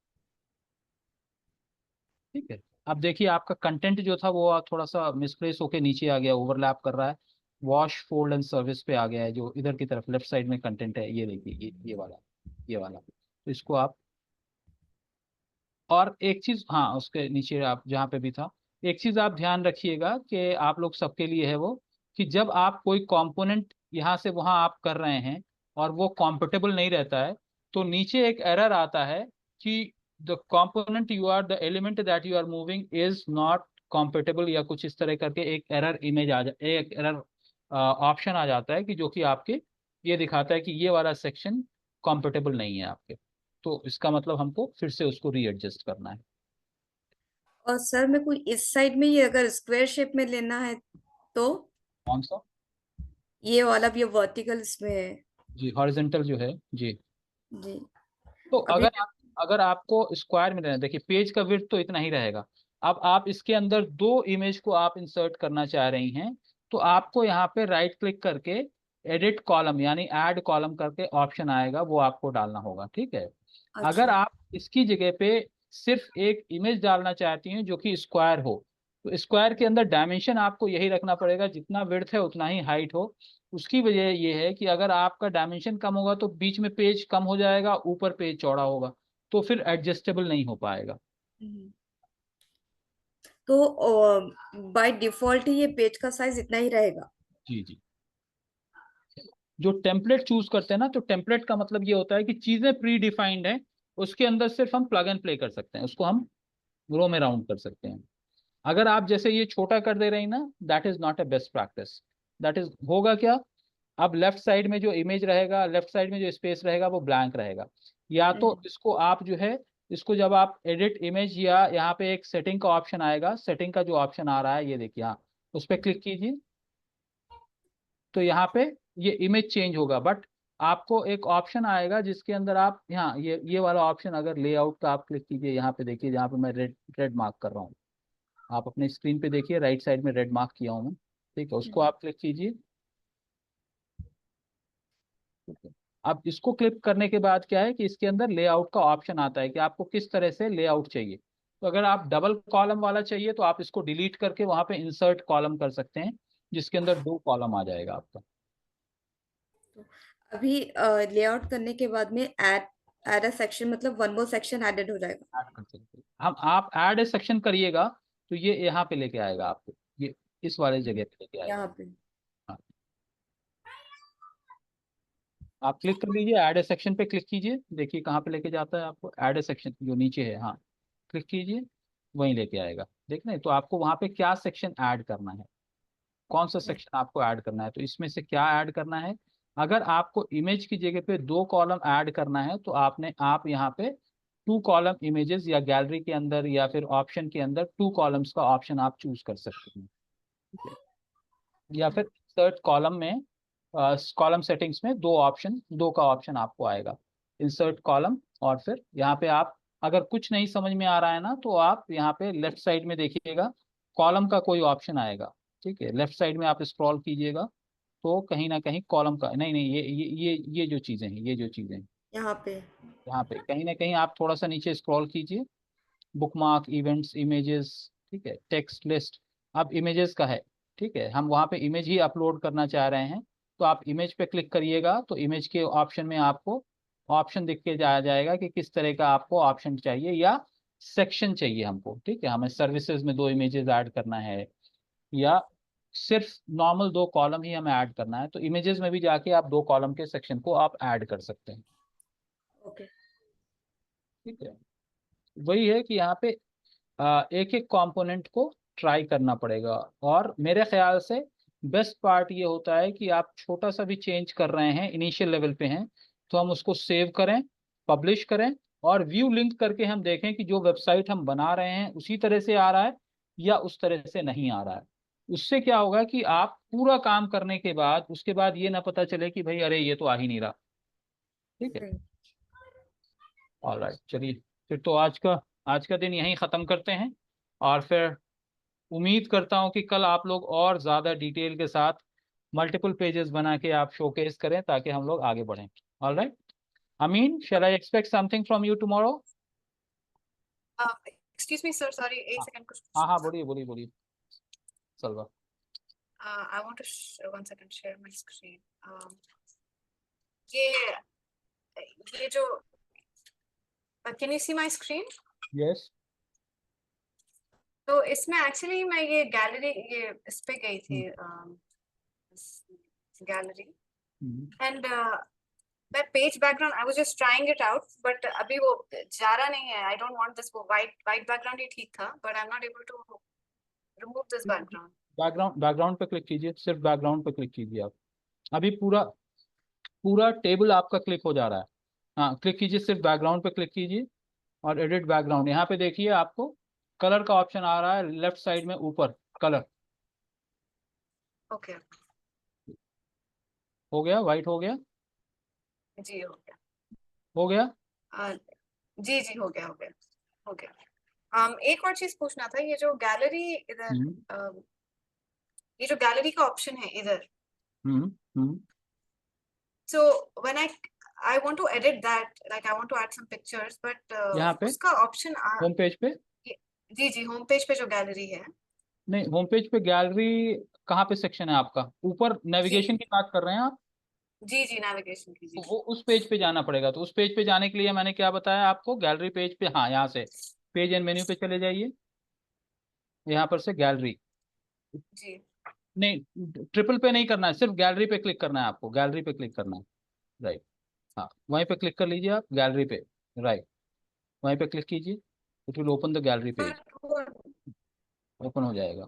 Speaker 1: ठीक है। अब देखिए आपका कंटेंट जो था वो थोड़ा सा मिसप्लेस होके नीचे आ गया, ओवरलैप कर रहा है। वॉश फोल्ड एंड सर्विस पे आ गया है, जो इधर की तरफ लेफ्ट साइड में कंटेंट है, ये देखिए, ये वाला, ये वाला। तो इसको आप, और एक चीज, हाँ उसके नीचे आप जहाँ पे भी था, एक चीज आप ध्यान रखिएगा कि आप लोग सबके लिए है वो, कि जब आप कोई कंपोनेंट यहाँ से वहाँ आप कर रहे हैं और वो कॉम्पेटेबल नहीं रहता है, तो नीचे एक एरर आता है कि the component you are, the element that you are moving is not compatible, या कुछ इस तरह करके एक एरर इमेज आ जा, एक एरर ऑप्शन आ जाता है कि जो कि आपके ये दिखाता है कि ये वाला सेक्शन कॉम्पेटेबल नहीं है आपके। तो इसका मतलब हमको फिर से उसको रीएडजस्ट करना है।
Speaker 6: और सर मेरे को इस साइड में ये अगर स्क्वायर शेप में लेना है तो
Speaker 1: कौन सा?
Speaker 6: ये वाला भी वर्टिकल इसमें है।
Speaker 1: जी हॉरिजेंटल जो है जी।
Speaker 6: जी।
Speaker 1: तो
Speaker 6: अभी
Speaker 1: अगर आपको स्क्वायर में रहना है, देखिए पेज का विड्थ तो इतना ही रहेगा। अब आप इसके अंदर दो इमेज को आप इंसर्ट करना चाह रही हैं, तो आपको यहाँ पे राइट क्लिक करके एडिट कॉलम यानी ऐड कॉलम करके ऑप्शन आएगा, वो आपको डालना होगा, ठीक है। अगर
Speaker 6: अच्छा।
Speaker 1: आप इसकी जगह पे सिर्फ एक इमेज डालना चाहती हैं जो कि स्क्वायर हो, तो स्क्वायर के अंदर डायमेंशन आपको यही रखना पड़ेगा, जितना विड्थ है उतना ही हाइट हो। उसकी वजह ये है कि अगर आपका डायमेंशन कम होगा तो बीच में पेज कम हो जाएगा, ऊपर पेज चौड़ा होगा, तो फिर एडजस्टेबल नहीं हो पाएगा।
Speaker 6: हम्म। तो बाय डिफॉल्ट ही ये पेज का साइज इतना ही रहेगा।
Speaker 1: जी जी। जो टेम्पलेट चूज करते हैं ना, तो टेम्पलेट का मतलब ये होता है कि चीजें प्री डिफाइंड है, उसके अंदर सिर्फ हम प्लग एंड प्ले कर सकते हैं, उसको हम रो में राउंड कर सकते हैं। अगर आप जैसे ये छोटा कर दे रही ना, that is not a best practice. That is होगा क्या, अब लेफ्ट साइड में जो इमेज रहेगा, लेफ्ट साइड में जो स्पेस रहेगा वो ब्लैंक रहेगा। या तो इसको आप जो है, इसको जब आप एडिट इमेज, या यहाँ पे एक सेटिंग का ऑप्शन आएगा, सेटिंग का जो ऑप्शन आ रहा है ये देखिए, हाँ उस पर क्लिक कीजिए। तो यहाँ पे ये इमेज चेंज होगा, बट आपको एक ऑप्शन आएगा जिसके अंदर आप यहाँ ये वाला ऑप्शन, अगर लेआउट का आप क्लिक कीजिए, यहाँ पे देखिए जहाँ पे मैं रेड रेड मार्क कर रहा हूँ, आप अपने स्क्रीन पे देखिए राइट साइड में रेड मार्क किया हूँ मैं, ठीक है, उसको आप क्लिक कीजिए। ठीक है। अब इसको क्लिक करने के बाद क्या है कि इसके अंदर लेआउट का ऑप्शन आता है कि आपको किस तरह से लेआउट चाहिए। तो अगर आप डबल कॉलम वाला चाहिए तो आप इसको डिलीट करके वहां पे इंसर्ट कॉलम कर सकते हैं, जिसके अंदर 2 कॉलम आ जाएगा आपका।
Speaker 6: अभी लेआउट करने के बाद में ऐड अ सेक्शन, मतलब वन मोर सेक्शन एडेड हो जाएगा।
Speaker 1: ऐड कर सकते हैं हम, आप ऐड ए सेक्शन करिएगा तो ये यहाँ पे लेके आएगा आपको, ये इस वाले जगह पे लेके आएगा।
Speaker 6: यहाँ पे।
Speaker 1: हाँ, आप क्लिक कर लीजिए, ऐड ए सेक्शन पे क्लिक कीजिए, देखिए कहाँ पे लेके जाता है आपको, ऐड ए सेक्शन जो नीचे है, हाँ क्लिक कीजिए, वहीं लेके आएगा। देख रहे हैं, तो आपको वहाँ पे क्या सेक्शन ऐड करना है, कौन सा सेक्शन आपको ऐड करना है, तो इसमें से क्या ऐड करना है। अगर आपको इमेज की जगह पे 2 कॉलम ऐड करना है तो आप यहाँ पे 2 कॉलम इमेजेस, या गैलरी के अंदर या फिर ऑप्शन के अंदर 2 कॉलम्स का ऑप्शन आप चूज कर सकते हैं, ठीक है। या फिर इंसर्ट कॉलम में, कॉलम सेटिंग्स में 2 का ऑप्शन आपको आएगा, इंसर्ट कॉलम। और फिर यहाँ पे आप, अगर कुछ नहीं समझ में आ रहा है ना, तो आप यहाँ पे लेफ्ट साइड में देखिएगा, कॉलम का कोई ऑप्शन आएगा, ठीक है, लेफ्ट साइड में आप स्क्रॉल कीजिएगा, तो कहीं ना कहीं कॉलम का, नहीं नहीं, ये जो चीजें हैं, ये जो चीजें हैं,
Speaker 6: यहाँ पे
Speaker 1: यहाँ पे कहीं ना कहीं आप थोड़ा सा नीचे स्क्रॉल कीजिए, बुकमार्क, इवेंट्स, इमेजेस, ठीक है, टेक्स्ट लिस्ट। अब इमेजेस का है, ठीक है, हम वहाँ पे इमेज ही अपलोड करना चाह रहे हैं, तो आप इमेज पे क्लिक करिएगा तो इमेज के ऑप्शन में आपको ऑप्शन दिख के जाएगा कि किस तरह का आपको ऑप्शन चाहिए या सेक्शन चाहिए हमको, ठीक है, हमें सर्विसेज में 2 इमेजेस ऐड करना है या सिर्फ नॉर्मल 2 कॉलम ही हमें ऐड करना है, तो इमेजेस में भी जाके आप 2 कॉलम के सेक्शन को आप ऐड कर सकते हैं,
Speaker 6: ओके
Speaker 1: ठीक है। वही है कि यहाँ पे एक एक कंपोनेंट को ट्राई करना पड़ेगा, और मेरे ख्याल से बेस्ट पार्ट ये होता है कि आप छोटा सा भी चेंज कर रहे हैं, इनिशियल लेवल पे हैं, तो हम उसको सेव करें, पब्लिश करें, और व्यू लिंक करके हम देखें कि जो वेबसाइट हम बना रहे हैं उसी तरह से आ रहा है या उस तरह से नहीं आ रहा है। उससे क्या होगा कि आप पूरा काम करने के बाद उसके बाद ये ना पता चले कि भाई अरे ये तो आ ही नहीं रहा, ठीक है।
Speaker 6: सही
Speaker 1: ऑलराइट, चलिए फिर तो आज का दिन यहीं ख़त्म करते हैं, और फिर उम्मीद करता हूँ कि कल आप लोग और ज़्यादा डिटेल के साथ मल्टीपल पेजेस बना के आप शोकेस करें ताकि हम लोग आगे बढ़ें। Alright, Amin, shall I expect something from you tomorrow?
Speaker 4: Excuse me, sir. Sorry, एक second कुछ
Speaker 1: हाँ हाँ,
Speaker 4: पूछना था.
Speaker 1: बोलिए बोलिए बोलिए सलवा।
Speaker 4: I want to 1 second share my screen. ये जो can you see my screen?
Speaker 1: Yes.
Speaker 4: तो इसमें एक्चुअली मैं ये गैलरी ये इस पे गई थी गैलरी एंड मैं page background I was just trying it out but अभी वो जा रहा नहीं है. I don't want this. वो वाइट बैकग्राउंड ही ठीक था but I am not able to remove this background.
Speaker 1: Background पे क्लिक कीजिए, सिर्फ बैकग्राउंड पे क्लिक कीजिए आप। अभी पूरा पूरा टेबल आपका क्लिक हो जा रहा है। हाँ, क्लिक कीजिए, सिर्फ बैकग्राउंड पे क्लिक कीजिए और एडिट बैकग्राउंड। यहाँ पे देखिए आपको कलर का ऑप्शन आ रहा है लेफ्ट साइड में ऊपर, कलर।
Speaker 4: ओके
Speaker 1: हो गया, वाइट हो गया,
Speaker 4: जी हो गया.
Speaker 1: हो गया।
Speaker 4: जी जी हो गया हो गया. एक और चीज पूछना था. ये जो गैलरी इधर ये जो गैलरी का ऑप्शन है इधर,
Speaker 1: हम्म
Speaker 4: so when I want to edit that, like I want to add some pictures, but
Speaker 1: यहाँ पे
Speaker 4: उसका ऑप्शन
Speaker 1: होम पेज पे,
Speaker 4: जी जी होम पेज पे जो गैलरी है.
Speaker 1: नहीं, होम पेज पे गैलरी कहाँ पे सेक्शन है आपका? ऊपर नेविगेशन की बात कर रहे हैं आप?
Speaker 4: जी जी नेविगेशन की.
Speaker 1: तो
Speaker 4: जी
Speaker 1: वो उस पेज पे जाना पड़ेगा। तो उस पेज पे जाने के लिए मैंने क्या बताया आपको, गैलरी पेज पे, हाँ, यहाँ से पेज एंड मेन्यू पे चले जाइए, यहाँ पर से गैलरी,
Speaker 4: जी
Speaker 1: नहीं ट्रिपल पे नहीं करना है, सिर्फ गैलरी पे क्लिक करना है आपको, गैलरी पे क्लिक करना है, राइट। हाँ, वहीं पे क्लिक कर लीजिए आप, गैलरी पे, राइट, वहीं पे क्लिक कीजिए, it will open the gallery page,
Speaker 4: but वो
Speaker 1: ओपन हो जाएगा।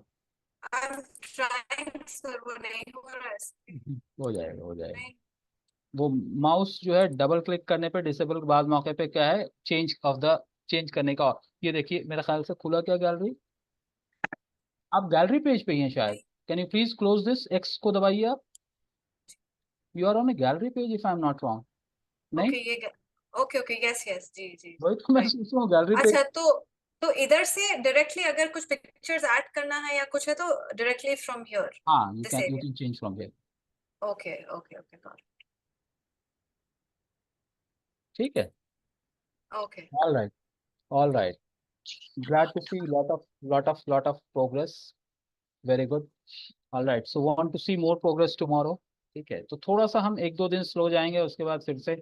Speaker 4: I'm trying sir, वो नहीं हो रहा है.
Speaker 1: हो जाएगा, हो जाएगा।
Speaker 4: नहीं
Speaker 1: वो माउस जो है डबल क्लिक करने पे डिसेबल के बाद मौके पे क्या है, चेंज करने का, ये देखिए मेरे ख्याल से खुला क्या गैलरी, आप गैलरी पेज पे ही हैं शायद। Can you please close this, X को दबाइए आप, you are on a gallery page if I am not wrong. नहीं,
Speaker 4: ओके ये ओके ओके यस यस जी जी
Speaker 1: वही तो मैं
Speaker 4: right.
Speaker 1: सोच रहा हूँ गैलरी पेज।
Speaker 4: अच्छा तो इधर से डायरेक्टली अगर कुछ पिक्चर्स ऐड करना है या कुछ है तो डायरेक्टली फ्रॉम हियर
Speaker 1: हाँ, you
Speaker 4: this
Speaker 1: can
Speaker 4: area.
Speaker 1: Change from here,
Speaker 4: okay okay okay got
Speaker 1: ठीक है।
Speaker 4: It. Okay
Speaker 1: all right, glad to see lot of progress, very good. All right, so want to see more progress tomorrow, ठीक है। तो थोड़ा सा हम 1-2 दिन slow जाएंगे, उसके बाद फिर से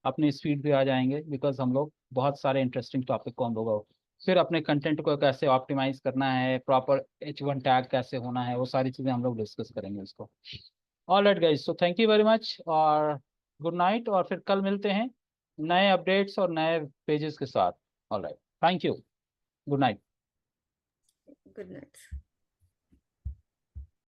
Speaker 1: अपनी स्पीड पे आ जाएंगे, बिकॉज हम लोग बहुत सारे इंटरेस्टिंग टॉपिक को हम लोग फिर अपने कंटेंट को कैसे ऑप्टिमाइज करना है, प्रॉपर H1 टैग कैसे होना है, वो सारी चीज़ें हम लोग डिस्कस करेंगे उसको। All right guys, so thank you very much और गुड नाइट, और फिर कल मिलते हैं नए अपडेट्स और नए पेजेस के साथ। All right, thank you, good night.
Speaker 6: Good night.